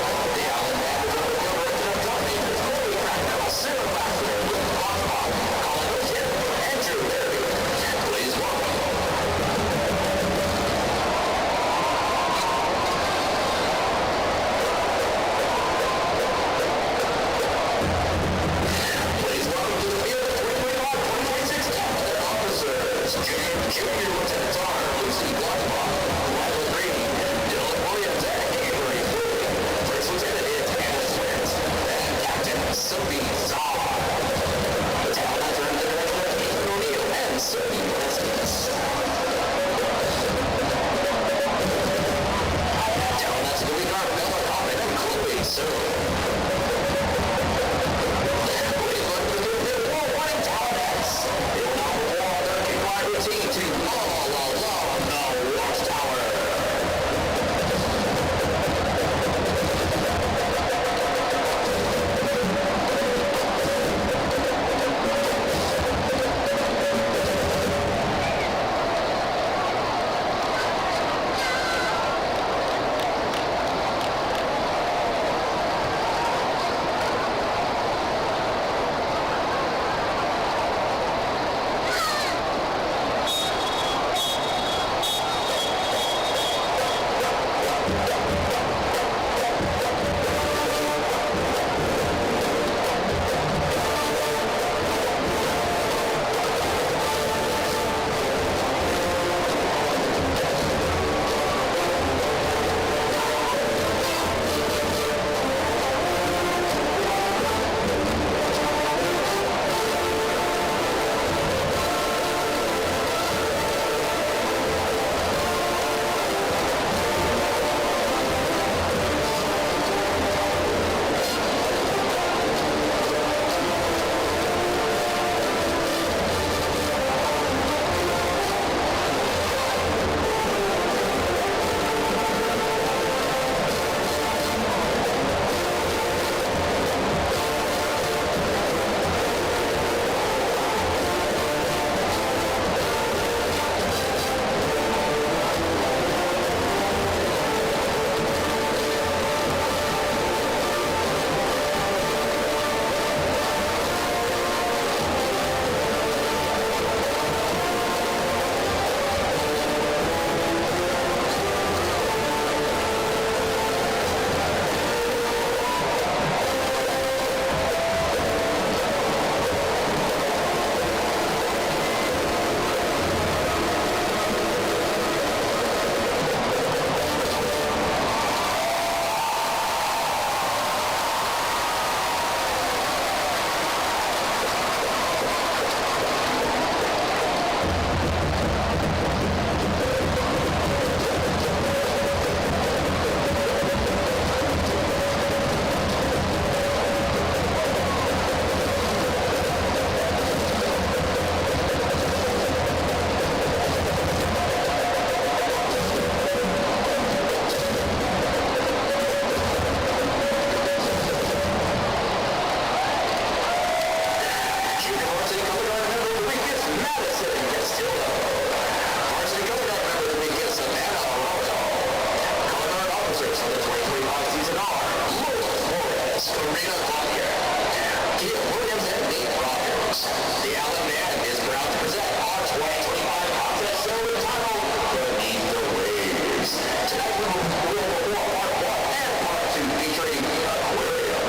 Arena Club here. And Kia Williams and Nate Rogers. The Allen Band is proud to present our 2025 contest show entitled Beneath the Waves. Tonight we will perform part 1 and part 2 featuring Aquarium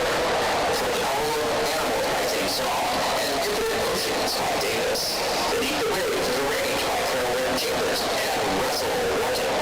from the Power of Animals by Zane Song and Infinite Oceans by Davis. Beneath the Waves is arranged by Carolyn Chambers and Russell Wharton.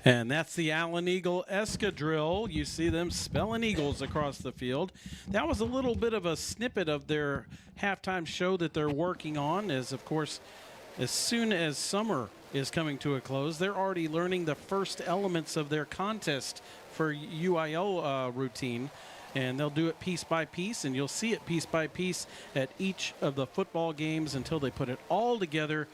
And that's the Allen Eagle Escadrille. You see them spelling Eagles across the field. That was a little bit of a snippet of their halftime show that they're working on, as, of course, as soon as summer is coming to a close, they're already learning the first elements of their contest for UIL routine. And they'll do it piece by piece, and you'll see it piece by piece at each of the football games until they put it all together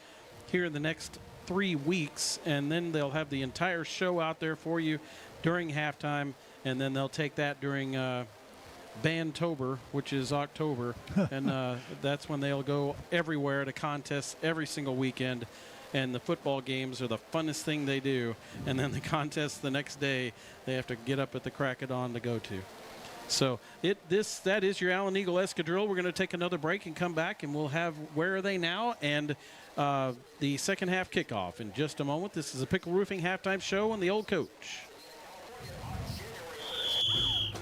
here in the next 3 weeks. And then they'll have the entire show out there for you during halftime, and then they'll take that during Bandtober, which is October, and that's when they'll go everywhere to contests every single weekend. And the football games are the funnest thing they do, and then the contests the next day they have to get up at the crack of dawn to go to. So that is your Allen Eagle Escadrille. We're going to take another break and come back, and we'll have Where Are They Now and the second half kickoff in just a moment. This is a Pickle Roofing halftime show on the Old Coach.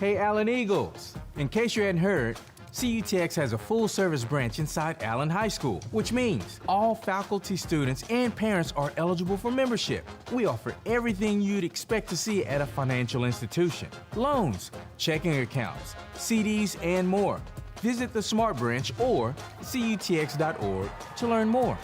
Hey, Allen Eagles. In case you hadn't heard, CUTX has a full-service branch inside Allen High School, which means all faculty, students, and parents are eligible for membership. We offer everything you'd expect to see at a financial institution: loans, checking accounts, CDs, and more. Visit the Smart Branch or cutx.org to learn more.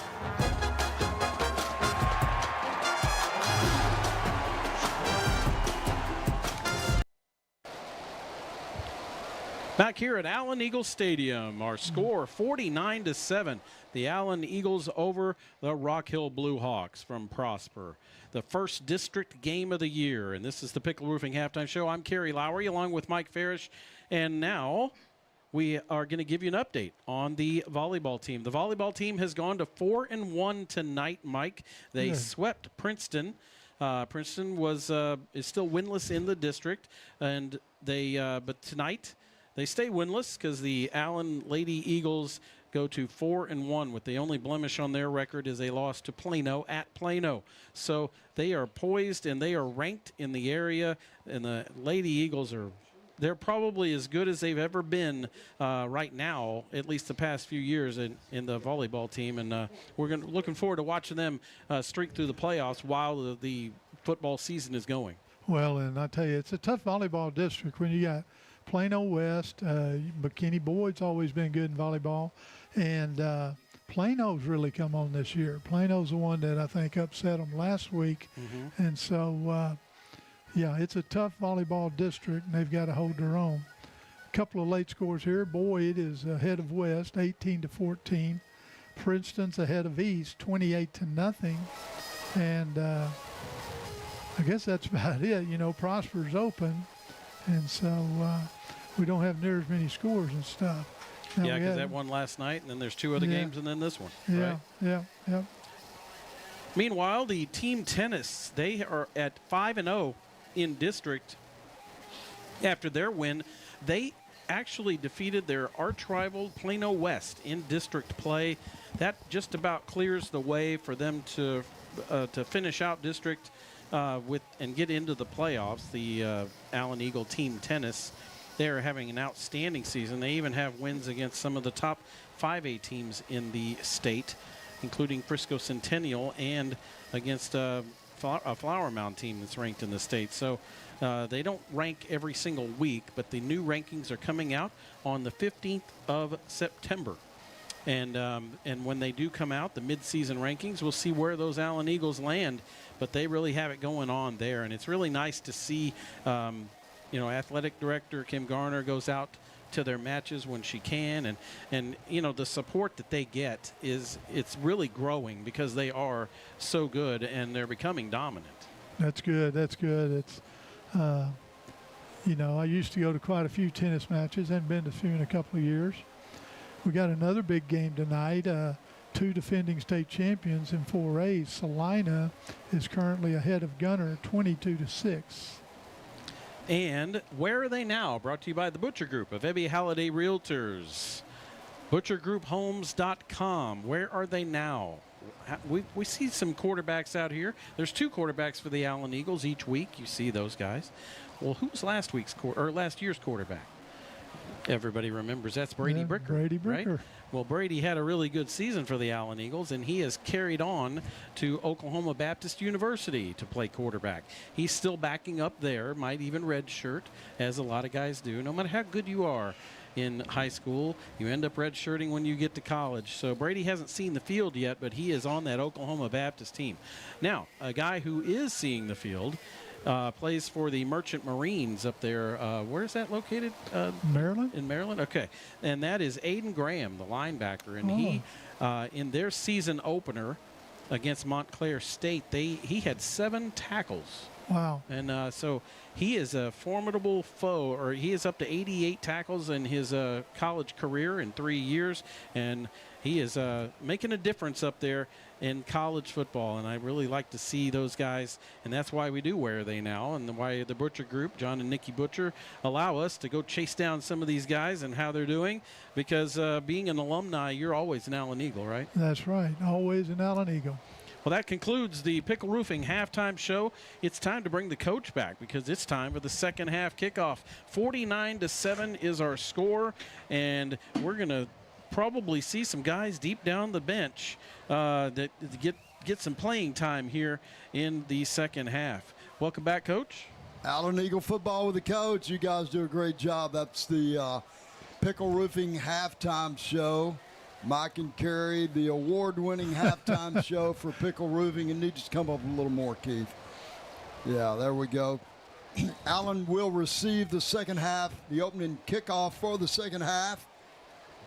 Back here at Allen Eagle Stadium, our score 49-7. The Allen Eagles over the Rock Hill Blue Hawks from Prosper. The first district game of the year, and this is the Pickle Roofing halftime show. I'm Kerry Lowry along with Mike Farish, and now we are going to give you an update on the volleyball team. The volleyball team has gone to 4-1 tonight, Mike. They swept Princeton. Princeton is still winless in the district, and but tonight they stay winless because the Allen Lady Eagles go to 4-1, with the only blemish on their record is a loss to Plano at Plano. So they are poised and they are ranked in the area, and the Lady Eagles they're probably as good as they've ever been right now, at least the past few years in the volleyball team. And we're looking forward to watching them streak through the playoffs while the football season is going. Well, and I tell you, it's a tough volleyball district when you got Plano West. McKinney Boyd's always been good in volleyball. And Plano's really come on this year. Plano's the one that I think upset them last week. Mm-hmm. And so, yeah, it's a tough volleyball district, and they've got to hold their own. A couple of late scores here. Boyd is ahead of West, 18-14. Princeton's ahead of East, 28-0. And I guess that's about it. You know, Prosper's open. And so we don't have near as many scores and stuff. Now yeah, because that one last night, and then there's two other games, and then this one. Yeah, right? yeah. Meanwhile, the team tennis, they are at 5-0 in district. After their win, they actually defeated their arch rival Plano West in district play. That just about clears the way for them to finish out district and get into the playoffs. The Allen Eagle team tennis, they're having an outstanding season. They even have wins against some of the top 5A teams in the state, including Frisco Centennial and against a Flower Mound team that's ranked in the state. So they don't rank every single week, but the new rankings are coming out on the 15th of September. And when they do come out, the mid-season rankings, we'll see where those Allen Eagles land. But they really have it going on there, and it's really nice to see. Athletic director Kim Garner goes out to their matches when she can, and the support that they get it's really growing because they are so good and they're becoming dominant. That's good. It's I used to go to quite a few tennis matches. Haven't been to a few in a couple of years. We got another big game tonight. Two defending state champions in 4A. Salina is currently ahead of Gunner, 22-6. And Where Are They Now? Brought to you by the Butcher Group of Ebby Halliday Realtors. ButcherGroupHomes.com. Where are they now? We see some quarterbacks out here. There's two quarterbacks for the Allen Eagles each week. You see those guys. Well, who's last year's quarterback? Everybody remembers that's Brady Bricker. Brady Bricker. Right? Well, Brady had a really good season for the Allen Eagles, and he has carried on to Oklahoma Baptist University to play quarterback. He's still backing up there, might even redshirt, as a lot of guys do. No matter how good you are in high school, you end up redshirting when you get to college. So Brady hasn't seen the field yet, but he is on that Oklahoma Baptist team. Now, a guy who is seeing the field plays for the Merchant Marines up there. Where is that located? Maryland. In Maryland? Okay. And that is Aiden Graham, the linebacker. And he, in their season opener against Montclair State, he had 7 tackles. Wow. And so he is a formidable foe, or he is up to 88 tackles in his college career in 3 years. And he is making a difference up there in college football, and I really like to see those guys, and that's why we do Where Are They Now, and why the Butcher Group, John and Nikki Butcher, allow us to go chase down some of these guys and how they're doing, because being an alumni, you're always an Allen Eagle, right? That's right, always an Allen Eagle. Well, that concludes the Pickle Roofing halftime show. It's time to bring the coach back, because it's time for the second half kickoff. 49-7 is our score, and we're going to probably see some guys deep down the bench that get some playing time here in the second half. Welcome back, Coach. Allen Eagle football with the coach. You guys do a great job. That's the Pickle Roofing halftime show. Mike and Carrie, the award-winning halftime show for Pickle Roofing. And need to come up a little more, Keith. Yeah, there we go. Allen will receive the second half, the opening kickoff for the second half.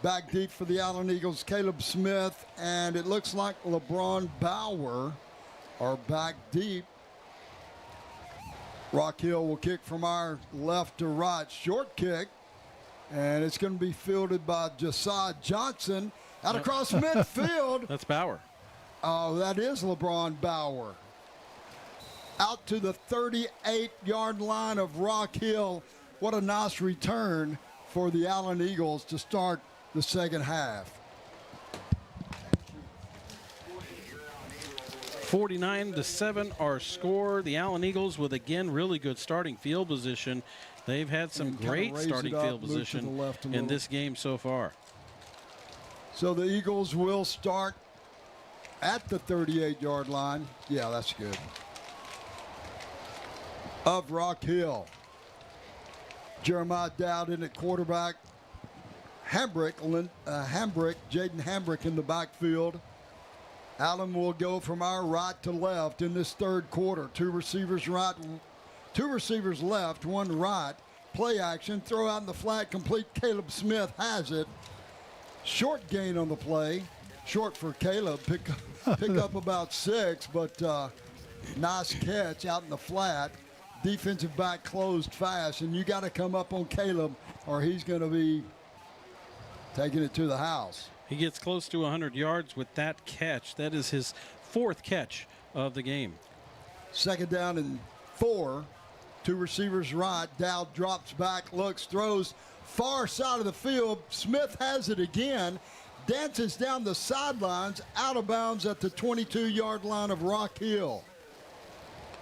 Back deep for the Allen Eagles, Caleb Smith, and it looks like LeBron Bauer are back deep. Rock Hill will kick from our left to right. Short kick, and it's going to be fielded by Josiah Johnson out across midfield. That's Bauer. Oh, that is LeBron Bauer. Out to the 38-yard line of Rock Hill. What a nice return for the Allen Eagles to start the second half. 49-7 our score. The Allen Eagles with, again, really good starting field position. They've had some great starting field position in this game so far. So the Eagles will start at the 38-yard line. Yeah, that's good. Of Rock Hill. Jeremiah Dowd in at quarterback. Jaden Hambrick in the backfield. Allen will go from our right to left in this third quarter. 2 receivers right, 2 receivers left, 1 right. Play action, throw out in the flat, complete. Caleb Smith has it. Short gain on the play. Short for Caleb. Pick up about 6, but nice catch out in the flat. Defensive back closed fast, and you got to come up on Caleb or he's going to be taking it to the house. He gets close to 100 yards with that catch. That is his 4th catch of the game. Second down and 4. 2 receivers right. Dowd drops back, looks, throws far side of the field. Smith has it again. Dances down the sidelines, out of bounds at the 22-yard line of Rock Hill.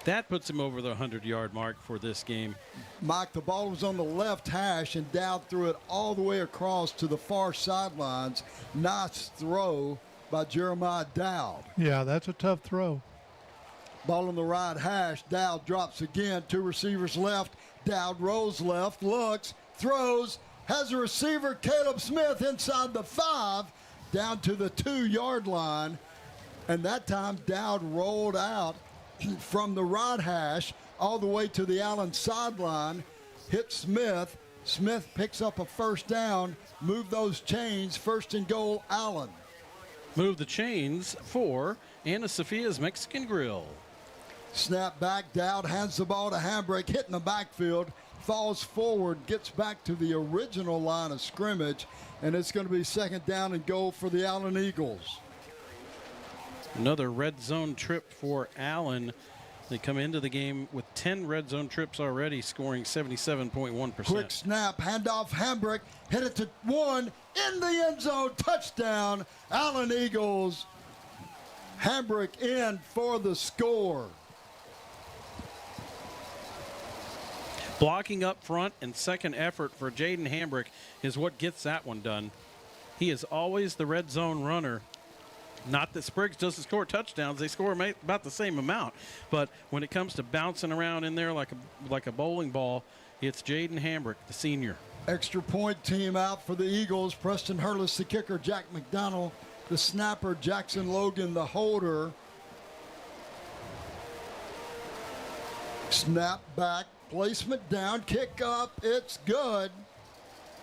That puts him over the 100-yard mark for this game. Mike, the ball was on the left hash, and Dowd threw it all the way across to the far sidelines. Nice throw by Jeremiah Dowd. Yeah, that's a tough throw. Ball on the right hash. Dowd drops again. 2 receivers left. Dowd rolls left, looks, throws, has a receiver, Caleb Smith, inside the 5, down to the 2-yard line. And that time, Dowd rolled out from the right hash all the way to the Allen sideline, hit Smith. Smith picks up a first down, move those chains, 1st and goal, Allen. Move the chains for Anna Sophia's Mexican Grill. Snap back, Dowd hands the ball to Hambrick, hitting the backfield, falls forward, gets back to the original line of scrimmage, and it's going to be 2nd down and goal for the Allen Eagles. Another red zone trip for Allen. They come into the game with 10 red zone trips already, scoring 77.1%. Quick snap, handoff, Hambrick, hit it to 1, in the end zone, touchdown, Allen Eagles. Hambrick in for the score. Blocking up front and second effort for Jaden Hambrick is what gets that one done. He is always the red zone runner. Not that Spriggs doesn't score touchdowns. They score about the same amount. But when it comes to bouncing around in there like a bowling ball, it's Jaden Hambrick, the senior. Extra point team out for the Eagles. Preston Hurlis, the kicker. Jack McDonald, the snapper. Jackson Logan, the holder. Snap back. Placement down. Kick up. It's good.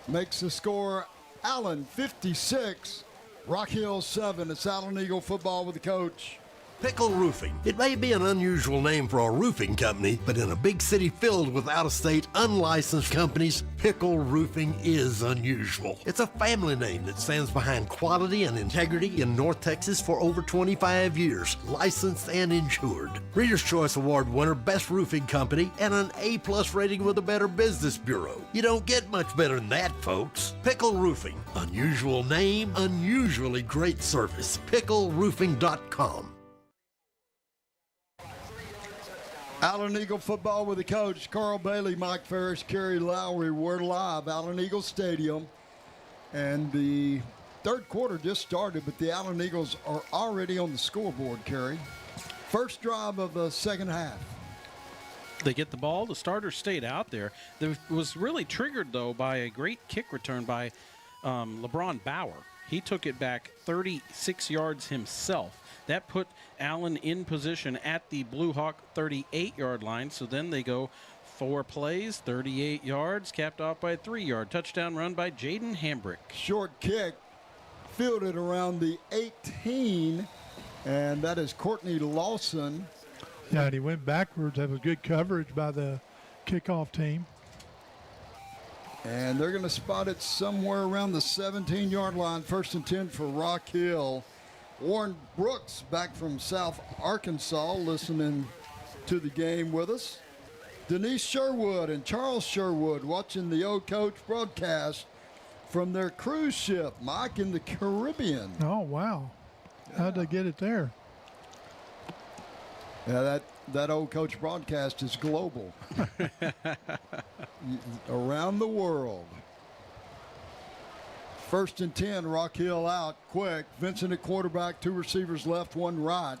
Makes the score Allen 56. Rock Hill 7. It's Allen Eagle football with the coach. Pickle Roofing. It may be an unusual name for a roofing company, but in a big city filled with out-of-state, unlicensed companies, Pickle Roofing is unusual. It's a family name that stands behind quality and integrity in North Texas for over 25 years, licensed and insured. Reader's Choice Award winner, Best Roofing Company, and an A+ rating with the Better Business Bureau. You don't get much better than that, folks. Pickle Roofing. Unusual name, unusually great service. PickleRoofing.com. Allen Eagle football with the coach. Carl Bailey, Mike Ferris, Kerry Lowry. We're live, Allen Eagle Stadium. And the third quarter just started, but the Allen Eagles are already on the scoreboard, Kerry. First drive of the second half. They get the ball. The starters stayed out there. It was really triggered, though, by a great kick return by LeBron Bauer. He took it back 36 yards himself. That put Allen in position at the Blue Hawk 38-yard line. So then they go 4 plays, 38 yards, capped off by a 3-yard touchdown run by Jaden Hambrick. Short kick, fielded around the 18, and that is Courtney Lawson. Yeah, and he went backwards. That was good coverage by the kickoff team. And they're going to spot it somewhere around the 17-yard line. 1st and 10 for Rock Hill. Warren Brooks back from South Arkansas listening to the game with us. Denise Sherwood and Charles Sherwood watching the old coach broadcast from their cruise ship, Mike, in the Caribbean. Oh, wow. How'd they get it there? Yeah, that old coach broadcast is global. Around the world. 1st and 10, Rock Hill out quick. Vincent at quarterback, 2 receivers left, 1 right.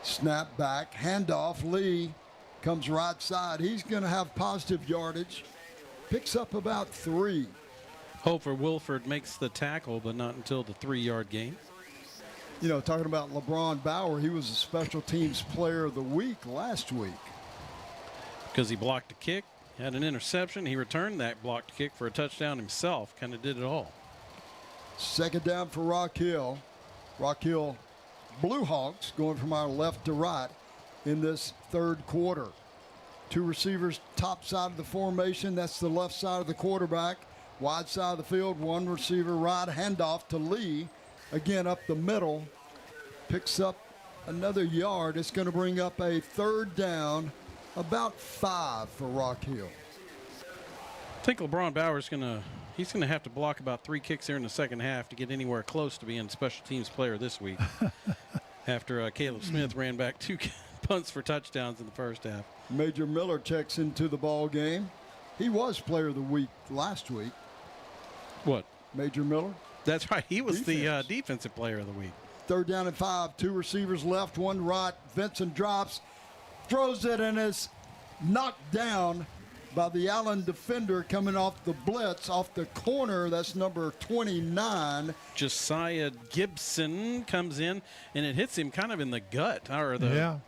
Snap back, handoff. Lee comes right side. He's going to have positive yardage. Picks up about 3. Hofer Wilford makes the tackle, but not until the 3-yard gain. You know, talking about LeBron Bauer, he was a special teams player of the week last week. Because he blocked a kick. Had an interception. He returned that blocked kick for a touchdown himself. Kind of did it all. 2nd down for Rock Hill. Rock Hill Blue Hawks going from our left to right in this third quarter. 2 receivers top side of the formation. That's the left side of the quarterback. Wide side of the field. 1 receiver right. Handoff to Lee. Again up the middle. Picks up another yard. It's going to bring up a 3rd down. About 5 for Rock Hill. I think LeBron Bauer's he's gonna have to block about 3 kicks here in the second half to get anywhere close to being special teams player this week. After Caleb Smith ran back 2 punts for touchdowns in the first half. Major Miller checks into the ball game. He was player of the week last week. What? Major Miller? That's right. He was the defensive player of the week. 3rd down and 5. 2 receivers left, 1 right. Vincent drops. Throws it and is knocked down by the Allen defender coming off the blitz off the corner. That's number 29. Josiah Gibson comes in and it hits him kind of in the gut. Yeah.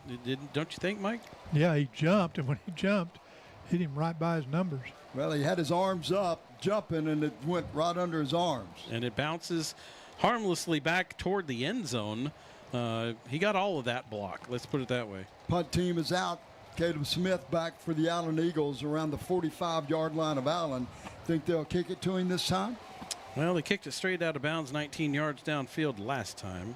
Don't you think, Mike? Yeah, he jumped, and when he jumped, hit him right by his numbers. Well, he had his arms up, jumping, and it went right under his arms. And it bounces harmlessly back toward the end zone. He got all of that block. Let's put it that way. Punt team is out. Caleb Smith back for the Allen Eagles around the 45-yard line of Allen. Think they'll kick it to him this time? Well, they kicked it straight out of bounds 19 yards downfield last time.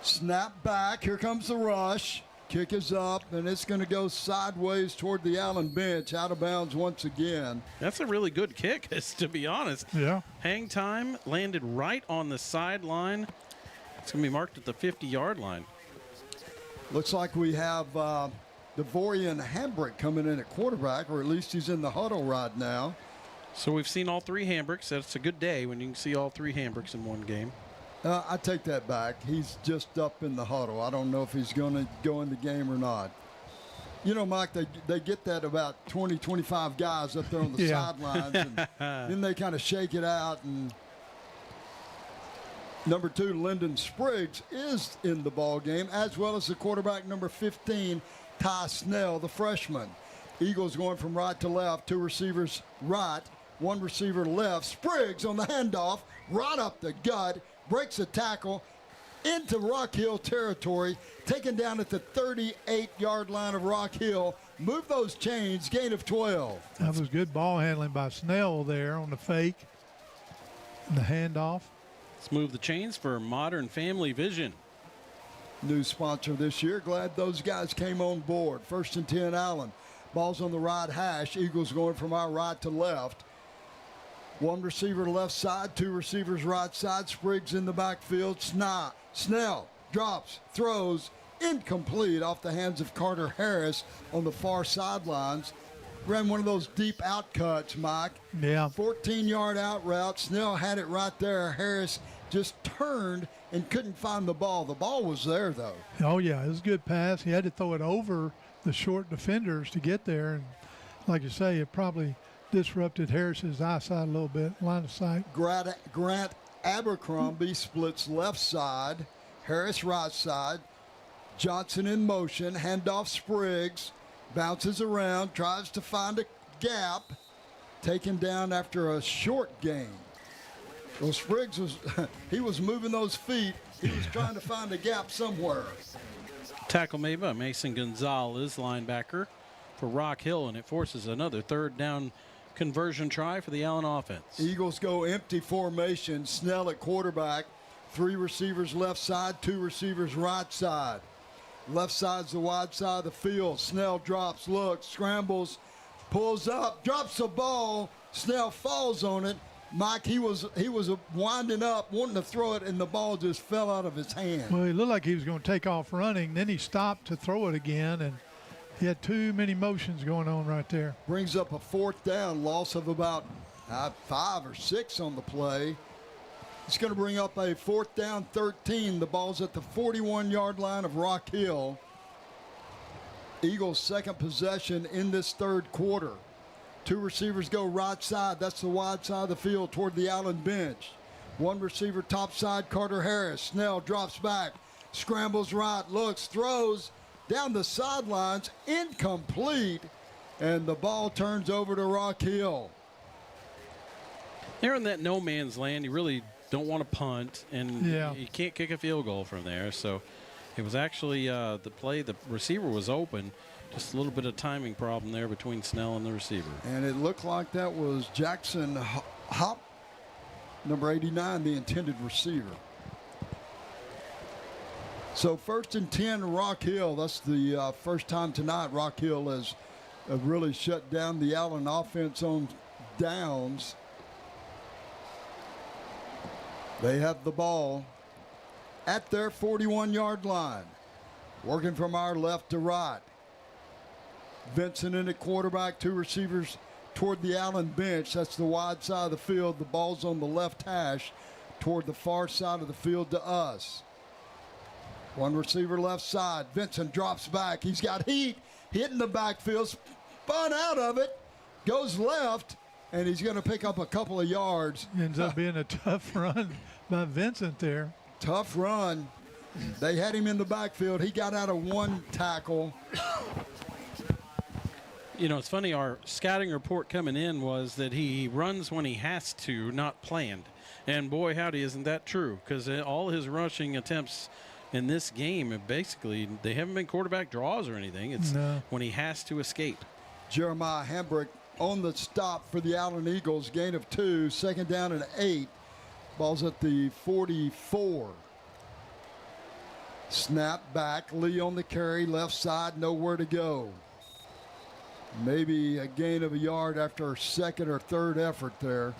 Snap back. Here comes the rush. Kick is up, and it's going to go sideways toward the Allen bench. Out of bounds once again. That's a really good kick, to be honest. Yeah. Hang time, landed right on the sideline. It's going to be marked at the 50-yard line. Looks like we have Devorian Hambrick coming in at quarterback, or at least he's in the huddle right now. So we've seen all three Hambricks. That's a good day when you can see all three Hambricks in one game. I take that back. He's just up in the huddle. I don't know if he's going to go in the game or not. You know, Mike, they get that about 20, 25 guys up there on the sidelines, and then they kind of shake it out. And number 2, Lyndon Spriggs, is in the ball game, as well as the quarterback number 15, Ty Snell, the freshman. Eagles going from right to left, 2 receivers right, 1 receiver left. Spriggs on the handoff, right up the gut, breaks a tackle into Rock Hill territory, taken down at the 38-yard line of Rock Hill. Move those chains, gain of 12. That was good ball handling by Snell there on the fake and the handoff. Let's move the chains for Modern Family Vision. New sponsor this year. Glad those guys came on board. 1st and 10, Allen. Ball's on the right hash. Eagles going from our right to left. 1 receiver left side, 2 receivers right side. Spriggs in the backfield. Snell drops, throws, incomplete off the hands of Carter Harris on the far sidelines. Ran one of those deep out cuts, Mike. Yeah. 14-yard out route. Snell had it right there. Harris just turned and couldn't find the ball. The ball was there, though. Oh, yeah, it was a good pass. He had to throw it over the short defenders to get there. And like you say, it probably disrupted Harris's eyesight a little bit, line of sight. Grant Abercrombie splits left side. Harris right side. Johnson in motion. Handoff Spriggs. Bounces around. Tries to find a gap. Taken down after a short gain. Well, Spriggs he was moving those feet. He was trying to find a gap somewhere. Tackle made by Mason Gonzalez, linebacker for Rock Hill, and it forces another 3rd down conversion try for the Allen offense. Eagles go empty formation. Snell at quarterback. 3 receivers left side, 2 receivers right side. Left side's the wide side of the field. Snell drops, looks, scrambles, pulls up, drops the ball. Snell falls on it. Mike, he was winding up, wanting to throw it, and the ball just fell out of his hand. Well, he looked like he was going to take off running. Then he stopped to throw it again, and he had too many motions going on right there. Brings up a 4th down, loss of about 5 or 6 on the play. It's going to bring up a 4th down, 13. The ball's at the 41-yard line of Rock Hill. Eagles' 2nd possession in this 3rd quarter. 2 receivers go right side. That's the wide side of the field toward the Allen bench. 1 receiver top side, Carter Harris. Snell drops back, scrambles right, looks, throws down the sidelines, incomplete, and the ball turns over to Rock Hill. They're in that no man's land. You really don't want to punt, and you can't kick a field goal from there. So it was actually the play, the receiver was open. Just a little bit of timing problem there between Snell and the receiver. And it looked like that was Jackson Hop, number 89, the intended receiver. So 1st and 10, Rock Hill. That's the first time tonight Rock Hill has really shut down the Allen offense on downs. They have the ball at their 41-yard line. Working from our left to right. Vincent in at quarterback, 2 receivers toward the Allen bench. That's the wide side of the field. The ball's on the left hash toward the far side of the field to us. 1 receiver left side. Vincent drops back. He's got heat. Hitting the backfield. Spun out of it. Goes left. And he's going to pick up a couple of yards. Ends up being a tough run by Vincent there. Tough run. They had him in the backfield. He got out of 1 tackle. You know, it's funny, our scouting report coming in was that he runs when he has to, not planned. And boy, howdy, isn't that true? Because all his rushing attempts in this game, basically, they haven't been quarterback draws or anything. It's when he has to escape. Jeremiah Hambrick on the stop for the Allen Eagles. Gain of 2, 2nd down and 8. Ball's at the 44. Snap back. Lee on the carry. Left side, nowhere to go. Maybe a gain of a yard after a 2nd or 3rd effort there.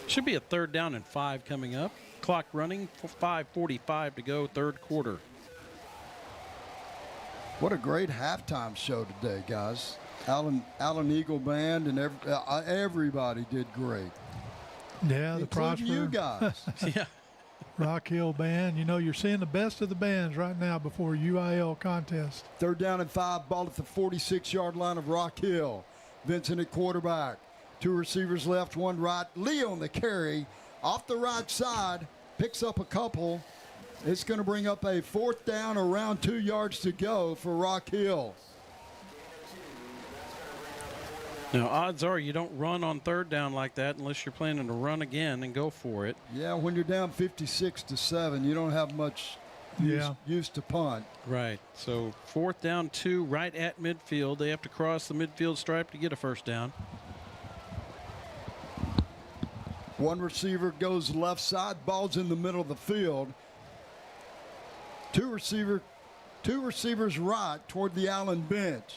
Should be a 3rd down and 5 coming up. Clock running, 5:45 to go, 3rd quarter. What a great halftime show today, guys. Allen Eagle Band and everybody did great. Yeah, the Prosper. You guys. Yeah. Rock Hill Band. You know, you're seeing the best of the bands right now before UIL contest. 3rd down and 5, ball at the 46-yard line of Rock Hill. Vincent at quarterback. 2 receivers left, 1 right. Lee on the carry. Off the right side. Picks up a couple. It's going to bring up a 4th down, around 2 yards to go for Rock Hill. Now, odds are you don't run on 3rd down like that unless you're planning to run again and go for it. Yeah, when you're down 56-7, you don't have much use to punt. Right. So 4th down, 2 right at midfield. They have to cross the midfield stripe to get a 1st down. 1 receiver goes left side. Ball's in the middle of the field. 2 receivers right toward the Allen bench.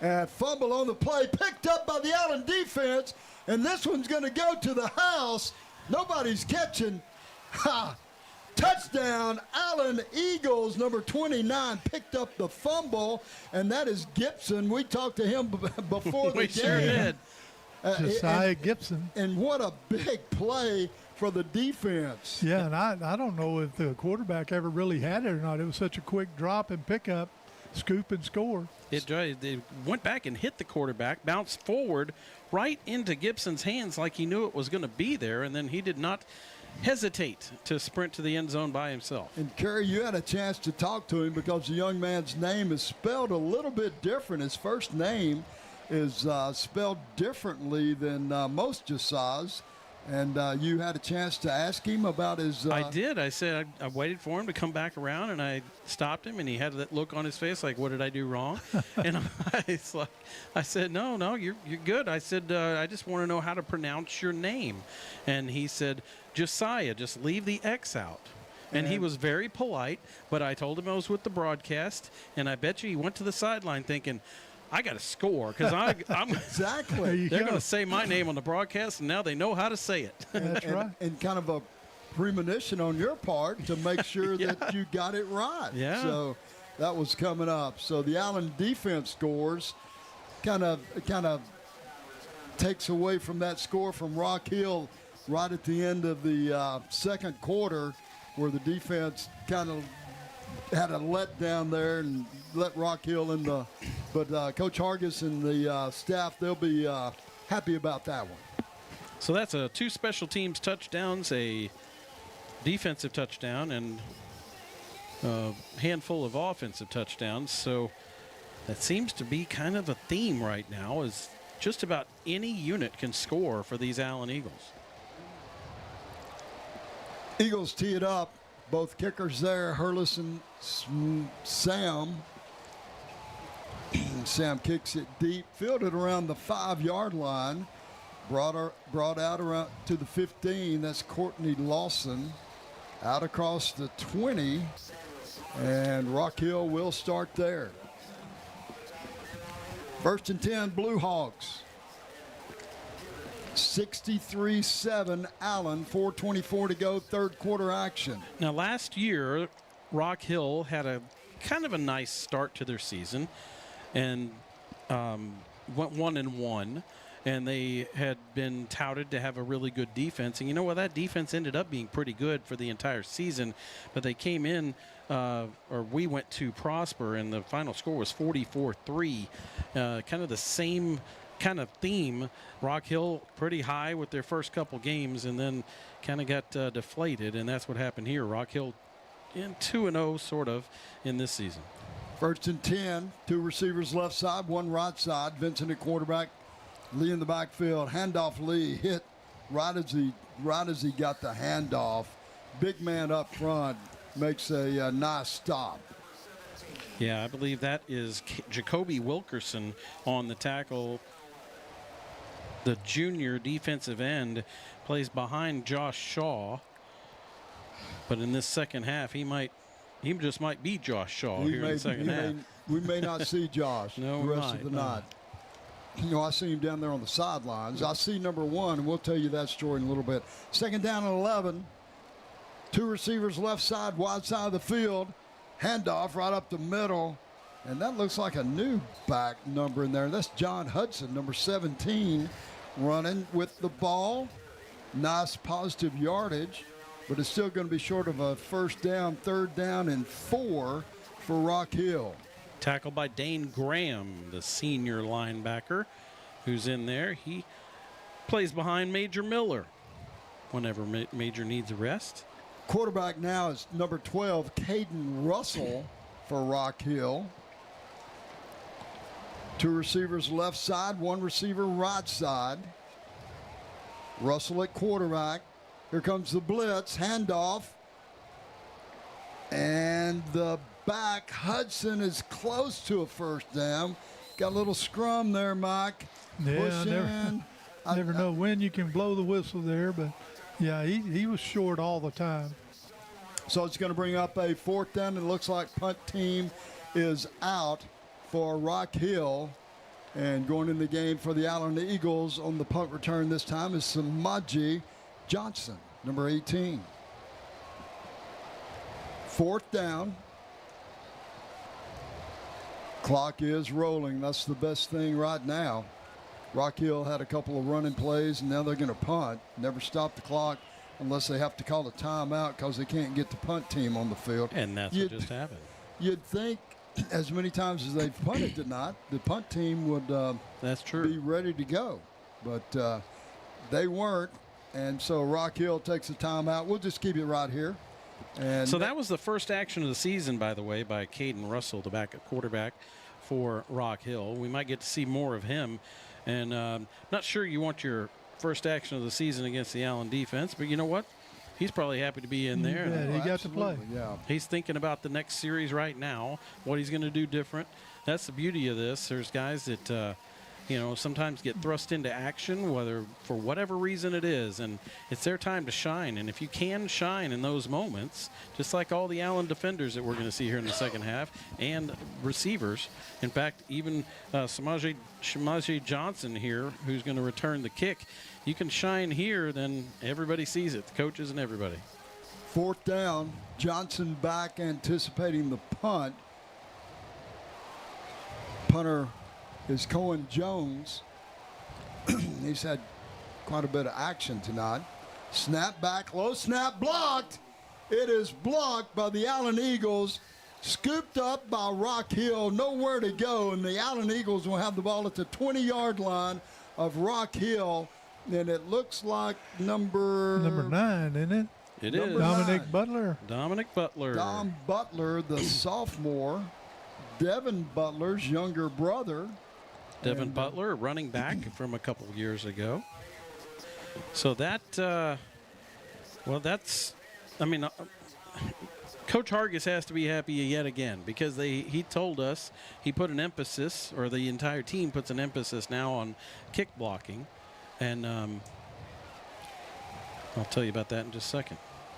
And fumble on the play, picked up by the Allen defense, and this one's going to go to the house. Nobody's catching. Ha! Touchdown, Allen Eagles. Number 29 picked up the fumble, and that is Gibson. We talked to him before the game. We sure did. Josiah Gibson. And what a big play for the defense. Yeah, and I don't know if the quarterback ever really had it or not. It was such a quick drop and pickup, scoop and score. It went back and hit the quarterback, bounced forward right into Gibson's hands like he knew it was going to be there, and then he did not hesitate to sprint to the end zone by himself. And, Kerry, you had a chance to talk to him because the young man's name is spelled a little bit different. His first name is spelled differently than most Josiah's. And you had a chance to ask him about his... I did. I said I waited for him to come back around, and I stopped him, and he had that look on his face like, what did I do wrong? And I said, no, you're good. I said, I just want to know how to pronounce your name. And he said, Josiah, just leave the X out. And he was very polite, but I told him I was with the broadcast, and I bet you he went to the sideline thinking, I got to score because I'm exactly. They're going to say my name on the broadcast, and now they know how to say it. That's right. And kind of a premonition on your part to make sure that you got it right. Yeah. So that was coming up. So the Allen defense scores, kind of takes away from that score from Rock Hill right at the end of the second quarter, where the defense kind of had a letdown there and let Rock Hill in the. But Coach Hargis and the staff, they'll be happy about that one. So that's 2 special teams touchdowns, a defensive touchdown, and a handful of offensive touchdowns. So that seems to be kind of a theme right now, is just about any unit can score for these Allen Eagles. Eagles tee it up. Both kickers there, Hurlis and Sam. Sam kicks it deep, fielded around the 5-yard line, brought out around to the 15. That's Courtney Lawson. Out across the 20, and Rock Hill will start there. 1st and 10, Blue Hawks. 63-7 Allen, 4:24 to go, 3rd quarter action. Now, last year, Rock Hill had a kind of a nice start to their season and went 1-1, and they had been touted to have a really good defense. And you know what? That defense ended up being pretty good for the entire season, but they came in, or we went to Prosper, and the final score was 44-3. Kind of the same kind of theme. Rock Hill pretty high with their first couple games and then kind of got deflated, and that's what happened here. Rock Hill in 2-0 sort of in this season. 1st and 10, 2 receivers left side, 1 right side. Vincent at quarterback, Lee in the backfield. Handoff, Lee hit right as he got the handoff. Big man up front makes a nice stop. Yeah, I believe that is Jacoby Wilkerson on the tackle. The junior defensive end plays behind Josh Shaw. But in this second half, he just might be Josh Shaw here in the second half. We may not see Josh the rest of the night. You know, I see him down there on the sidelines. I see number 1, and we'll tell you that story in a little bit. 2nd down and 11. 2 receivers left side, wide side of the field. Handoff right up the middle. And that looks like a new back number in there. That's John Hudson, number 17, running with the ball. Nice positive yardage, but it's still going to be short of a first down, 3rd down, and 4 for Rock Hill. Tackled by Dane Graham, the senior linebacker who's in there. He plays behind Major Miller whenever Major needs a rest. Quarterback now is number 12, Caden Russell for Rock Hill. 2 receivers left side, 1 receiver right side. Russell at quarterback. Here comes the blitz, handoff. And the back, Hudson, is close to a first down. Got a little scrum there, Mike. Yeah, I never know when you can blow the whistle there, but yeah, he was short all the time. So it's going to bring up a 4th down. It looks like punt team is out for Rock Hill. And going in the game for the Allen Eagles on the punt return this time is Samaji Johnson, number 18. 4th down. Clock is rolling. That's the best thing right now. Rock Hill had a couple of running plays, and now they're going to punt. Never stop the clock unless they have to call a timeout because they can't get the punt team on the field. And that's what just happened. You'd think as many times as they've punted tonight, the punt team would be ready to go. But they weren't, and so Rock Hill takes a timeout. We'll just keep it right here. And so that was the first action of the season, by the way, by Caden Russell, the backup quarterback for Rock Hill. We might get to see more of him. And not sure you want your first action of the season against the Allen defense, but you know what? He's probably happy to be in there. Yeah, he got to play. Yeah. He's thinking about the next series right now, what he's going to do different. That's the beauty of this. There's guys that, sometimes get thrust into action, whether for whatever reason it is, and it's their time to shine. And if you can shine in those moments, just like all the Allen defenders that we're going to see here in the second half, and receivers, in fact, even Shamaji Johnson here, who's going to return the kick, you can shine here, then everybody sees it, the coaches and everybody. 4th down, Johnson back anticipating the punt. Punter is Cohen Jones. He's had quite a bit of action tonight. Snap back, low snap, blocked. It is blocked by the Allen Eagles. Scooped up by Rock Hill, nowhere to go, and the Allen Eagles will have the ball at the 20-yard line of Rock Hill. And it looks like number 9, isn't it? It is. Dominic Butler. Dominic Butler. Dom Butler, the sophomore. Devin Butler's younger brother. Devin Butler, running back from a couple years ago. So that, Coach Hargis has to be happy yet again because he told us he put an emphasis, or the entire team puts an emphasis now on kick blocking. And I'll tell you about that in just a second,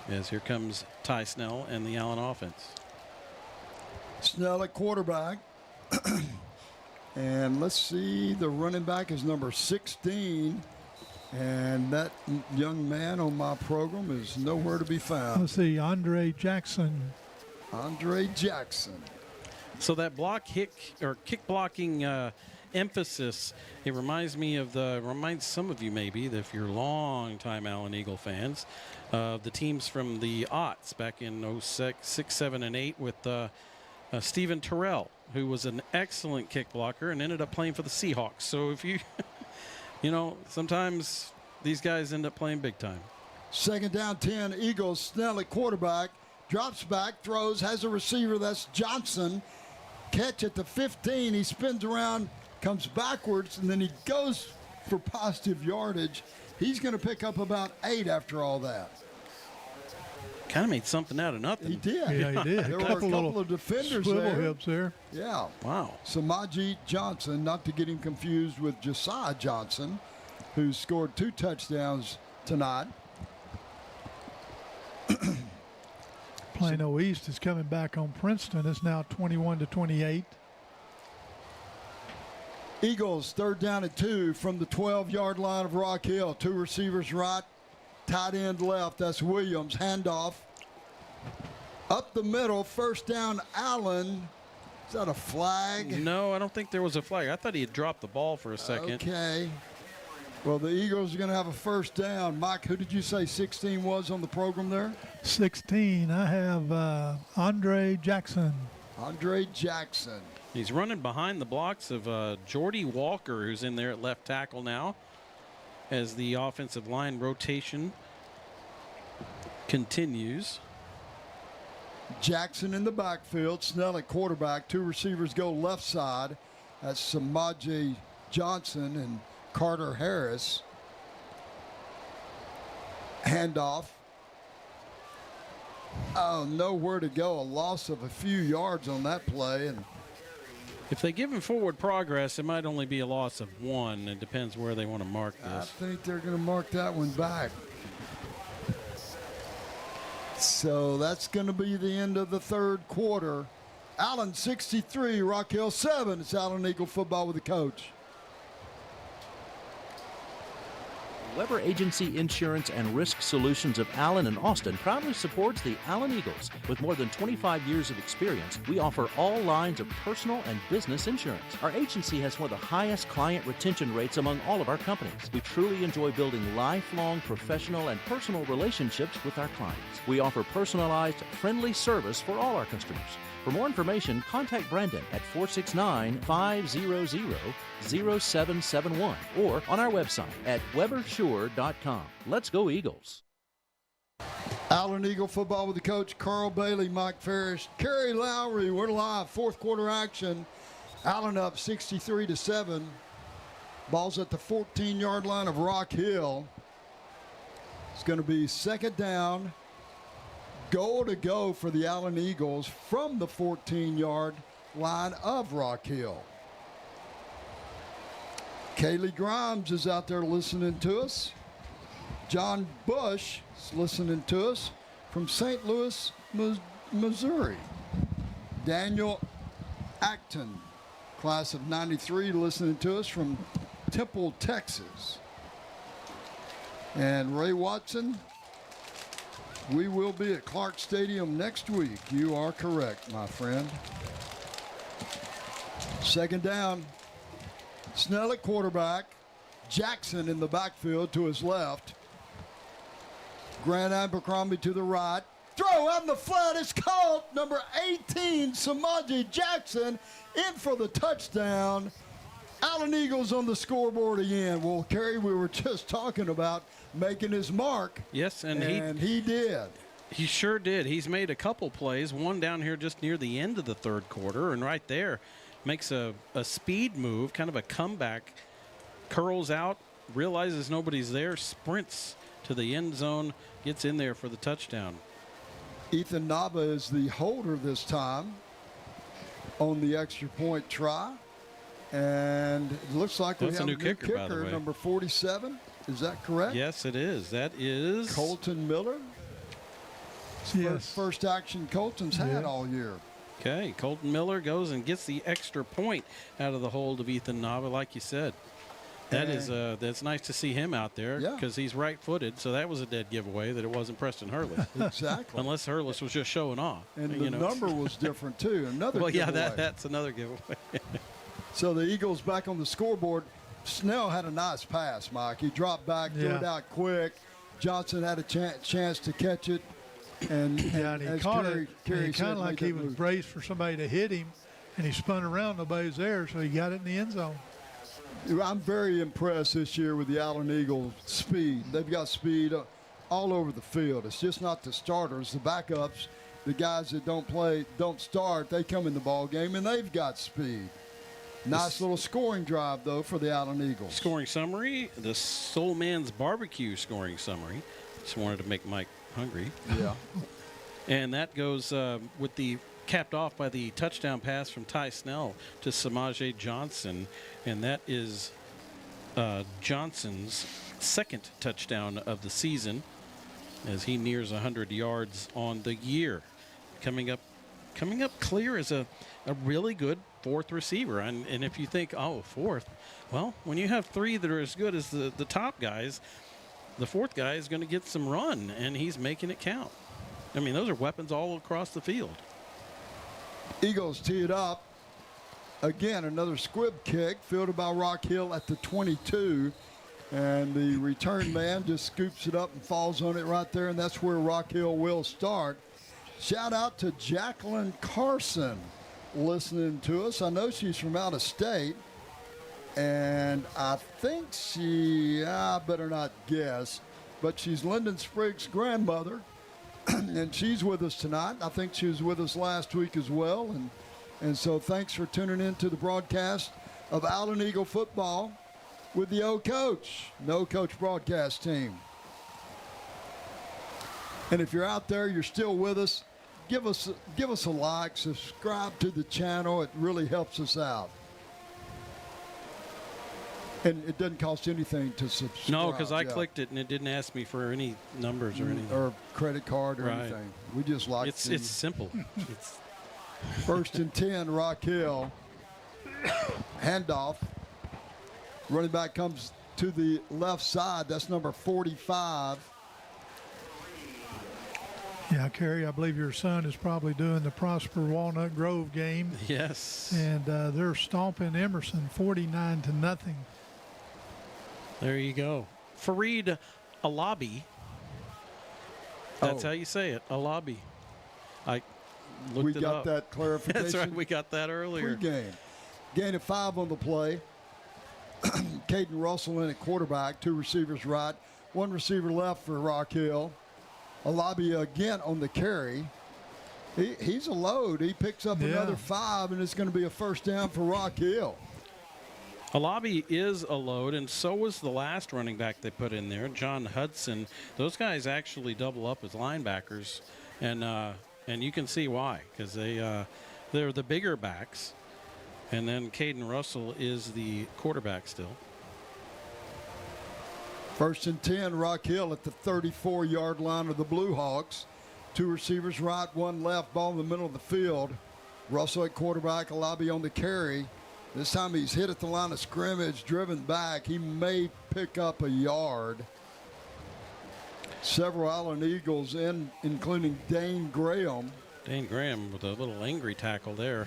as here comes Ty Snell and the Allen offense. Snell at quarterback. And let's see, the running back is number 16. And that young man on my program is nowhere to be found. Let's see, Andre Jackson. Andre Jackson. So that kick blocking emphasis, it reminds some of you maybe, that if you're long-time Allen Eagle fans, of the teams from the aughts back in 06, 7, and 8 with Stephen Terrell, who was an excellent kick blocker and ended up playing for the Seahawks. So if you, sometimes these guys end up playing big time. 2nd down, 10, Eagles. Snell at quarterback, drops back, throws, has a receiver, that's Johnson. Catch at the 15, he spins around, comes backwards, and then he goes for positive yardage. He's going to pick up about 8 after all that. Kind of made something out of nothing. He did. Yeah, he did. There were a couple of defenders swivel there. hips there. Yeah. Wow. Samaji Johnson, not to get him confused with Josiah Johnson, who scored 2 touchdowns tonight. Plano East is coming back on Princeton. It's now 21-28. Eagles, 3rd down and 2 from the 12-yard line of Rock Hill. 2 receivers right, tight end left. That's Williams. Handoff up the middle. 1st down, Allen. Is that a flag? No, I don't think there was a flag. I thought he had dropped the ball for a second. Okay. Well, the Eagles are going to have a first down. Mike, who did you say 16 was on the program there? 16, I have Andre Jackson. Andre Jackson. He's running behind the blocks of Jordy Walker, who's in there at left tackle now, as the offensive line rotation continues. Jackson in the backfield, Snell at quarterback. Two receivers go left side. That's Samaje Johnson and Carter Harris. Handoff. Oh, nowhere to go. A loss of a few yards on that play. And if they give him forward progress, it might only be a loss of 1. It depends where they want to mark this. I think they're going to mark that one back. So that's going to be the end of the third quarter. Allen 63, Rock Hill 7. It's Allen Eagle football with the coach. Weber Agency Insurance and Risk Solutions of Allen and Austin proudly supports the Allen Eagles. With more than 25 years of experience, we offer all lines of personal and business insurance. Our agency has one of the highest client retention rates among all of our companies. We truly enjoy building lifelong professional and personal relationships with our clients. We offer personalized, friendly service for all our customers. For more information, contact Brandon at 469-500-0771 or on our website at webersure.com. Let's go Eagles. Allen Eagle football with the coach, Carl Bailey, Mike Ferris, Kerry Lowry. We're live, fourth quarter action. Allen up 63-7. Ball's at the 14-yard line of Rock Hill. It's going to be second down. Goal to go for the Allen Eagles from the 14-yard line of Rock Hill. Kaylee Grimes is out there listening to us. John Bush is listening to us from St. Louis, Missouri. Daniel Acton, class of 93, listening to us from Temple, Texas. And Ray Watson, we will be at Clark Stadium next week. You are correct, my friend. Second down. Snell at quarterback. Jackson in the backfield to his left. Grant Abercrombie to the right. Throw out in the flat is caught. Number 18, Samaje Jackson in for the touchdown. Allen Eagles on the scoreboard again. Well, Kerry, we were just talking about making his mark. Yes, and he did. He sure did. He's made a couple plays, one down here just near the end of the third quarter, and right there makes a speed move, kind of a comeback, curls out, realizes nobody's there, sprints to the end zone, gets in there for the touchdown. Ethan Nava is the holder this time on the extra point try. And it looks like we have a new kicker, by the way. number 47. Is that correct? Yes, it is. That is Colton Miller. Yes. First action Colton's had all year. Okay, Colton Miller goes and gets the extra point out of the hold of Ethan Nava, like you said. That is that's nice to see him out there because he's right-footed, so that was a dead giveaway that it wasn't Preston Hurlis. Exactly. Unless Hurlis was just showing off. And the number was different, too. Another well, giveaway. yeah, that's another giveaway. So the Eagles back on the scoreboard. Snell had a nice pass, Mike. He dropped back, threw it out quick. Johnson had a chance to catch it. And he caught it. He kind of like he was braced for somebody to hit him, and he spun around. Nobody's there, so he got it in the end zone. I'm very impressed this year with the Allen Eagles' speed. They've got speed all over the field. It's just not the starters, the backups, the guys that don't start. They come in the ball game, and they've got speed. Nice little scoring drive, though, for the Allen Eagles. Scoring summary, the Soul Man's Barbecue scoring summary. Just wanted to make Mike hungry. Yeah. And that goes with the capped off by the touchdown pass from Ty Snell to Samaje Johnson. And that is Johnson's second touchdown of the season as he nears 100 yards on the year. Coming up clear as a really good fourth receiver. And if you think, oh, fourth, well, when you have three that are as good as the top guys, the fourth guy is going to get some run, and he's making it count. I mean, those are weapons all across the field. Eagles tee it up. Again, another squib kick fielded by Rock Hill at the 22. And the return man just scoops it up and falls on it right there, and that's where Rock Hill will start. Shout out to Jacqueline Carson listening to us. I know she's from out of state, and I think I better not guess, but she's Lyndon Spriggs' grandmother, and she's with us tonight. I think she was with us last week as well, and so thanks for tuning in to the broadcast of Allen Eagle football with the O Coach, No Coach broadcast team. And if you're out there, you're still with us, give us a like, subscribe to the channel. It really helps us out. And it doesn't cost anything to subscribe. No, because I clicked it and it didn't ask me for any numbers or anything. Or credit card or anything. We just like it's simple. It's First and 10, Rock Hill. Handoff. Running back comes to the left side. That's number 45. Yeah, Kerry, I believe your son is probably doing the Prosper Walnut Grove game. Yes. And they're stomping Emerson 49-0. There you go. Fareed Alabi. That's how you say it, Alabi. I looked it up. We got that clarification. That's right, we got that earlier. Pre-game. Gain of 5 on the play. Caden Russell in at quarterback, 2 receivers right, 1 receiver left for Rock Hill. Alabi again on the carry. He's a load. He picks up another 5, and it's going to be a first down for Rock Hill. Alabi is a load, and so was the last running back they put in there, John Hudson. Those guys actually double up as linebackers, and you can see why, because they're the bigger backs. And then Caden Russell is the quarterback still. First and 10, Rock Hill at the 34-yard line of the Blue Hawks. 2 receivers right, 1 left, ball in the middle of the field. Russell at quarterback, Alabi on the carry. This time he's hit at the line of scrimmage, driven back. He may pick up a yard. Several Allen Eagles in, including Dane Graham. Dane Graham with a little angry tackle there.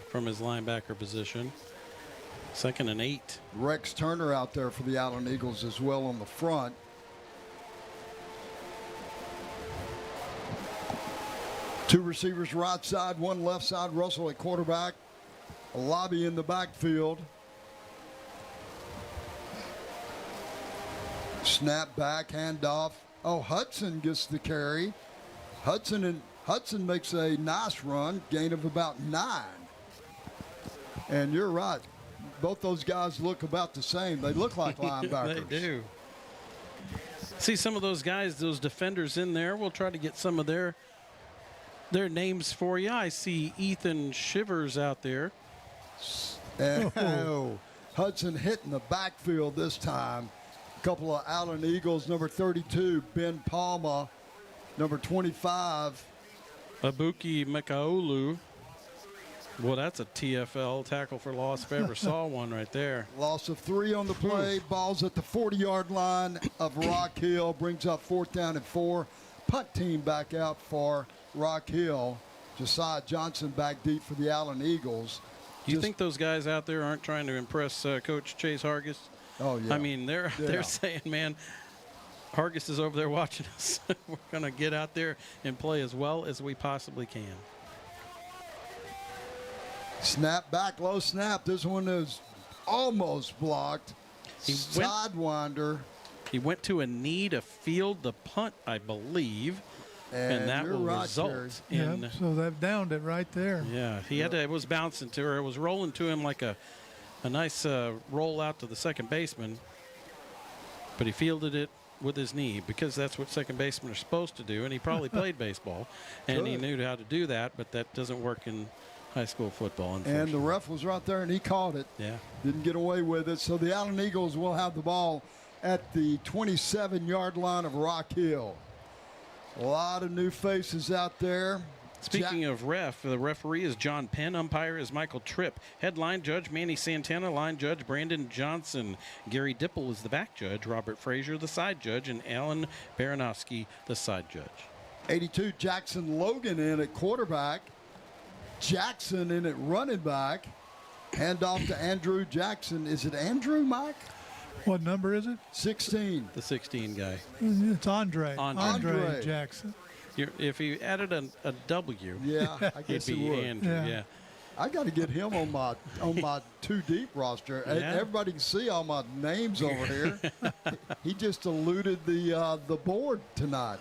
From his linebacker position. 2nd and 8. Rex Turner out there for the Allen Eagles as well on the front. Two receivers right side, 1 left side. Russell at quarterback. Alabi in the backfield. Snap back, handoff. Oh, Hudson gets the carry. Hudson makes a nice run, gain of about 9. And you're right. Both those guys look about the same. They look like linebackers. They do. See some of those guys, those defenders in there. We'll try to get some of their names for you. I see Ethan Shivers out there. Hudson hitting the backfield this time. A couple of Allen Eagles, number 32, Ben Palma, number 25. Abuki Mekaolu. Well, that's a TFL, tackle for loss, if I ever saw one right there. Loss of 3 on the play. Ball's at the 40-yard line of Rock Hill. Brings up 4th down and 4. Punt team back out for Rock Hill. Josiah Johnson back deep for the Allen Eagles. Do you think those guys out there aren't trying to impress Coach Chase Hargis? Oh, yeah. I mean, they're saying, man, Hargis is over there watching us. We're going to get out there and play as well as we possibly can. Snap back, low snap. This one is almost blocked. Sidewinder. He went to a knee to field the punt, I believe. And that will result in. So they've downed it right there. Yeah, he had to, it was bouncing to her. It was rolling to him like a nice roll out to the second baseman. But he fielded it with his knee because that's what second basemen are supposed to do. And he probably played baseball. And he knew how to do that, but that doesn't work in high school football. And the ref was right there, and he caught it. Yeah. Didn't get away with it. So the Allen Eagles will have the ball at the 27-yard line of Rock Hill. A lot of new faces out there. Speaking of ref, the referee is John Penn. Umpire is Michael Tripp. Headline judge Manny Santana. Line judge Brandon Johnson. Gary Dipple is the back judge. Robert Frazier the side judge. And Alan Baranowski the side judge. 82 Jackson Logan in at quarterback. Jackson in at running back. Handoff to Andrew Jackson. Is it Andrew, Mike? What number is it? 16. The 16 guy. It's Andre. Andre. Jackson. If he added a W, Yeah, I guess it'd he be would. Andrew. Yeah. I got to get him on my too deep roster. Yeah. Everybody can see all my names over here. He just eluded the board tonight.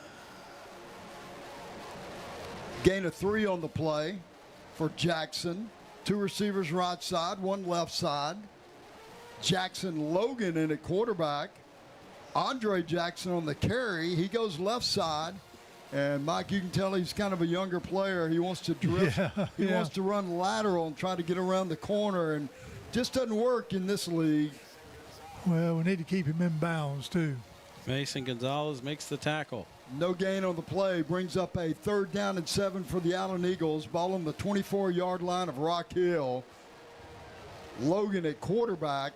Gain of 3 on the play for Jackson. 2 receivers right side, 1 left side. Jackson Logan in at quarterback. Andre Jackson on the carry. He goes left side. And, Mike, you can tell he's kind of a younger player. He wants to drift. He wants to run lateral and try to get around the corner. And just doesn't work in this league. Well, we need to keep him in bounds, too. Mason Gonzalez makes the tackle. No gain on the play. Brings up a 3rd down and 7 for the Allen Eagles. Ball on the 24-yard line of Rock Hill. Logan at quarterback.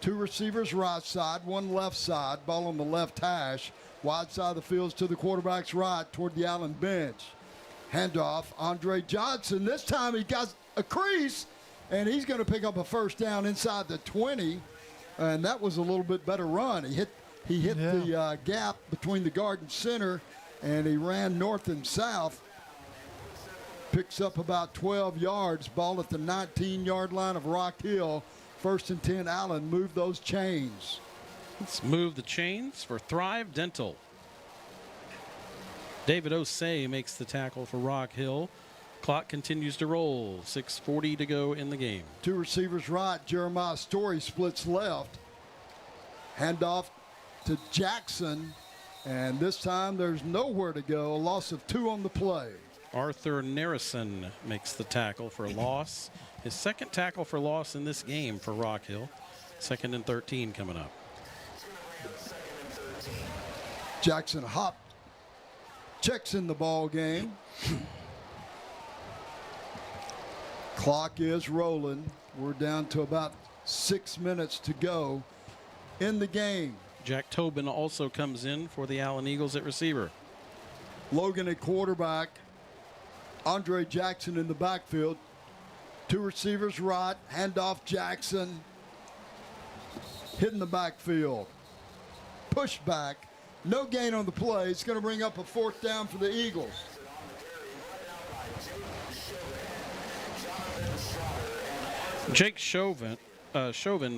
2 receivers right side, 1 left side. Ball on the left hash. Wide side of the field to the quarterback's right toward the Allen bench. Handoff, Andre Johnson. This time he got a crease, and he's going to pick up a 1st down inside the 20. And that was a little bit better run. He hit the gap between the guard and center, and he ran north and south. Picks up about 12 yards. Ball at the 19-yard line of Rock Hill. 1st and 10, Allen. Move those chains. Let's move the chains for Thrive Dental. David Osei makes the tackle for Rock Hill. Clock continues to roll. 6:40 to go in the game. 2 receivers right. Jeremiah Story splits left. Handoff to Jackson. And this time there's nowhere to go. A loss of 2 on the play. Arthur Narrison makes the tackle for a loss. His 2nd tackle for loss in this game for Rock Hill. 2nd and 13 coming up. Jackson Hop checks in the ball game. Clock is rolling. We're down to about 6 minutes to go in the game. Jack Tobin also comes in for the Allen Eagles at receiver. Logan at quarterback. Andre Jackson in the backfield. 2 receivers right. Handoff Jackson. Hitting the backfield. Push back. No gain on the play. It's going to bring up a 4th down for the Eagles. Jake Chauvin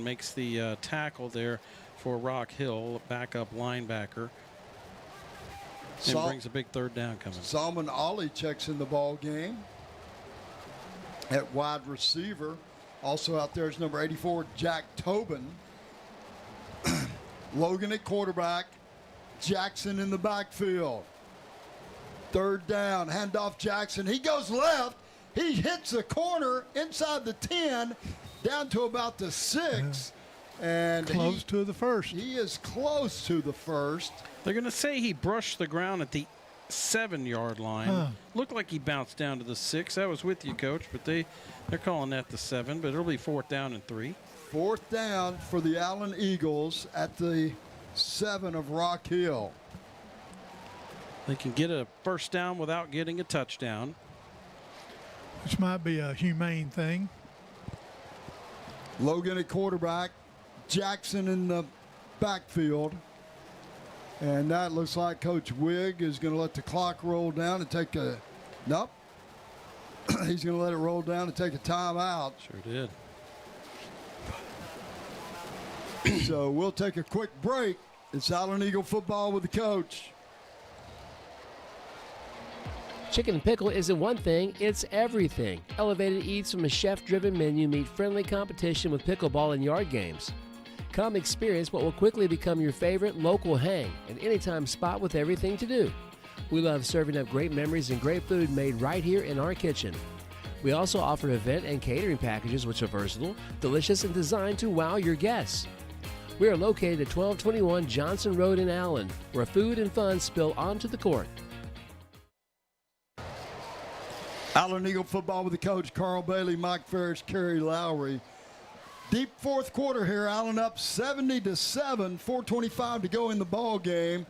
makes the tackle there for Rock Hill, backup linebacker. And brings a big 3rd down coming. Salman Ali checks in the ball game at wide receiver. Also out there is number 84, Jack Tobin. Logan at quarterback. Jackson in the backfield. 3rd down. Handoff Jackson. He goes left. He hits the corner inside the 10 down to about the 6. And close to the 1st. He is close to the 1st. They're going to say he brushed the ground at the 7-yard line. Looked like he bounced down to the 6. I was with you, Coach, but they're calling that the 7, but it'll be 4th down and 3. 4th down for the Allen Eagles at the 7 of Rock Hill. They can get a 1st down without getting a touchdown. Which might be a humane thing. Logan at quarterback. Jackson in the backfield. And that looks like Coach Wigg is going to let the clock roll down and take a... Nope. He's going to let it roll down and take a timeout. Sure did. So we'll take a quick break. It's Allen Eagle football with the coach. Chicken and pickle isn't one thing, it's everything. Elevated eats from a chef-driven menu meet friendly competition with pickleball and yard games. Come experience what will quickly become your favorite local hang, an anytime spot with everything to do. We love serving up great memories and great food made right here in our kitchen. We also offer event and catering packages which are versatile, delicious, and designed to wow your guests. We are located at 1221 Johnson Road in Allen, where food and fun spill onto the court. Allen Eagle football with the coach, Carl Bailey, Mike Ferris, Kerry Lowry. Deep 4th quarter here. Allen up 70-7, 4:25 to go in the ball game.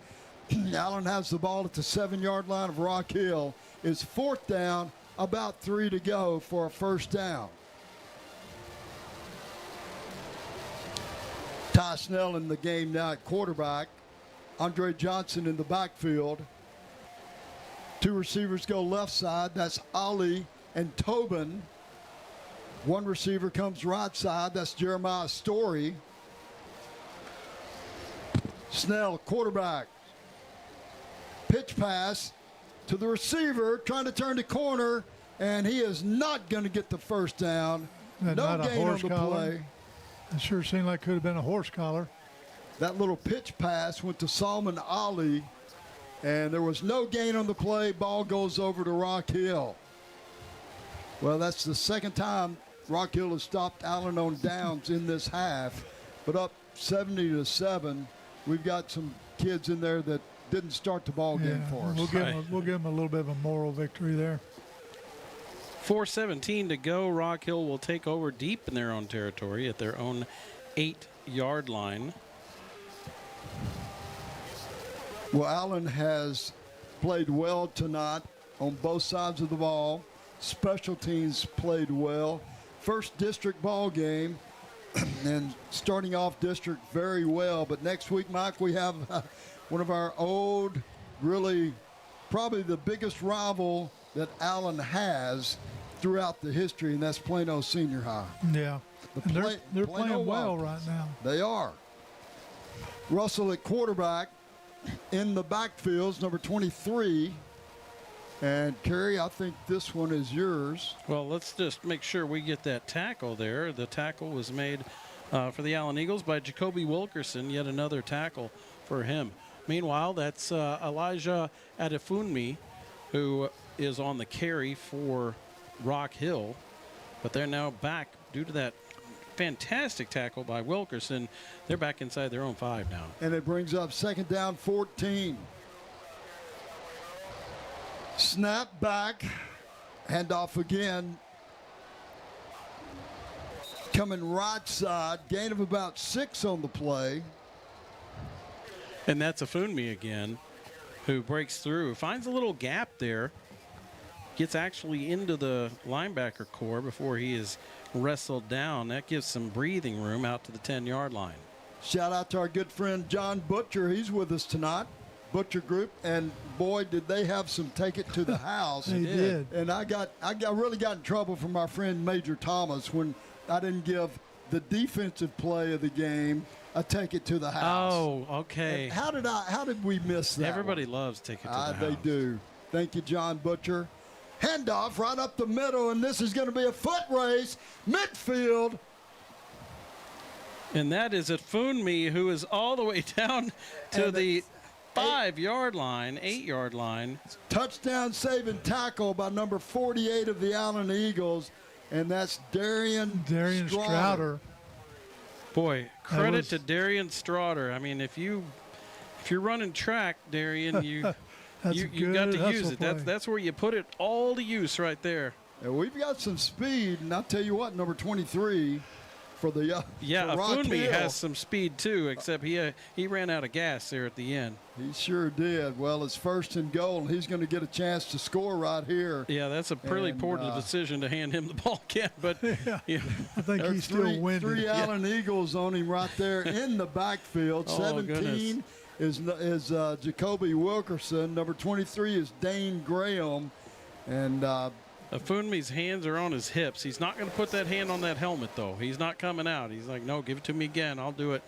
Allen has the ball at the 7-yard line of Rock Hill. It's 4th down, about 3 to go for a first down. Ty Snell in the game now at quarterback. Andre Johnson in the backfield. 2 receivers go left side. That's Ali and Tobin. 1 receiver comes right side. That's Jeremiah Story. Snell, quarterback. Pitch pass to the receiver, trying to turn the corner, and he is not going to get the first down. And no not gain a on the collar. play. It sure seemed like could have been a horse collar. That little pitch pass went to Salman Ali, and there was no gain on the play. Ball goes over to Rock Hill. Well, that's the second time Rock Hill has stopped Allen on downs in this half, but up 70-7. We've got some kids in there that didn't start the ball game for us. We'll give them a little bit of a moral victory there. 4:17 to go. Rock Hill will take over deep in their own territory at their own 8-yard line. Well, Allen has played well tonight on both sides of the ball. Special teams played well. First district ball game, and starting off district very well. But next week, Mike, we have one of our old, really probably the biggest rival that Allen has throughout the history, and that's Plano Senior High. Yeah, they're playing well right now. They are. Russell at quarterback. In the backfields, number 23. And, Kerry, I think this one is yours. Well, let's just make sure we get that tackle there. The tackle was made for the Allen Eagles by Jacoby Wilkerson, yet another tackle for him. Meanwhile, that's Elijah Adefunmi, who is on the carry for Rock Hill. But they're now back due to that fantastic tackle by Wilkerson. They're back inside their own 5 now. And it brings up second down 14. Snap back. Handoff again. Coming right side. Gain of about 6 on the play. And that's Afunmi again, who breaks through. Finds a little gap there. Gets actually into the linebacker core before he is wrestled down. That gives some breathing room out to the 10-yard line. Shout out to our good friend John Butcher. He's with us tonight. Butcher Group, and boy, did they have some take it to the house. They did. And I really got in trouble from our friend Major Thomas when I didn't give the defensive play of the game a take it to the house. Oh, okay. And how did we miss that? Everybody loves take it to the house. They do. Thank you, John Butcher. Handoff right up the middle, and this is going to be a foot race. Midfield. And that is Afunmi, who is all the way down to the 5-yard line, 8-yard line. Touchdown saving tackle by number 48 of the Allen Eagles, and that's Darian Strouder. Boy, credit to Darian Strouder. I mean, if you're running track, Darian, you got to use it. That's where you put it all to use right there. And we've got some speed, and I'll tell you what, number 23 for the Afunmi has some speed too, except he ran out of gas there at the end. He sure did. Well, it's first and goal, and he's going to get a chance to score right here. Yeah, that's a pretty poor decision to hand him the ball, Ken. But I think he's still winning. 3 Allen Eagles on him right there in the backfield. 17 is Jacoby Wilkerson. Number 23 is Dane Graham, and Afunmi's hands are on his hips. He's not going to put that hand on that helmet, though. He's not coming out. He's like, no, give it to me again. I'll do it.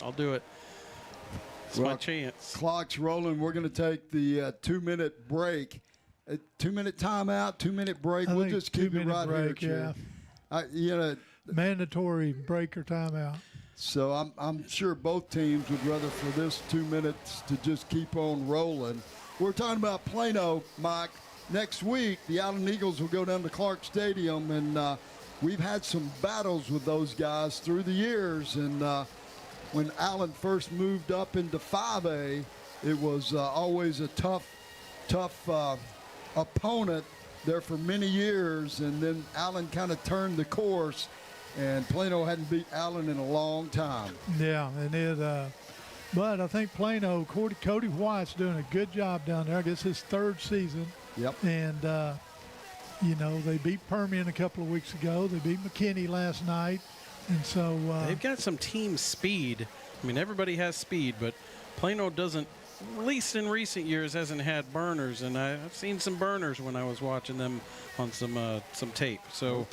It's my chance. Clock's rolling. We're going to take the 2-minute break. 2-minute timeout, 2-minute break. We'll just keep it right break, here. Mandatory break or timeout. So I'm sure both teams would rather for this 2 minutes to just keep on rolling. We're talking about Plano, Mike. Next week, the Allen Eagles will go down to Clark Stadium, and we've had some battles with those guys through the years. And when Allen first moved up into 5A, it was always a tough opponent there for many years. And then Allen kind of turned the course, and Plano hadn't beat Allen in a long time. Yeah, and but I think Plano, Cody White's doing a good job down there. I guess his 3rd season. Yep. And You know, they beat Permian a couple of weeks ago. They beat McKinney last night. And so they've got some team speed. I mean, everybody has speed, but Plano doesn't, at least in recent years, hasn't had burners. And I've seen some burners when I was watching them on some tape. So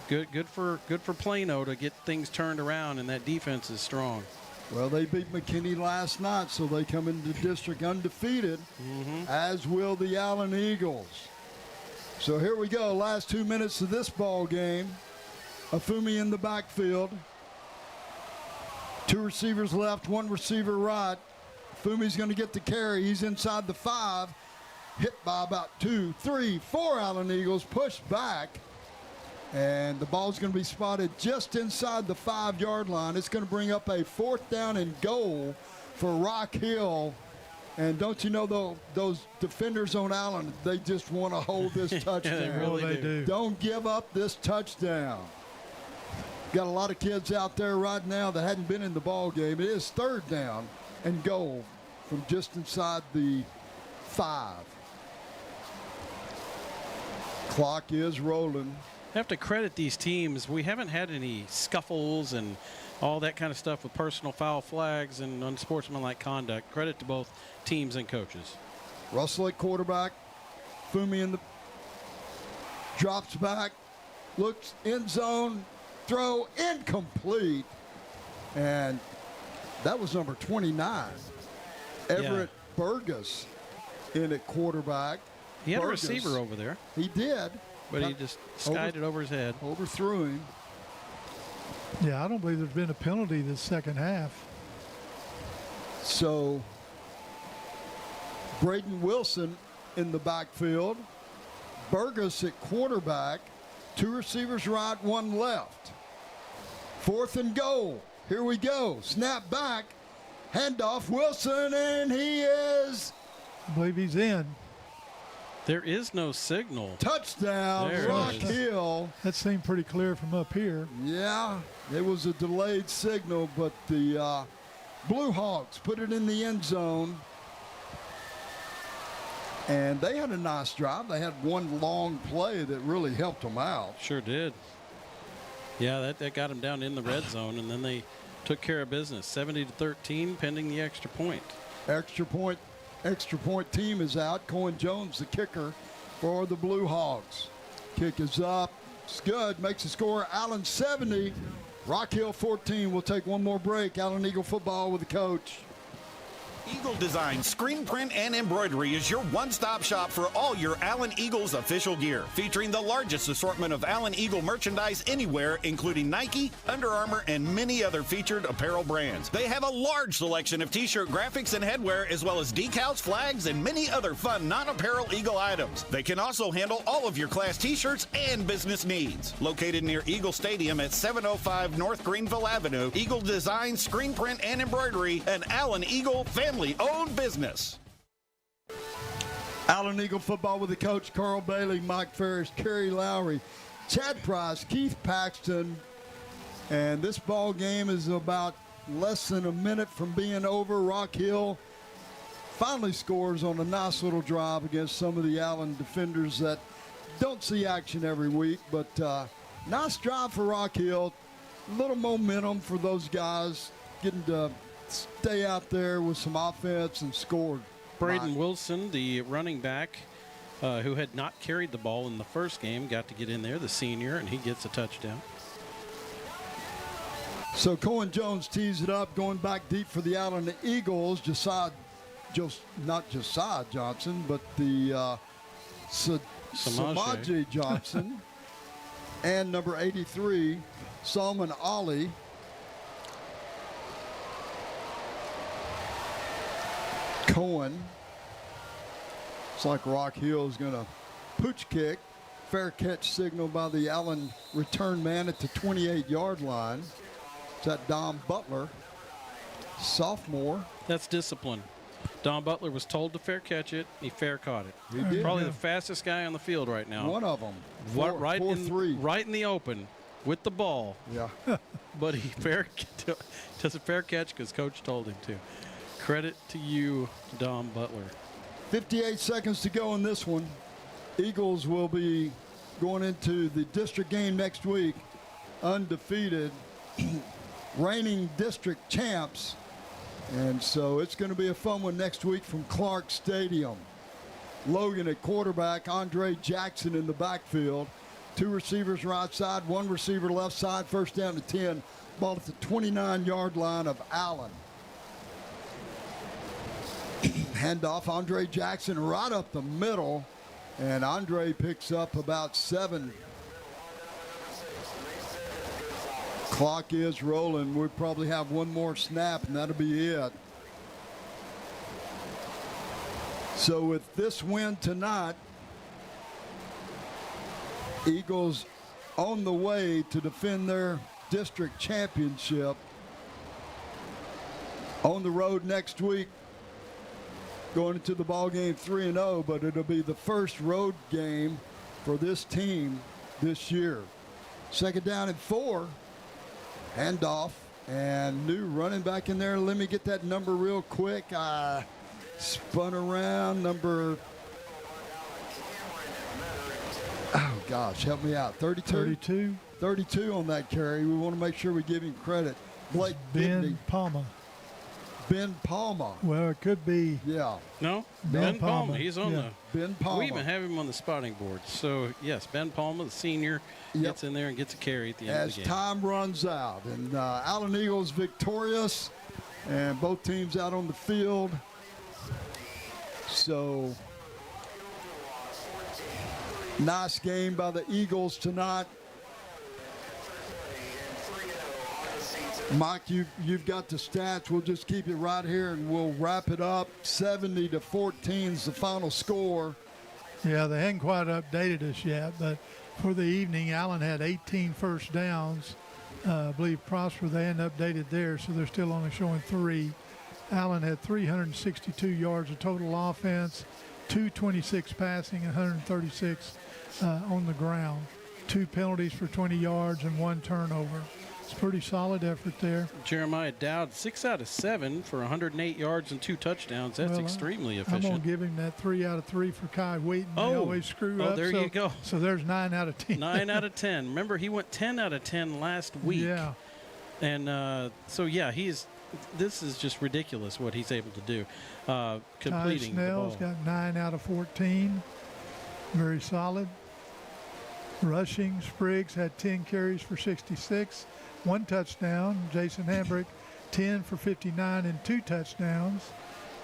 good for Plano to get things turned around, and that defense is strong. Well, they beat McKinney last night, so they come into district undefeated, as will the Allen Eagles. So here we go, last 2 minutes of this ball game. Afumi in the backfield. 2 receivers left, 1 receiver right. Afumi's going to get the carry. He's inside the 5. Hit by about 2, 3, 4 Allen Eagles. Pushed back. And the ball's going to be spotted just inside the 5-yard line. It's going to bring up a 4th down and goal for Rock Hill. And don't you know, those defenders on Allen, they just want to hold this touchdown. They really do. Don't give up this touchdown. Got a lot of kids out there right now that hadn't been in the ball game. It is 3rd down and goal from just inside the 5. Clock is rolling. I have to credit these teams. We haven't had any scuffles and all that kind of stuff with personal foul flags and unsportsmanlike conduct. Credit to both teams and coaches. Russell at quarterback. Fumi in the drops back, looks end zone, throw incomplete, and that was number 29, Everett Burgess, in at quarterback. He had a receiver over there. He did, but he just skied it over his head. Overthrew him. Yeah, I don't believe there's been a penalty this second half. So Braden Wilson in the backfield. Burgess at quarterback. 2 receivers right, 1 left. 4th and goal. Here we go. Snap back. Handoff Wilson, and he is. I believe he's in. There is no signal. Touchdown, Rock Hill. That seemed pretty clear from up here. Yeah, it was a delayed signal, but the Blue Hawks put it in the end zone. And they had a nice drive. They had 1 long play that really helped them out. Sure did. Yeah, that got them down in the red zone, and then they took care of business. 70-13, pending the extra point. Extra point team is out. Cohen Jones, the kicker for the Blue Hawks. Kick is up. It's good. Makes the score. Allen 70. Rock Hill 14. We'll take one more break. Allen Eagle football with the coach. Eagle Design Screen Print and Embroidery is your one-stop shop for all your Allen Eagles official gear, featuring the largest assortment of Allen Eagle merchandise anywhere, including Nike, Under Armour, and many other featured apparel brands. They have a large selection of t-shirt graphics and headwear, as well as decals, flags, and many other fun non-apparel Eagle items. They can also handle all of your class t-shirts and business needs. Located near Eagle Stadium at 705 North Greenville Avenue, Eagle Design Screen Print and Embroidery, an Allen Eagle family-owned business. Allen Eagle football with the coach, Carl Bailey, Mike Ferris, Kerry Lowry, Chad Price, Keith Paxton. And this ball game is about less than a minute from being over. Rock Hill finally scores on a nice little drive against some of the Allen defenders that don't see action every week. But nice drive for Rock Hill. A little momentum for those guys getting to stay out there with some offense and score. Braden Wilson, the running back who had not carried the ball in the first game, got to get in there, the senior, and he gets a touchdown. So Cohen Jones tees it up, going back deep for the Allen Eagles. Not Josiah Johnson, but the Samaje Johnson. And number 83, Salman Ali. Cohen. It's like Rock Hill is going to pooch kick. Fair catch signal by the Allen return man at the 28-yard line. Is that Dom Butler, sophomore? That's discipline. Dom Butler was told to fair catch it. He fair caught it. He did. Probably the fastest guy on the field right now. One of them. Right in the open with the ball. Yeah. But he does a fair catch because coach told him to. Credit to you, Dom Butler. 58 seconds to go in this one. Eagles will be going into the district game next week, undefeated, reigning district champs. And so it's going to be a fun one next week from Clark Stadium. Logan at quarterback, Andre Jackson in the backfield. 2 receivers right side, 1 receiver left side, first down to 10. Ball at the 29-yard line of Allen. Handoff, Andre Jackson right up the middle, and Andre picks up about 7. Clock is rolling. We'll probably have one more snap, and that'll be it. So with this win tonight, Eagles on the way to defend their district championship. On the road next week, going into the ball game 3-0, but it'll be the first road game for this team this year. Second down and 4. Handoff, and new running back in there. Let me get that number real quick. Spun around, number, oh gosh, help me out, 32? 32 on that carry. We want to make sure we give him credit. Blake Ben Palmer. Ben Palmer. Well, it could be. Yeah. No, Ben Palmer. Palmer. He's on Yeah. Ben Palmer. We even have him on the spotting board. So, yes, Ben Palmer, the senior, gets in there and gets a carry at the end of the game. As time runs out. And Allen Eagles victorious, and both teams out on the field. So, nice game by the Eagles tonight. Mike, you've got the stats. We'll just keep it right here, and we'll wrap it up. 70-14 is the final score. Yeah, they hadn't quite updated us yet, but for the evening, Allen had 18 first downs. I believe Prosper, they hadn't updated theirs, so they're still only showing 3. Allen had 362 yards of total offense, 226 passing, 136 on the ground. 2 penalties for 20 yards and 1 turnover. It's a pretty solid effort there. Jeremiah Dowd, 6 out of 7 for 108 yards and 2 touchdowns. That's extremely efficient. I'm going to give him that 3 out of 3 for Kai Wheaton. They always screw up. Oh, there you go. So there's 9 out of 10. 9 out of 10. Remember, he went 10 out of 10 last week. Yeah. And so, yeah, this is just ridiculous what he's able to do. Completing Ty the ball. Snell's got 9 out of 14. Very solid. Rushing, Spriggs had 10 carries for 66. 1 touchdown. Jason Hambrick, 10 for 59 and 2 touchdowns.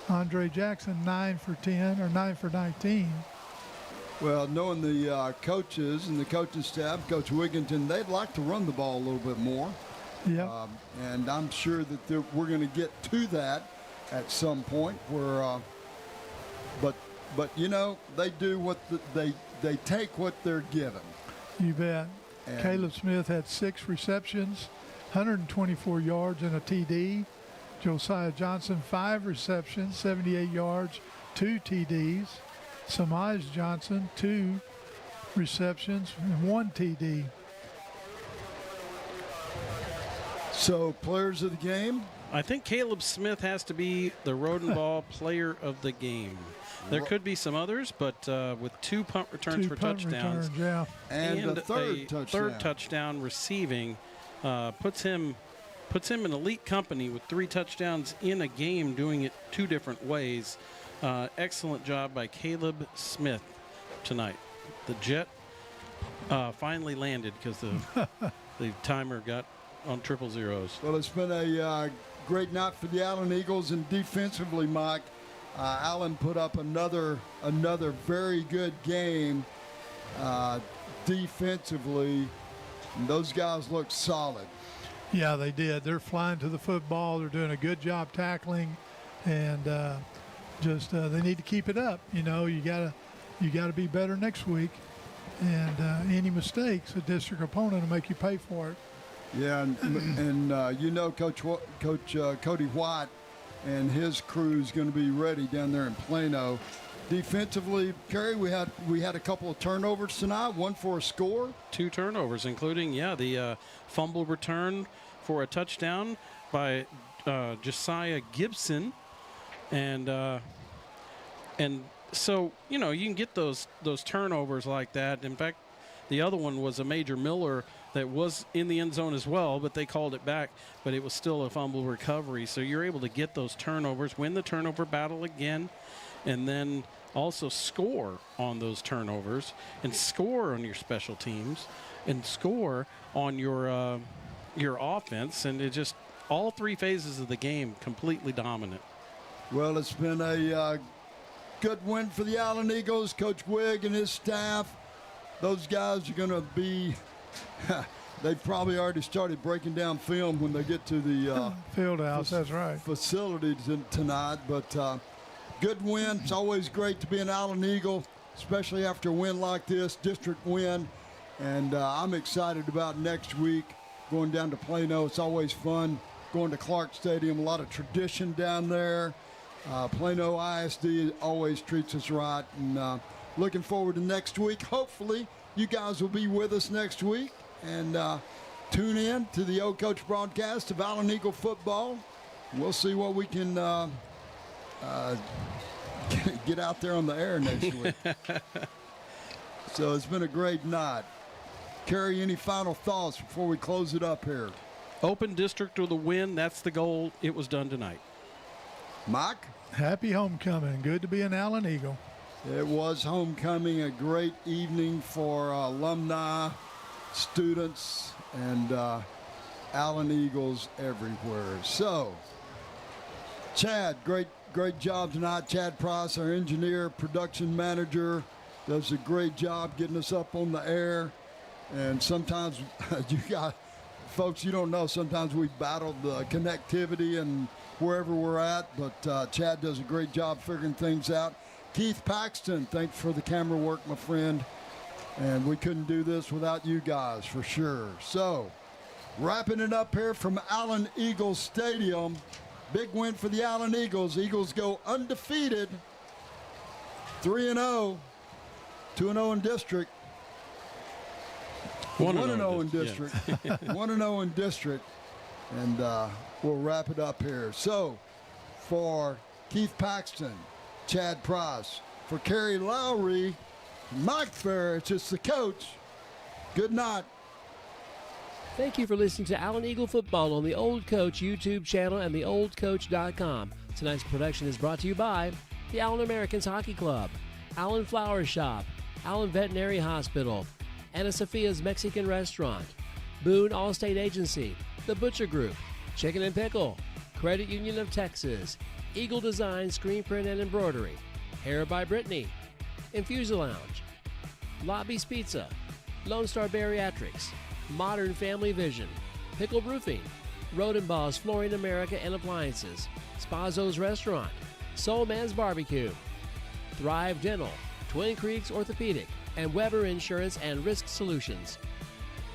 Andre Jackson, 9 for 10 or 9 for 19. Well, knowing the coaches and the coaching staff, Coach Wigginton, they'd like to run the ball a little bit more. Yeah. And I'm sure that we're going to get to that at some point. Where, but you know, they do what they take what they're given. You bet. And Caleb Smith had 6 receptions, 124 yards and a TD. Josiah Johnson, 5 receptions, 78 yards, 2 TDs. Samaj Johnson, 2 receptions and 1 TD. So, players of the game? I think Caleb Smith has to be the Roden Ball player of the game. There could be some others, but with 2 punt returns for touchdowns and a third touchdown receiving, puts him in elite company with 3 touchdowns in a game, doing it 2 different ways. Excellent job by Caleb Smith tonight. The jet finally landed because the timer got on 000s. Well, it's been a great night for the Allen Eagles, and defensively, Mike, Allen put up another very good game defensively. And those guys look solid. Yeah, they did. They're flying to the football. They're doing a good job tackling, and they need to keep it up. You know, you gotta be better next week. And any mistakes, a district opponent will make you pay for it. Yeah, and you know, Coach Cody White and his crew is going to be ready down there in Plano. Defensively, Kerry, we had a couple of turnovers tonight, 1 for a score. 2 turnovers, including the fumble return for a touchdown by Josiah Gibson, and so you know you can get those turnovers like that. In fact, The other one was a Major Miller that was in the end zone as well, but they called it back, but it was still a fumble recovery. So you're able to get those turnovers, win the turnover battle again, and then also score on those turnovers and score on your special teams and score on your offense. And it just, all three phases of the game completely dominant. Well, it's been a good win for the Allen Eagles. Coach Wigg and his staff, those guys are going to be they've probably already started breaking down film when they get to the field house. That's right. Facility tonight. But good win. It's always great to be an Allen Eagle, especially after a win like this, district win. And I'm excited about next week going down to Plano. It's always fun going to Clark Stadium. A lot of tradition down there. Plano ISD always treats us right. And looking forward to next week. Hopefully you guys will be with us next week and tune in to the Old Coach broadcast of Allen Eagle football. We'll see what we can get out there on the air next week. So it's been a great night. Kerry, any final thoughts before we close it up here? Open district with a win. That's the goal. It was done tonight. Mike? Happy homecoming. Good to be an Allen Eagle. It was homecoming, a great evening for alumni, students, and Allen Eagles everywhere. So, Chad, great job tonight. Chad Price, our engineer, production manager, does a great job getting us up on the air. And sometimes you got, folks, you don't know, sometimes we battle the connectivity and wherever we're at, but Chad does a great job figuring things out. Keith Paxton, thanks for the camera work, my friend. And we couldn't do this without you guys, for sure. So, wrapping it up here from Allen Eagles Stadium. Big win for the Allen Eagles. Eagles go undefeated, 3-0, 2-0 in district. 1-0 in district. 1-0 in district. And we'll wrap it up here. So, for Keith Paxton, Chad Price, for Kerry Lowry, Mike Ferris, it's the coach. Good night. Thank you for listening to Allen Eagle Football on the Old Coach YouTube channel and theoldcoach.com. Tonight's production is brought to you by the Allen Americans Hockey Club, Allen Flower Shop, Allen Veterinary Hospital, Ana Sophia's Mexican Restaurant, Boone Allstate Agency, The Butcher Group, Chicken and Pickle, Credit Union of Texas, Eagle Design Screen Print and Embroidery, Hair by Brittany, Infusa Lounge, Lobby's Pizza, Lone Star Bariatrics, Modern Family Vision, Pickle Roofing, Rodenbaugh's Flooring America and Appliances, Spazzo's Restaurant, Soul Man's Barbecue, Thrive Dental, Twin Creeks Orthopedic, and Weber Insurance and Risk Solutions.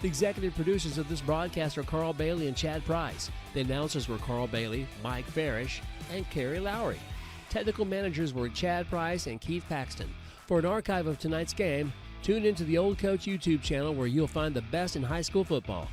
The executive producers of this broadcast are Carl Bailey and Chad Price. The announcers were Carl Bailey, Mike Farish, and Kerry Lowry. Technical managers were Chad Price and Keith Paxton. For an archive of tonight's game, tune into the Old Coach YouTube channel where you'll find the best in high school football.